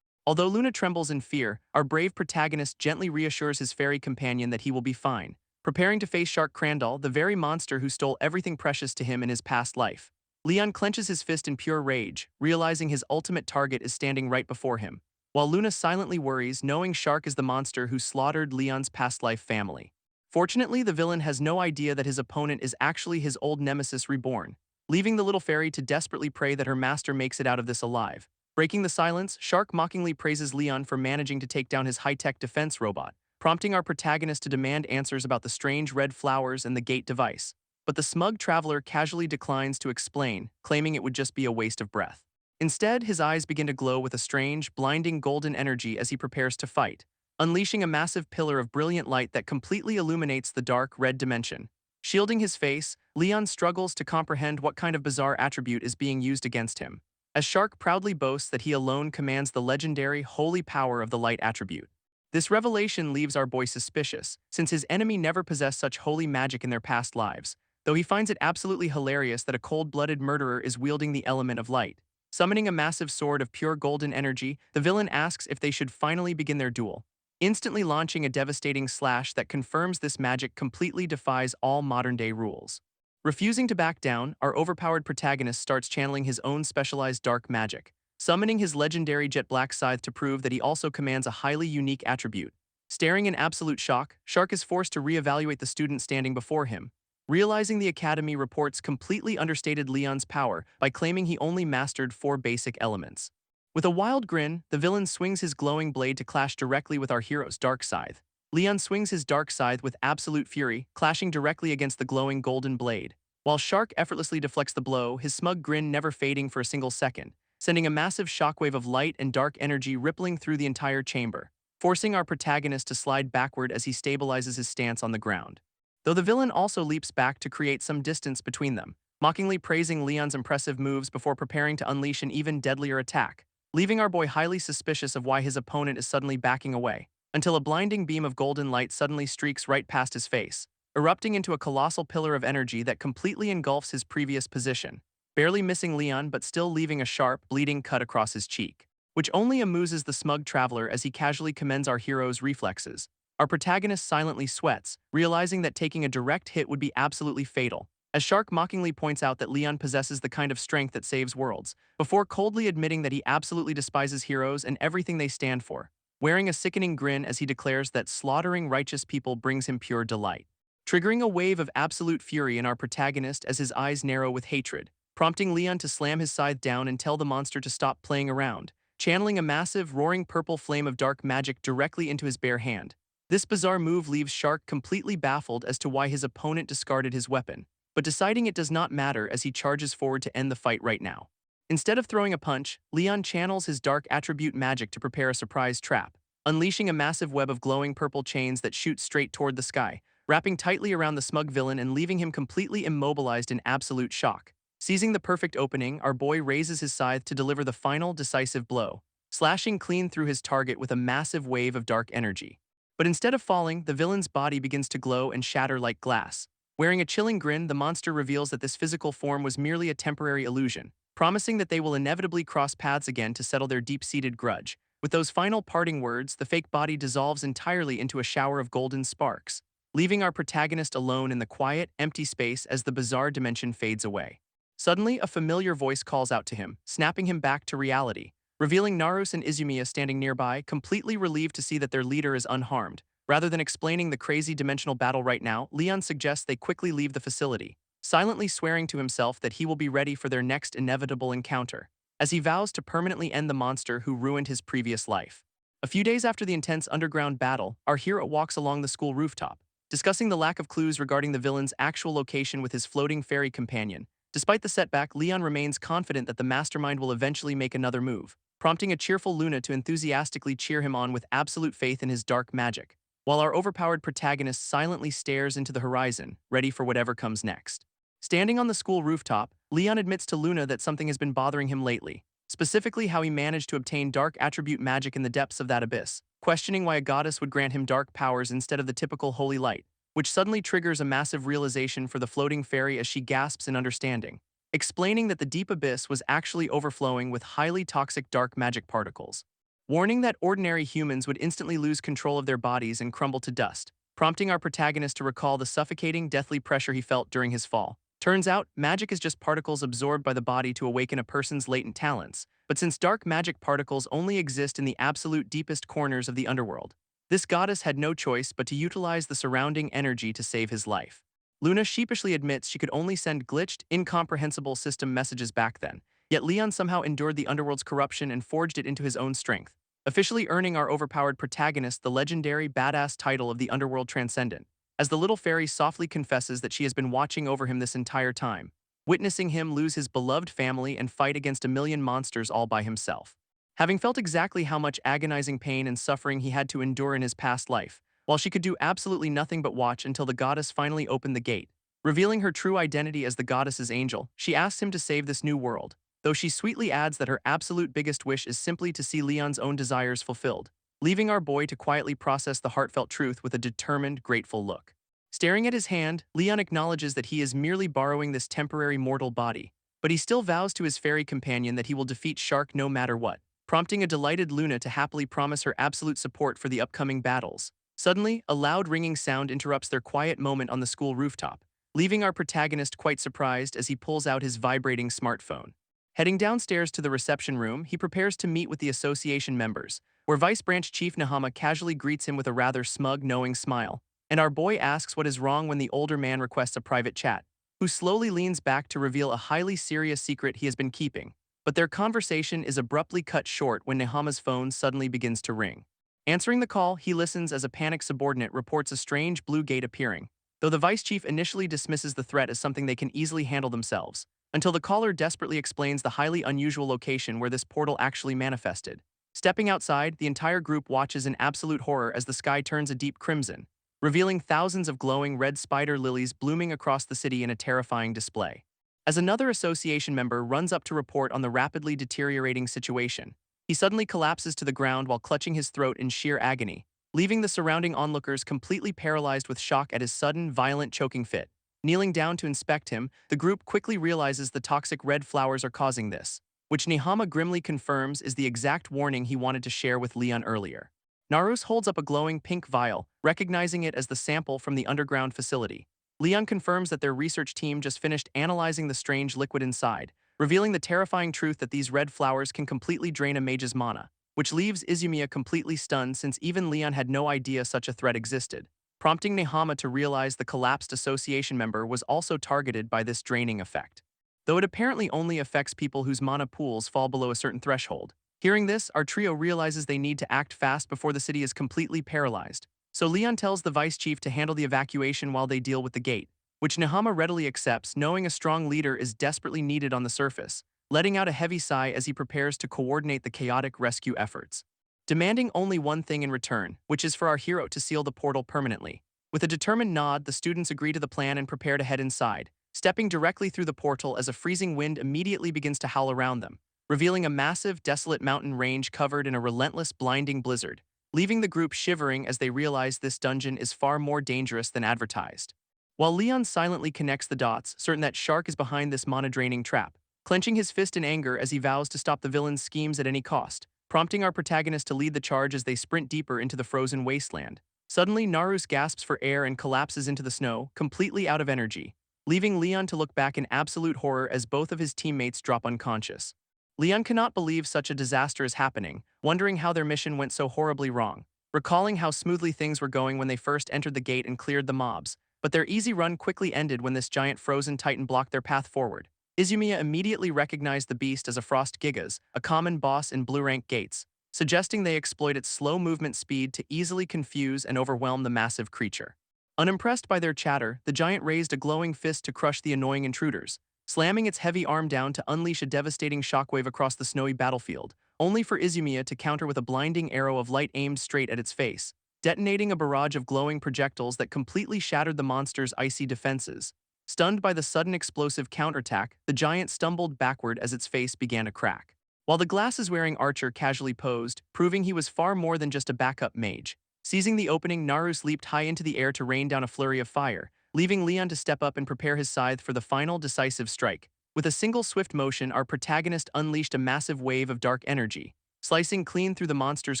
Although Luna trembles in fear, our brave protagonist gently reassures his fairy companion that he will be fine, preparing to face Shark Crandall, the very monster who stole everything precious to him in his past life. Leon clenches his fist in pure rage, realizing his ultimate target is standing right before him, while Luna silently worries, knowing Shark is the monster who slaughtered Leon's past life family. Fortunately, the villain has no idea that his opponent is actually his old nemesis Reborn, leaving the little fairy to desperately pray that her master makes it out of this alive. Breaking the silence, Shark mockingly praises Leon for managing to take down his high-tech defense robot, prompting our protagonist to demand answers about the strange red flowers and the gate device. But the smug traveler casually declines to explain, claiming it would just be a waste of breath. Instead, his eyes begin to glow with a strange, blinding golden energy as he prepares to fight, unleashing a massive pillar of brilliant light that completely illuminates the dark, red dimension. Shielding his face, Leon struggles to comprehend what kind of bizarre attribute is being used against him, as Shark proudly boasts that he alone commands the legendary, holy power of the light attribute. This revelation leaves our boy suspicious, since his enemy never possessed such holy magic in their past lives, though he finds it absolutely hilarious that a cold-blooded murderer is wielding the element of light. Summoning a massive sword of pure golden energy, the villain asks if they should finally begin their duel, instantly launching a devastating slash that confirms this magic completely defies all modern-day rules. Refusing to back down, our overpowered protagonist starts channeling his own specialized dark magic, summoning his legendary jet black scythe to prove that he also commands a highly unique attribute. Staring in absolute shock, Shark is forced to reevaluate the student standing before him, realizing the Academy reports completely understated Leon's power by claiming he only mastered 4 basic elements. With a wild grin, the villain swings his glowing blade to clash directly with our hero's dark scythe. Leon swings his dark scythe with absolute fury, clashing directly against the glowing golden blade. While Shark effortlessly deflects the blow, his smug grin never fading for a single second, sending a massive shockwave of light and dark energy rippling through the entire chamber, forcing our protagonist to slide backward as he stabilizes his stance on the ground. Though the villain also leaps back to create some distance between them, mockingly praising Leon's impressive moves before preparing to unleash an even deadlier attack, leaving our boy highly suspicious of why his opponent is suddenly backing away, until a blinding beam of golden light suddenly streaks right past his face, erupting into a colossal pillar of energy that completely engulfs his previous position, barely missing Leon but still leaving a sharp, bleeding cut across his cheek. which only amuses the smug traveler as he casually commends our hero's reflexes. Our protagonist silently sweats, realizing that taking a direct hit would be absolutely fatal, as Shark mockingly points out that Leon possesses the kind of strength that saves worlds, before coldly admitting that he absolutely despises heroes and everything they stand for, wearing a sickening grin as he declares that slaughtering righteous people brings him pure delight, triggering a wave of absolute fury in our protagonist as his eyes narrow with hatred, prompting Leon to slam his scythe down and tell the monster to stop playing around, channeling a massive, roaring purple flame of dark magic directly into his bare hand. This bizarre move leaves Shark completely baffled as to why his opponent discarded his weapon, but deciding it does not matter as he charges forward to end the fight right now. Instead of throwing a punch, Leon channels his dark attribute magic to prepare a surprise trap, unleashing a massive web of glowing purple chains that shoot straight toward the sky, wrapping tightly around the smug villain and leaving him completely immobilized in absolute shock. Seizing the perfect opening, our boy raises his scythe to deliver the final, decisive blow, slashing clean through his target with a massive wave of dark energy. But instead of falling, the villain's body begins to glow and shatter like glass. Wearing a chilling grin, the monster reveals that this physical form was merely a temporary illusion, promising that they will inevitably cross paths again to settle their deep-seated grudge. With those final parting words, the fake body dissolves entirely into a shower of golden sparks, leaving our protagonist alone in the quiet, empty space as the bizarre dimension fades away. Suddenly, a familiar voice calls out to him, snapping him back to reality, revealing Narus and Izumiya standing nearby, completely relieved to see that their leader is unharmed. Rather than explaining the crazy dimensional battle right now, Leon suggests they quickly leave the facility, silently swearing to himself that he will be ready for their next inevitable encounter, as he vows to permanently end the monster who ruined his previous life. A few days after the intense underground battle, our hero walks along the school rooftop, discussing the lack of clues regarding the villain's actual location with his floating fairy companion. Despite the setback, Leon remains confident that the mastermind will eventually make another move, prompting a cheerful Luna to enthusiastically cheer him on with absolute faith in his dark magic, while our overpowered protagonist silently stares into the horizon, ready for whatever comes next. Standing on the school rooftop, Leon admits to Luna that something has been bothering him lately, specifically how he managed to obtain dark attribute magic in the depths of that abyss, questioning why a goddess would grant him dark powers instead of the typical holy light, which suddenly triggers a massive realization for the floating fairy as she gasps in understanding, explaining that the deep abyss was actually overflowing with highly toxic dark magic particles, warning that ordinary humans would instantly lose control of their bodies and crumble to dust, prompting our protagonist to recall the suffocating, deathly pressure he felt during his fall. Turns out, magic is just particles absorbed by the body to awaken a person's latent talents, but since dark magic particles only exist in the absolute deepest corners of the underworld, this goddess had no choice but to utilize the surrounding energy to save his life. Luna sheepishly admits she could only send glitched, incomprehensible system messages back then, yet Leon somehow endured the underworld's corruption and forged it into his own strength, officially earning our overpowered protagonist the legendary badass title of the Underworld Transcendent, as the little fairy softly confesses that she has been watching over him this entire time, witnessing him lose his beloved family and fight against a million monsters all by himself. Having felt exactly how much agonizing pain and suffering he had to endure in his past life, while she could do absolutely nothing but watch until the goddess finally opened the gate, revealing her true identity as the goddess's angel, she asks him to save this new world, though she sweetly adds that her absolute biggest wish is simply to see Leon's own desires fulfilled, leaving our boy to quietly process the heartfelt truth with a determined, grateful look. Staring at his hand, Leon acknowledges that he is merely borrowing this temporary mortal body, but he still vows to his fairy companion that he will defeat Shark no matter what, prompting a delighted Luna to happily promise her absolute support for the upcoming battles. Suddenly, a loud ringing sound interrupts their quiet moment on the school rooftop, leaving our protagonist quite surprised as he pulls out his vibrating smartphone. Heading downstairs to the reception room, he prepares to meet with the association members, where Vice Branch Chief Nahama casually greets him with a rather smug, knowing smile, and our boy asks what is wrong when the older man requests a private chat, who slowly leans back to reveal a highly serious secret he has been keeping. But their conversation is abruptly cut short when Nehama's phone suddenly begins to ring. Answering the call, he listens as a panicked subordinate reports a strange blue gate appearing, though the vice chief initially dismisses the threat as something they can easily handle themselves, until the caller desperately explains the highly unusual location where this portal actually manifested. Stepping outside, the entire group watches in absolute horror as the sky turns a deep crimson, revealing thousands of glowing red spider lilies blooming across the city in a terrifying display. As another association member runs up to report on the rapidly deteriorating situation, he suddenly collapses to the ground while clutching his throat in sheer agony, leaving the surrounding onlookers completely paralyzed with shock at his sudden, violent choking fit. Kneeling down to inspect him, the group quickly realizes the toxic red flowers are causing this, which Nihama grimly confirms is the exact warning he wanted to share with Leon earlier. Narus holds up a glowing pink vial, recognizing it as the sample from the underground facility. Leon confirms that their research team just finished analyzing the strange liquid inside, revealing the terrifying truth that these red flowers can completely drain a mage's mana, which leaves Izumiya completely stunned since even Leon had no idea such a threat existed, prompting Nehama to realize the collapsed association member was also targeted by this draining effect. Though it apparently only affects people whose mana pools fall below a certain threshold. Hearing this, our trio realizes they need to act fast before the city is completely paralyzed. So Leon tells the vice chief to handle the evacuation while they deal with the gate, which Nehama readily accepts, knowing a strong leader is desperately needed on the surface, letting out a heavy sigh as he prepares to coordinate the chaotic rescue efforts. Demanding only one thing in return, which is for our hero to seal the portal permanently. With a determined nod, the students agree to the plan and prepare to head inside, stepping directly through the portal as a freezing wind immediately begins to howl around them, revealing a massive, desolate mountain range covered in a relentless, blinding blizzard, leaving the group shivering as they realize this dungeon is far more dangerous than advertised. While Leon silently connects the dots, certain that Shark is behind this mana-draining trap, clenching his fist in anger as he vows to stop the villain's schemes at any cost, prompting our protagonist to lead the charge as they sprint deeper into the frozen wasteland. Suddenly, Narus gasps for air and collapses into the snow, completely out of energy, leaving Leon to look back in absolute horror as both of his teammates drop unconscious. Leon cannot believe such a disaster is happening, wondering how their mission went so horribly wrong, recalling how smoothly things were going when they first entered the gate and cleared the mobs, but their easy run quickly ended when this giant frozen titan blocked their path forward. Izumiya immediately recognized the beast as a Frost Gigas, a common boss in blue rank gates, suggesting they exploit its slow movement speed to easily confuse and overwhelm the massive creature. Unimpressed by their chatter, the giant raised a glowing fist to crush the annoying intruders, slamming its heavy arm down to unleash a devastating shockwave across the snowy battlefield, only for Izumiya to counter with a blinding arrow of light aimed straight at its face, detonating a barrage of glowing projectiles that completely shattered the monster's icy defenses. Stunned by the sudden explosive counterattack, the giant stumbled backward as its face began to crack. While the glasses-wearing archer casually posed, proving he was far more than just a backup mage. Seizing the opening, Narus leaped high into the air to rain down a flurry of fire, leaving Leon to step up and prepare his scythe for the final decisive strike. With a single swift motion, our protagonist unleashed a massive wave of dark energy, slicing clean through the monster's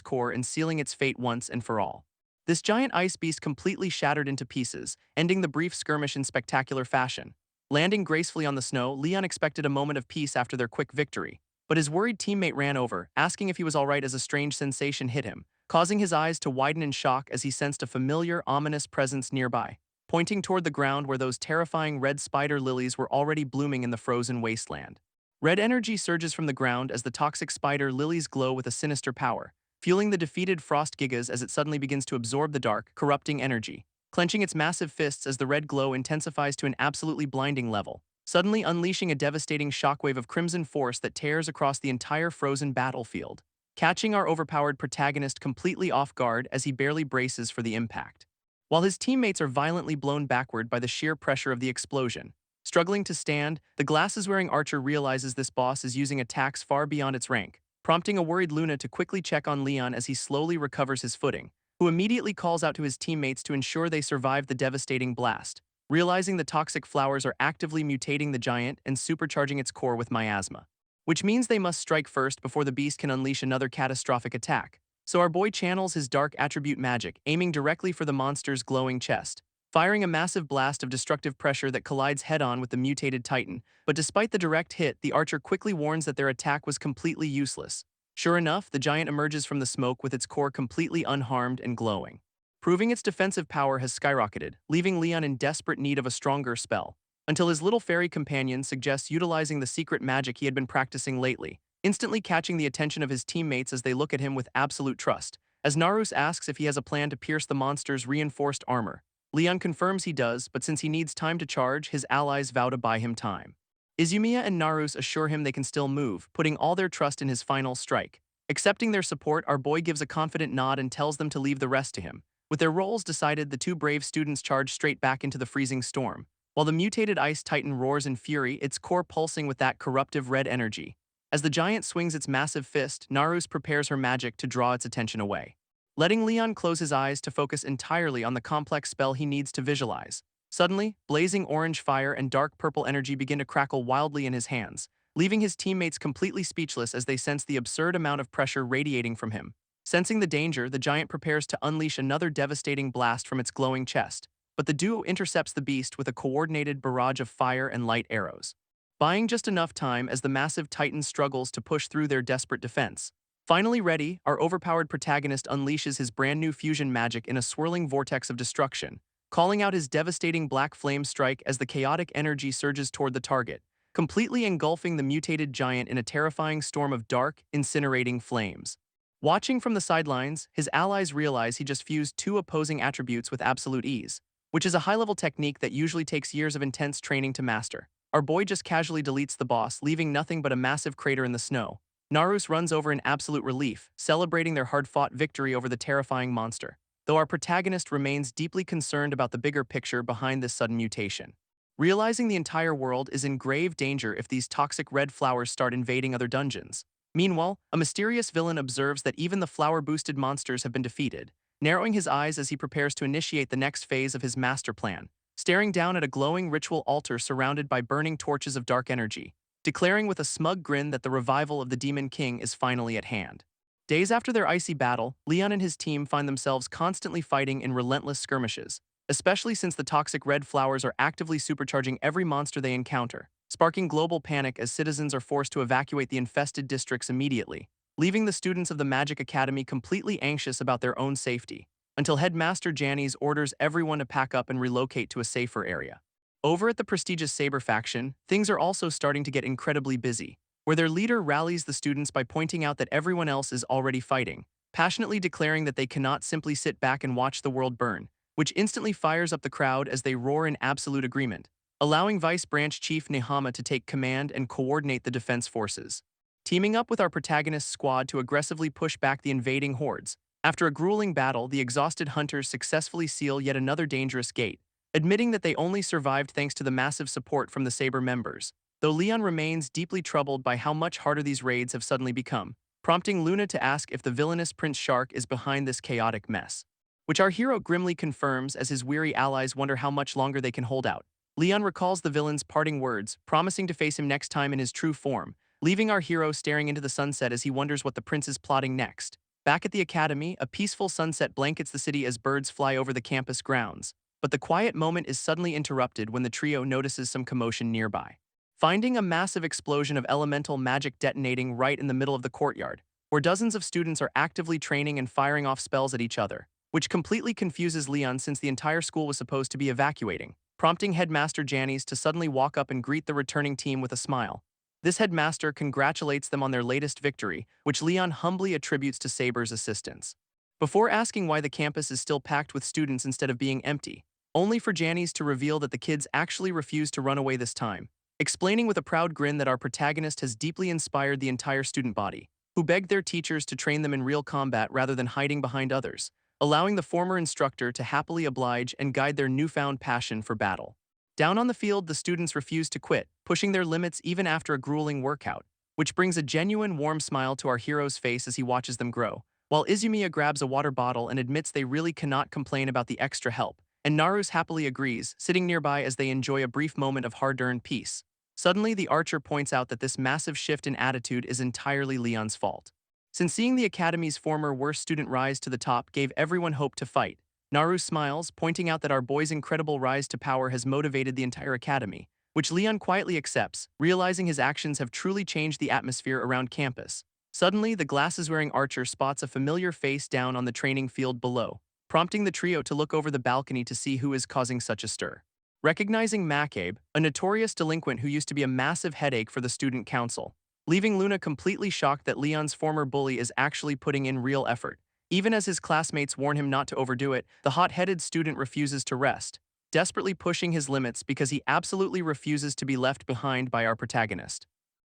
core and sealing its fate once and for all. This giant ice beast completely shattered into pieces, ending the brief skirmish in spectacular fashion. Landing gracefully on the snow, Leon expected a moment of peace after their quick victory, but his worried teammate ran over, asking if he was alright as a strange sensation hit him, causing his eyes to widen in shock as he sensed a familiar, ominous presence nearby, pointing toward the ground where those terrifying red spider lilies were already blooming in the frozen wasteland. Red energy surges from the ground as the toxic spider lilies glow with a sinister power, fueling the defeated Frost Gigas as it suddenly begins to absorb the dark, corrupting energy, clenching its massive fists as the red glow intensifies to an absolutely blinding level, suddenly unleashing a devastating shockwave of crimson force that tears across the entire frozen battlefield, catching our overpowered protagonist completely off guard as he barely braces for the impact. While his teammates are violently blown backward by the sheer pressure of the explosion, struggling to stand, the glasses-wearing archer realizes this boss is using attacks far beyond its rank, prompting a worried Luna to quickly check on Leon as he slowly recovers his footing, who immediately calls out to his teammates to ensure they survive the devastating blast, realizing the toxic flowers are actively mutating the giant and supercharging its core with miasma, which means they must strike first before the beast can unleash another catastrophic attack. So our boy channels his dark attribute magic, aiming directly for the monster's glowing chest, firing a massive blast of destructive pressure that collides head-on with the mutated titan. But despite the direct hit, the archer quickly warns that their attack was completely useless. Sure enough, the giant emerges from the smoke with its core completely unharmed and glowing, proving its defensive power has skyrocketed, leaving Leon in desperate need of a stronger spell, until his little fairy companion suggests utilizing the secret magic he had been practicing lately, instantly catching the attention of his teammates as they look at him with absolute trust. As Narus asks if he has a plan to pierce the monster's reinforced armor, Leon confirms he does, but since he needs time to charge, his allies vow to buy him time. Izumiya and Narus assure him they can still move, putting all their trust in his final strike. Accepting their support, our boy gives a confident nod and tells them to leave the rest to him. With their roles decided, the two brave students charge straight back into the freezing storm, while the mutated ice titan roars in fury, its core pulsing with that corruptive red energy. As the giant swings its massive fist, Narus prepares her magic to draw its attention away, letting Leon close his eyes to focus entirely on the complex spell he needs to visualize. Suddenly, blazing orange fire and dark purple energy begin to crackle wildly in his hands, leaving his teammates completely speechless as they sense the absurd amount of pressure radiating from him. Sensing the danger, the giant prepares to unleash another devastating blast from its glowing chest, but the duo intercepts the beast with a coordinated barrage of fire and light arrows, buying just enough time as the massive titan struggles to push through their desperate defense. Finally ready, our overpowered protagonist unleashes his brand new fusion magic in a swirling vortex of destruction, calling out his devastating black flame strike as the chaotic energy surges toward the target, completely engulfing the mutated giant in a terrifying storm of dark, incinerating flames. Watching from the sidelines, his allies realize he just fused two opposing attributes with absolute ease, which is a high-level technique that usually takes years of intense training to master. Our boy just casually deletes the boss, leaving nothing but a massive crater in the snow. Narus runs over in absolute relief, celebrating their hard-fought victory over the terrifying monster, though our protagonist remains deeply concerned about the bigger picture behind this sudden mutation. Realizing the entire world is in grave danger if these toxic red flowers start invading other dungeons. Meanwhile, a mysterious villain observes that even the flower-boosted monsters have been defeated, narrowing his eyes as he prepares to initiate the next phase of his master plan, staring down at a glowing ritual altar surrounded by burning torches of dark energy, declaring with a smug grin that the revival of the Demon King is finally at hand. Days after their icy battle, Leon and his team find themselves constantly fighting in relentless skirmishes, especially since the toxic red flowers are actively supercharging every monster they encounter, sparking global panic as citizens are forced to evacuate the infested districts immediately, leaving the students of the Magic Academy completely anxious about their own safety, until Headmaster Janice orders everyone to pack up and relocate to a safer area. Over at the prestigious Saber faction, things are also starting to get incredibly busy, where their leader rallies the students by pointing out that everyone else is already fighting, passionately declaring that they cannot simply sit back and watch the world burn, which instantly fires up the crowd as they roar in absolute agreement, allowing Vice Branch Chief Nehama to take command and coordinate the defense forces. Teaming up with our protagonist's squad to aggressively push back the invading hordes, after a grueling battle, the exhausted hunters successfully seal yet another dangerous gate, admitting that they only survived thanks to the massive support from the Saber members, though Leon remains deeply troubled by how much harder these raids have suddenly become, prompting Luna to ask if the villainous Prince Shark is behind this chaotic mess, which our hero grimly confirms as his weary allies wonder how much longer they can hold out. Leon recalls the villain's parting words, promising to face him next time in his true form, leaving our hero staring into the sunset as he wonders what the prince is plotting next. Back at the academy, a peaceful sunset blankets the city as birds fly over the campus grounds, but the quiet moment is suddenly interrupted when the trio notices some commotion nearby, finding a massive explosion of elemental magic detonating right in the middle of the courtyard, where dozens of students are actively training and firing off spells at each other, which completely confuses Leon since the entire school was supposed to be evacuating, prompting Headmaster Janice to suddenly walk up and greet the returning team with a smile. This headmaster congratulates them on their latest victory, which Leon humbly attributes to Saber's assistance, before asking why the campus is still packed with students instead of being empty, only for Janice to reveal that the kids actually refused to run away this time, explaining with a proud grin that our protagonist has deeply inspired the entire student body, who begged their teachers to train them in real combat rather than hiding behind others, allowing the former instructor to happily oblige and guide their newfound passion for battle. Down on the field, the students refuse to quit, pushing their limits even after a grueling workout, which brings a genuine warm smile to our hero's face as he watches them grow, while Izumiya grabs a water bottle and admits they really cannot complain about the extra help, and Narus happily agrees, sitting nearby as they enjoy a brief moment of hard-earned peace. Suddenly, the archer points out that this massive shift in attitude is entirely Leon's fault, since seeing the academy's former worst student rise to the top gave everyone hope to fight. Naru smiles, pointing out that our boy's incredible rise to power has motivated the entire academy, which Leon quietly accepts, realizing his actions have truly changed the atmosphere around campus. Suddenly, the glasses-wearing archer spots a familiar face down on the training field below, prompting the trio to look over the balcony to see who is causing such a stir. Recognizing Macabe, a notorious delinquent who used to be a massive headache for the student council, leaving Luna completely shocked that Leon's former bully is actually putting in real effort. Even as his classmates warn him not to overdo it, the hot-headed student refuses to rest, desperately pushing his limits because he absolutely refuses to be left behind by our protagonist.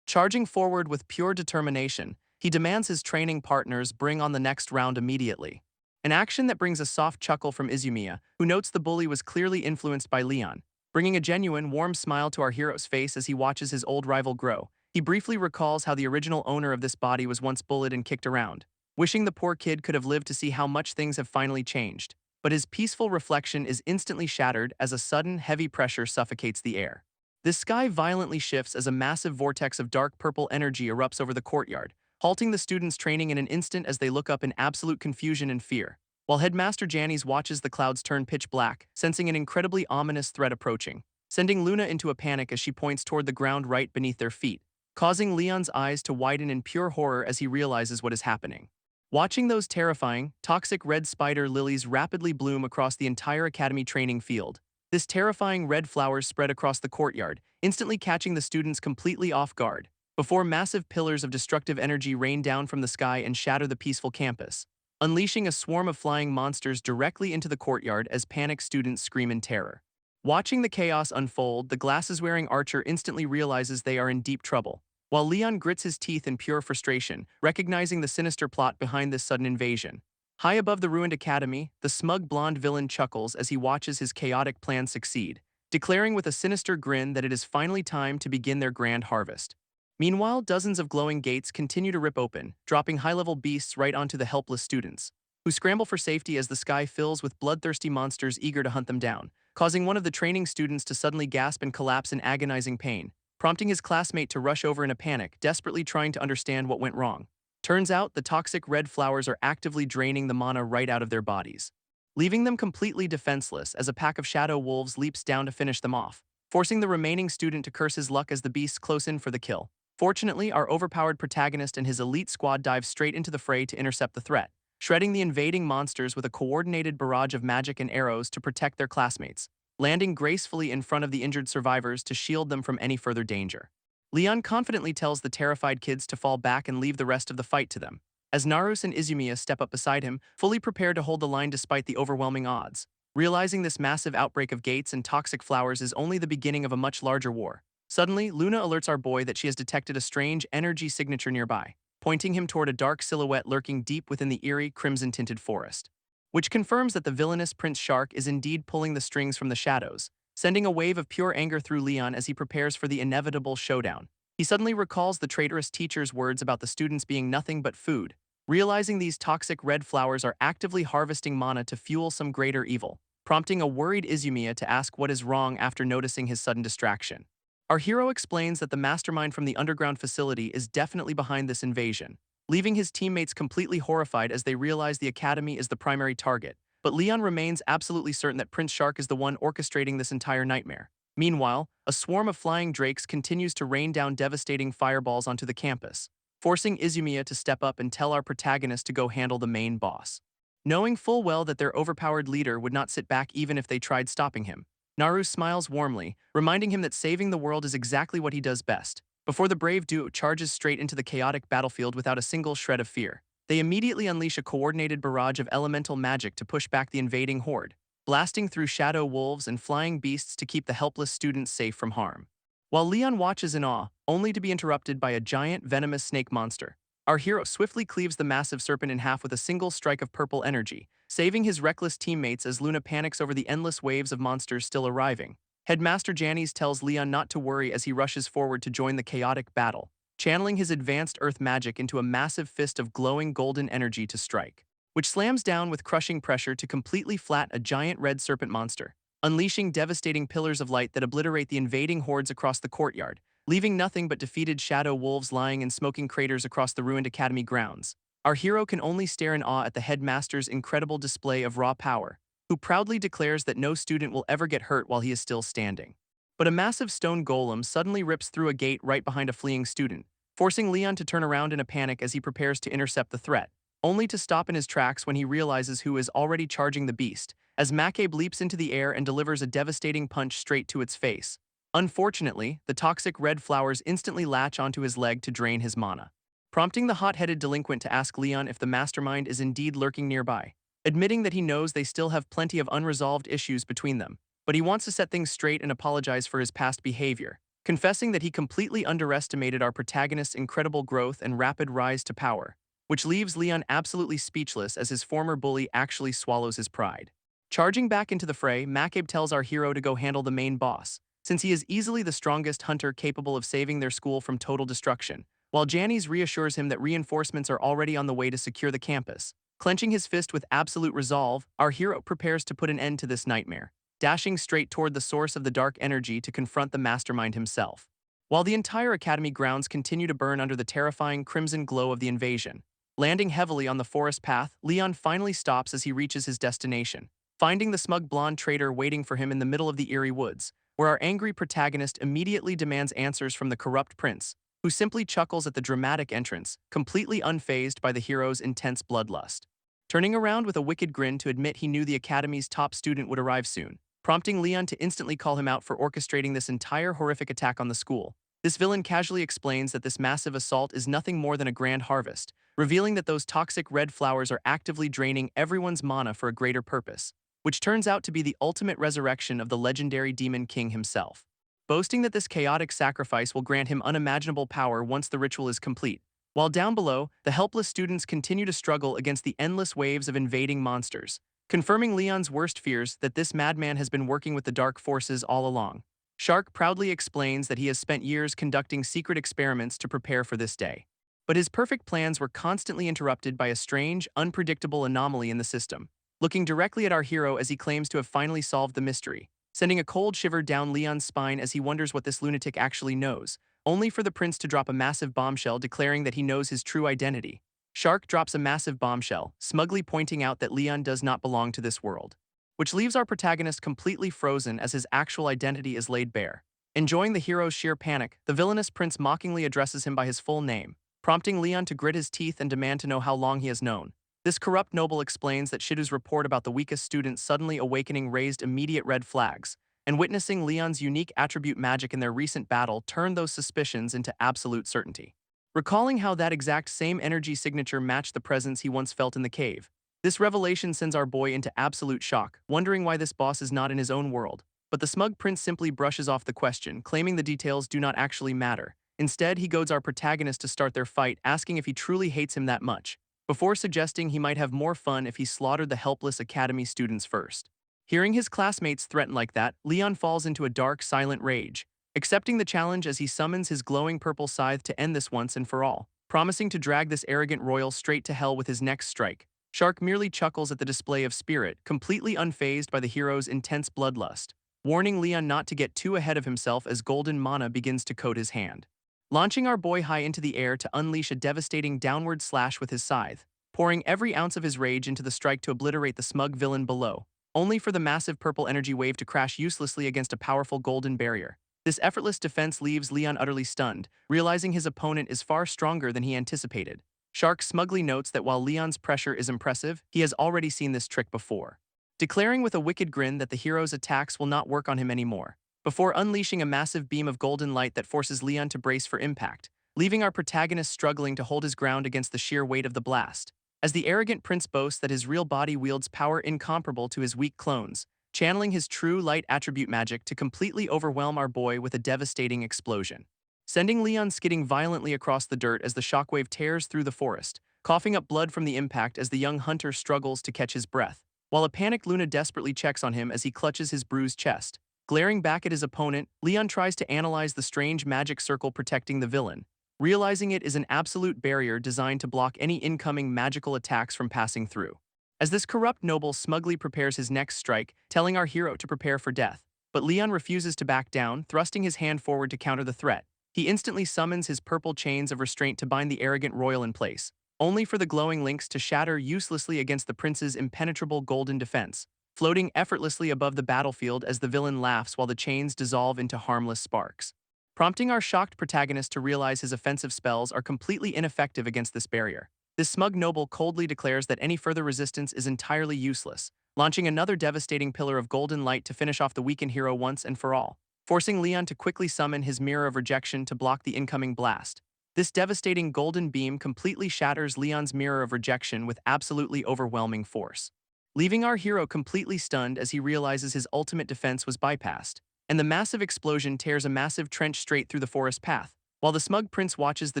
Charging forward with pure determination, he demands his training partners bring on the next round immediately. An action that brings a soft chuckle from Izumiya, who notes the bully was clearly influenced by Leon, bringing a genuine, warm smile to our hero's face as he watches his old rival grow. He briefly recalls how the original owner of this body was once bullied and kicked around, wishing the poor kid could have lived to see how much things have finally changed. But his peaceful reflection is instantly shattered as a sudden, heavy pressure suffocates the air. This sky violently shifts as a massive vortex of dark purple energy erupts over the courtyard, halting the students' training in an instant as they look up in absolute confusion and fear. While Headmaster Janice watches the clouds turn pitch black, sensing an incredibly ominous threat approaching, sending Luna into a panic as she points toward the ground right beneath their feet, causing Leon's eyes to widen in pure horror as he realizes what is happening. Watching those terrifying, toxic red spider lilies rapidly bloom across the entire academy training field, this terrifying red flowers spread across the courtyard, instantly catching the students completely off guard, before massive pillars of destructive energy rain down from the sky and shatter the peaceful campus, unleashing a swarm of flying monsters directly into the courtyard as panicked students scream in terror. Watching the chaos unfold, the glasses-wearing archer instantly realizes they are in deep trouble, while Leon grits his teeth in pure frustration, recognizing the sinister plot behind this sudden invasion. High above the ruined academy, the smug blonde villain chuckles as he watches his chaotic plan succeed, declaring with a sinister grin that it is finally time to begin their grand harvest. Meanwhile, dozens of glowing gates continue to rip open, dropping high-level beasts right onto the helpless students, who scramble for safety as the sky fills with bloodthirsty monsters eager to hunt them down, causing one of the training students to suddenly gasp and collapse in agonizing pain, prompting his classmate to rush over in a panic, desperately trying to understand what went wrong. Turns out, the toxic red flowers are actively draining the mana right out of their bodies, leaving them completely defenseless as a pack of shadow wolves leaps down to finish them off, forcing the remaining student to curse his luck as the beasts close in for the kill. Fortunately, our overpowered protagonist and his elite squad dive straight into the fray to intercept the threat, shredding the invading monsters with a coordinated barrage of magic and arrows to protect their classmates, landing gracefully in front of the injured survivors to shield them from any further danger. Leon confidently tells the terrified kids to fall back and leave the rest of the fight to them, as Narus and Izumiya step up beside him, fully prepared to hold the line despite the overwhelming odds, realizing this massive outbreak of gates and toxic flowers is only the beginning of a much larger war. Suddenly, Luna alerts our boy that she has detected a strange energy signature nearby, pointing him toward a dark silhouette lurking deep within the eerie, crimson-tinted forest, which confirms that the villainous Prince Shark is indeed pulling the strings from the shadows, sending a wave of pure anger through Leon as he prepares for the inevitable showdown. He suddenly recalls the traitorous teacher's words about the students being nothing but food, realizing these toxic red flowers are actively harvesting mana to fuel some greater evil, prompting a worried Izumiya to ask what is wrong after noticing his sudden distraction. Our hero explains that the mastermind from the underground facility is definitely behind this invasion, leaving his teammates completely horrified as they realize the academy is the primary target. But Leon remains absolutely certain that Prince Shark is the one orchestrating this entire nightmare. Meanwhile, a swarm of flying drakes continues to rain down devastating fireballs onto the campus, forcing Izumiya to step up and tell our protagonist to go handle the main boss. Knowing full well that their overpowered leader would not sit back even if they tried stopping him, Naru smiles warmly, reminding him that saving the world is exactly what he does best. Before the brave duo charges straight into the chaotic battlefield without a single shred of fear, they immediately unleash a coordinated barrage of elemental magic to push back the invading horde, blasting through shadow wolves and flying beasts to keep the helpless students safe from harm. While Leon watches in awe, only to be interrupted by a giant, venomous snake monster, our hero swiftly cleaves the massive serpent in half with a single strike of purple energy, saving his reckless teammates as Luna panics over the endless waves of monsters still arriving. Headmaster Janice tells Leon not to worry as he rushes forward to join the chaotic battle, channeling his advanced earth magic into a massive fist of glowing golden energy to strike, which slams down with crushing pressure to completely flat a giant red serpent monster, unleashing devastating pillars of light that obliterate the invading hordes across the courtyard, leaving nothing but defeated shadow wolves lying in smoking craters across the ruined academy grounds. Our hero can only stare in awe at the headmaster's incredible display of raw power, who proudly declares that no student will ever get hurt while he is still standing. But a massive stone golem suddenly rips through a gate right behind a fleeing student, forcing Leon to turn around in a panic as he prepares to intercept the threat, only to stop in his tracks when he realizes who is already charging the beast, as Macabe leaps into the air and delivers a devastating punch straight to its face. Unfortunately, the toxic red flowers instantly latch onto his leg to drain his mana, prompting the hot-headed delinquent to ask Leon if the mastermind is indeed lurking nearby, admitting that he knows they still have plenty of unresolved issues between them, but he wants to set things straight and apologize for his past behavior, confessing that he completely underestimated our protagonist's incredible growth and rapid rise to power, which leaves Leon absolutely speechless as his former bully actually swallows his pride. Charging back into the fray, Macabe tells our hero to go handle the main boss, since he is easily the strongest hunter capable of saving their school from total destruction, while Janice reassures him that reinforcements are already on the way to secure the campus. Clenching his fist with absolute resolve, our hero prepares to put an end to this nightmare, dashing straight toward the source of the dark energy to confront the mastermind himself. While the entire academy grounds continue to burn under the terrifying crimson glow of the invasion, landing heavily on the forest path, Leon finally stops as he reaches his destination, finding the smug blonde traitor waiting for him in the middle of the eerie woods, where our angry protagonist immediately demands answers from the corrupt prince, who simply chuckles at the dramatic entrance, completely unfazed by the hero's intense bloodlust. Turning around with a wicked grin to admit he knew the academy's top student would arrive soon, prompting Leon to instantly call him out for orchestrating this entire horrific attack on the school. This villain casually explains that this massive assault is nothing more than a grand harvest, revealing that those toxic red flowers are actively draining everyone's mana for a greater purpose, which turns out to be the ultimate resurrection of the legendary Demon King himself. Boasting that this chaotic sacrifice will grant him unimaginable power once the ritual is complete, while down below, the helpless students continue to struggle against the endless waves of invading monsters, confirming Leon's worst fears that this madman has been working with the dark forces all along. Shark proudly explains that he has spent years conducting secret experiments to prepare for this day. But his perfect plans were constantly interrupted by a strange, unpredictable anomaly in the system, looking directly at our hero as he claims to have finally solved the mystery, sending a cold shiver down Leon's spine as he wonders what this lunatic actually knows, only for the prince to drop a massive bombshell declaring that he knows his true identity. Shark drops a massive bombshell, smugly pointing out that Leon does not belong to this world, which leaves our protagonist completely frozen as his actual identity is laid bare. Enjoying the hero's sheer panic, the villainous prince mockingly addresses him by his full name, prompting Leon to grit his teeth and demand to know how long he has known. This corrupt noble explains that Shidu's report about the weakest student suddenly awakening raised immediate red flags, and witnessing Leon's unique attribute magic in their recent battle turned those suspicions into absolute certainty. Recalling how that exact same energy signature matched the presence he once felt in the cave, this revelation sends our boy into absolute shock, wondering why this boss is not in his own world. But the smug prince simply brushes off the question, claiming the details do not actually matter. Instead, he goads our protagonist to start their fight, asking if he truly hates him that much, before suggesting he might have more fun if he slaughtered the helpless academy students first. Hearing his classmates threaten like that, Leon falls into a dark, silent rage, accepting the challenge as he summons his glowing purple scythe to end this once and for all, promising to drag this arrogant royal straight to hell with his next strike. Shark merely chuckles at the display of spirit, completely unfazed by the hero's intense bloodlust, warning Leon not to get too ahead of himself as golden mana begins to coat his hand. Launching our boy high into the air to unleash a devastating downward slash with his scythe, pouring every ounce of his rage into the strike to obliterate the smug villain below, only for the massive purple energy wave to crash uselessly against a powerful golden barrier. This effortless defense leaves Leon utterly stunned, realizing his opponent is far stronger than he anticipated. Shark smugly notes that while Leon's pressure is impressive, he has already seen this trick before, declaring with a wicked grin that the hero's attacks will not work on him anymore, before unleashing a massive beam of golden light that forces Leon to brace for impact, leaving our protagonist struggling to hold his ground against the sheer weight of the blast. As the arrogant prince boasts that his real body wields power incomparable to his weak clones, channeling his true light attribute magic to completely overwhelm our boy with a devastating explosion, sending Leon skidding violently across the dirt as the shockwave tears through the forest, coughing up blood from the impact as the young hunter struggles to catch his breath, while a panicked Luna desperately checks on him as he clutches his bruised chest. Glaring back at his opponent, Leon tries to analyze the strange magic circle protecting the villain, realizing it is an absolute barrier designed to block any incoming magical attacks from passing through. As this corrupt noble smugly prepares his next strike, telling our hero to prepare for death, but Leon refuses to back down, thrusting his hand forward to counter the threat. He instantly summons his purple chains of restraint to bind the arrogant royal in place, only for the glowing links to shatter uselessly against the prince's impenetrable golden defense, floating effortlessly above the battlefield as the villain laughs while the chains dissolve into harmless sparks, prompting our shocked protagonist to realize his offensive spells are completely ineffective against this barrier. This smug noble coldly declares that any further resistance is entirely useless, launching another devastating pillar of golden light to finish off the weakened hero once and for all, forcing Leon to quickly summon his Mirror of Rejection to block the incoming blast. This devastating golden beam completely shatters Leon's Mirror of Rejection with absolutely overwhelming force, leaving our hero completely stunned as he realizes his ultimate defense was bypassed, and the massive explosion tears a massive trench straight through the forest path, while the smug prince watches the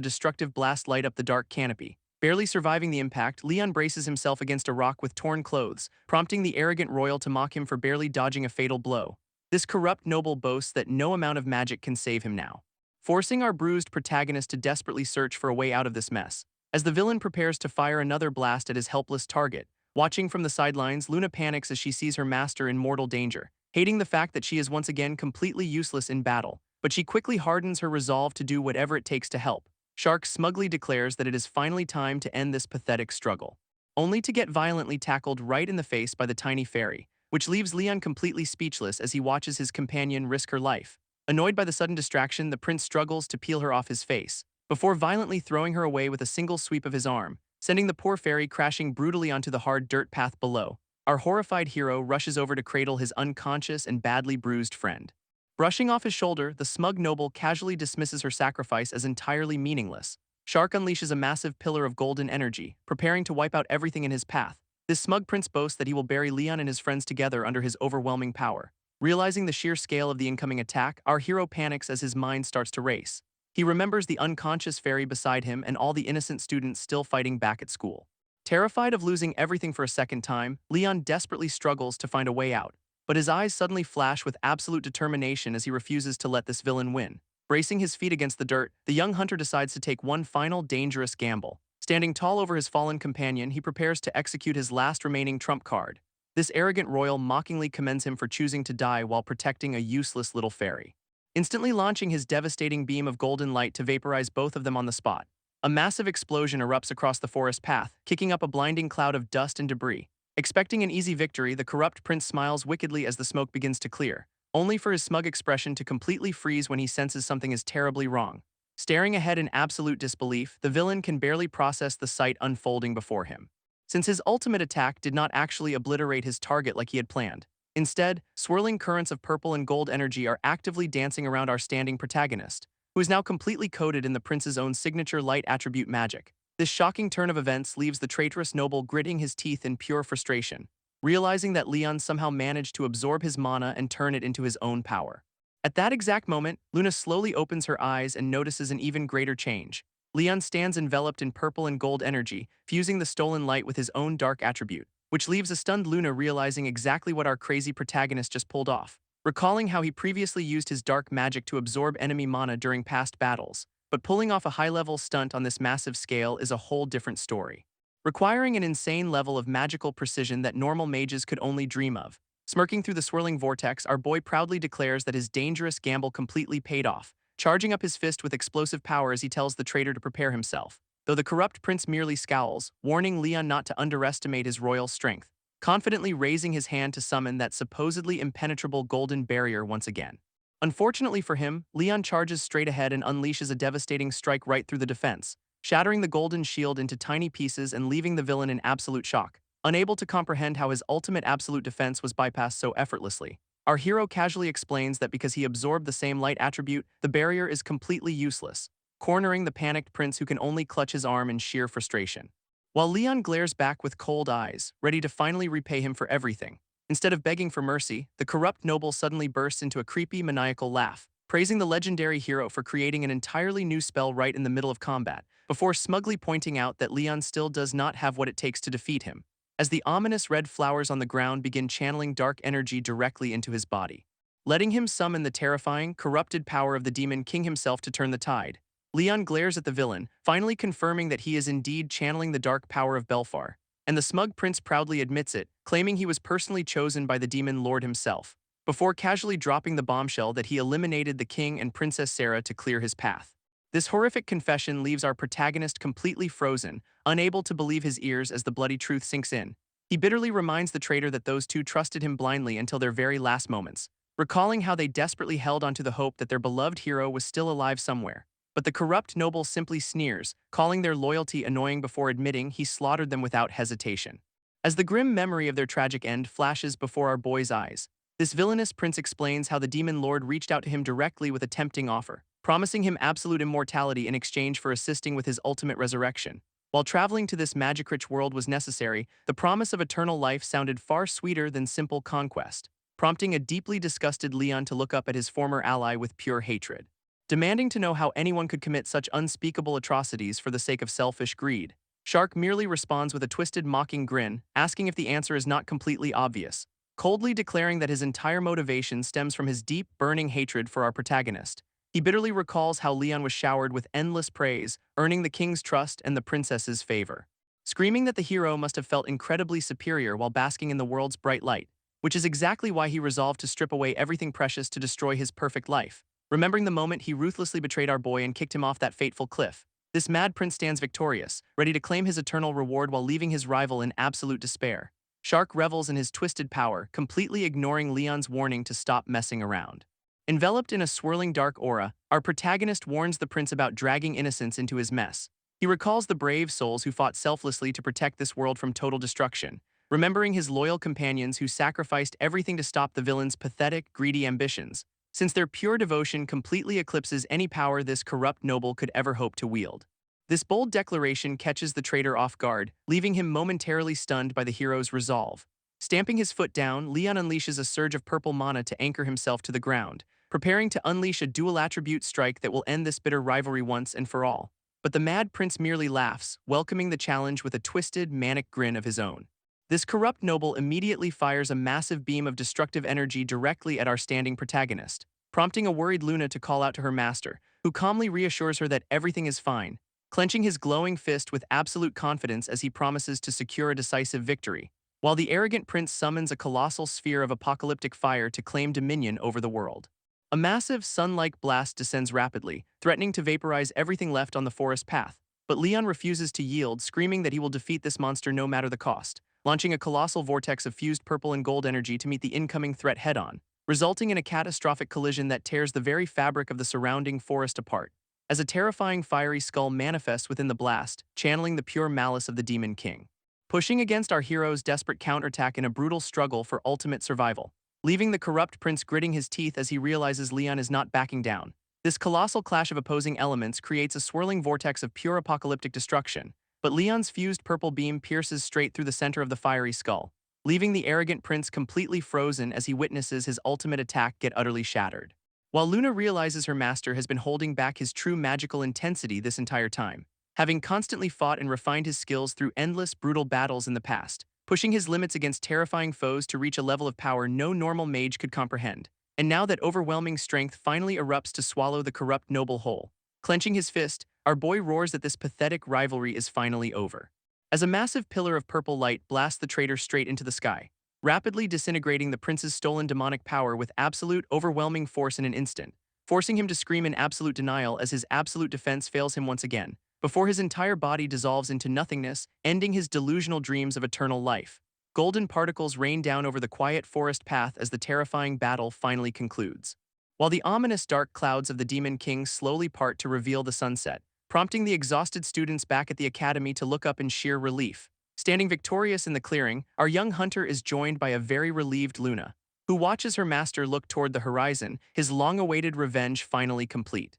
destructive blast light up the dark canopy. Barely surviving the impact, Leon braces himself against a rock with torn clothes, prompting the arrogant royal to mock him for barely dodging a fatal blow. This corrupt noble boasts that no amount of magic can save him now, forcing our bruised protagonist to desperately search for a way out of this mess. As the villain prepares to fire another blast at his helpless target, watching from the sidelines, Luna panics as she sees her master in mortal danger, hating the fact that she is once again completely useless in battle, but she quickly hardens her resolve to do whatever it takes to help. Shark smugly declares that it is finally time to end this pathetic struggle, only to get violently tackled right in the face by the tiny fairy, which leaves Leon completely speechless as he watches his companion risk her life. Annoyed by the sudden distraction, the prince struggles to peel her off his face, before violently throwing her away with a single sweep of his arm, sending the poor fairy crashing brutally onto the hard dirt path below. Our horrified hero rushes over to cradle his unconscious and badly bruised friend. Brushing off his shoulder, the smug noble casually dismisses her sacrifice as entirely meaningless. Shark unleashes a massive pillar of golden energy, preparing to wipe out everything in his path. This smug prince boasts that he will bury Leon and his friends together under his overwhelming power. Realizing the sheer scale of the incoming attack, our hero panics as his mind starts to race. He remembers the unconscious fairy beside him and all the innocent students still fighting back at school. Terrified of losing everything for a second time, Leon desperately struggles to find a way out, but his eyes suddenly flash with absolute determination as he refuses to let this villain win. Bracing his feet against the dirt, the young hunter decides to take one final dangerous gamble. Standing tall over his fallen companion, he prepares to execute his last remaining trump card. This arrogant royal mockingly commends him for choosing to die while protecting a useless little fairy, instantly launching his devastating beam of golden light to vaporize both of them on the spot. A massive explosion erupts across the forest path, kicking up a blinding cloud of dust and debris. Expecting an easy victory, the corrupt prince smiles wickedly as the smoke begins to clear, only for his smug expression to completely freeze when he senses something is terribly wrong. Staring ahead in absolute disbelief, the villain can barely process the sight unfolding before him, since his ultimate attack did not actually obliterate his target like he had planned. Instead, swirling currents of purple and gold energy are actively dancing around our standing protagonist, who is now completely coated in the prince's own signature light attribute magic. This shocking turn of events leaves the traitorous noble gritting his teeth in pure frustration, realizing that Leon somehow managed to absorb his mana and turn it into his own power. At that exact moment, Luna slowly opens her eyes and notices an even greater change. Leon stands enveloped in purple and gold energy, fusing the stolen light with his own dark attribute, which leaves a stunned Luna realizing exactly what our crazy protagonist just pulled off. Recalling how he previously used his dark magic to absorb enemy mana during past battles, but pulling off a high-level stunt on this massive scale is a whole different story, requiring an insane level of magical precision that normal mages could only dream of. Smirking through the swirling vortex, our boy proudly declares that his dangerous gamble completely paid off, charging up his fist with explosive power as he tells the traitor to prepare himself, though the corrupt prince merely scowls, warning Leon not to underestimate his royal strength, confidently raising his hand to summon that supposedly impenetrable golden barrier once again. Unfortunately for him, Leon charges straight ahead and unleashes a devastating strike right through the defense, shattering the golden shield into tiny pieces and leaving the villain in absolute shock, unable to comprehend how his ultimate absolute defense was bypassed so effortlessly. Our hero casually explains that because he absorbed the same light attribute, the barrier is completely useless, cornering the panicked prince who can only clutch his arm in sheer frustration. While Leon glares back with cold eyes, ready to finally repay him for everything, instead of begging for mercy, the corrupt noble suddenly bursts into a creepy, maniacal laugh, praising the legendary hero for creating an entirely new spell right in the middle of combat, before smugly pointing out that Leon still does not have what it takes to defeat him, as the ominous red flowers on the ground begin channeling dark energy directly into his body, letting him summon the terrifying, corrupted power of the demon king himself to turn the tide. Leon glares at the villain, finally confirming that he is indeed channeling the dark power of Belfar, and the smug prince proudly admits it, claiming he was personally chosen by the demon lord himself, before casually dropping the bombshell that he eliminated the king and Princess Sarah to clear his path. This horrific confession leaves our protagonist completely frozen, unable to believe his ears as the bloody truth sinks in. He bitterly reminds the traitor that those two trusted him blindly until their very last moments, recalling how they desperately held onto the hope that their beloved hero was still alive somewhere. But the corrupt noble simply sneers, calling their loyalty annoying before admitting he slaughtered them without hesitation. As the grim memory of their tragic end flashes before our boy's eyes, this villainous prince explains how the demon lord reached out to him directly with a tempting offer, promising him absolute immortality in exchange for assisting with his ultimate resurrection. While traveling to this magic-rich world was necessary, the promise of eternal life sounded far sweeter than simple conquest, prompting a deeply disgusted Leon to look up at his former ally with pure hatred. Demanding to know how anyone could commit such unspeakable atrocities for the sake of selfish greed, Shark merely responds with a twisted, mocking grin, asking if the answer is not completely obvious, coldly declaring that his entire motivation stems from his deep, burning hatred for our protagonist. He bitterly recalls how Leon was showered with endless praise, earning the king's trust and the princess's favor, screaming that the hero must have felt incredibly superior while basking in the world's bright light, which is exactly why he resolved to strip away everything precious to destroy his perfect life. Remembering the moment he ruthlessly betrayed our boy and kicked him off that fateful cliff, this mad prince stands victorious, ready to claim his eternal reward while leaving his rival in absolute despair. Shark revels in his twisted power, completely ignoring Leon's warning to stop messing around. Enveloped in a swirling dark aura, our protagonist warns the prince about dragging innocence into his mess. He recalls the brave souls who fought selflessly to protect this world from total destruction, remembering his loyal companions who sacrificed everything to stop the villain's pathetic, greedy ambitions, since their pure devotion completely eclipses any power this corrupt noble could ever hope to wield. This bold declaration catches the traitor off guard, leaving him momentarily stunned by the hero's resolve. Stamping his foot down, Leon unleashes a surge of purple mana to anchor himself to the ground, preparing to unleash a dual-attribute strike that will end this bitter rivalry once and for all. But the mad prince merely laughs, welcoming the challenge with a twisted, manic grin of his own. This corrupt noble immediately fires a massive beam of destructive energy directly at our standing protagonist, prompting a worried Luna to call out to her master, who calmly reassures her that everything is fine, clenching his glowing fist with absolute confidence as he promises to secure a decisive victory, while the arrogant prince summons a colossal sphere of apocalyptic fire to claim dominion over the world. A massive, sun-like blast descends rapidly, threatening to vaporize everything left on the forest path, but Leon refuses to yield, screaming that he will defeat this monster no matter the cost, launching a colossal vortex of fused purple and gold energy to meet the incoming threat head-on, resulting in a catastrophic collision that tears the very fabric of the surrounding forest apart, as a terrifying fiery skull manifests within the blast, channeling the pure malice of the Demon King. Pushing against our hero's desperate counterattack in a brutal struggle for ultimate survival, leaving the corrupt prince gritting his teeth as he realizes Leon is not backing down. This colossal clash of opposing elements creates a swirling vortex of pure apocalyptic destruction, but Leon's fused purple beam pierces straight through the center of the fiery skull, leaving the arrogant prince completely frozen as he witnesses his ultimate attack get utterly shattered. While Luna realizes her master has been holding back his true magical intensity this entire time, having constantly fought and refined his skills through endless, brutal battles in the past, pushing his limits against terrifying foes to reach a level of power no normal mage could comprehend. And now that overwhelming strength finally erupts to swallow the corrupt noble whole. Clenching his fist, our boy roars that this pathetic rivalry is finally over. As a massive pillar of purple light blasts the traitor straight into the sky, rapidly disintegrating the prince's stolen demonic power with absolute, overwhelming force in an instant, forcing him to scream in absolute denial as his absolute defense fails him once again, before his entire body dissolves into nothingness, ending his delusional dreams of eternal life. Golden particles rain down over the quiet forest path as the terrifying battle finally concludes, while the ominous dark clouds of the Demon King slowly part to reveal the sunset, prompting the exhausted students back at the academy to look up in sheer relief. Standing victorious in the clearing, our young hunter is joined by a very relieved Luna, who watches her master look toward the horizon, his long-awaited revenge finally complete.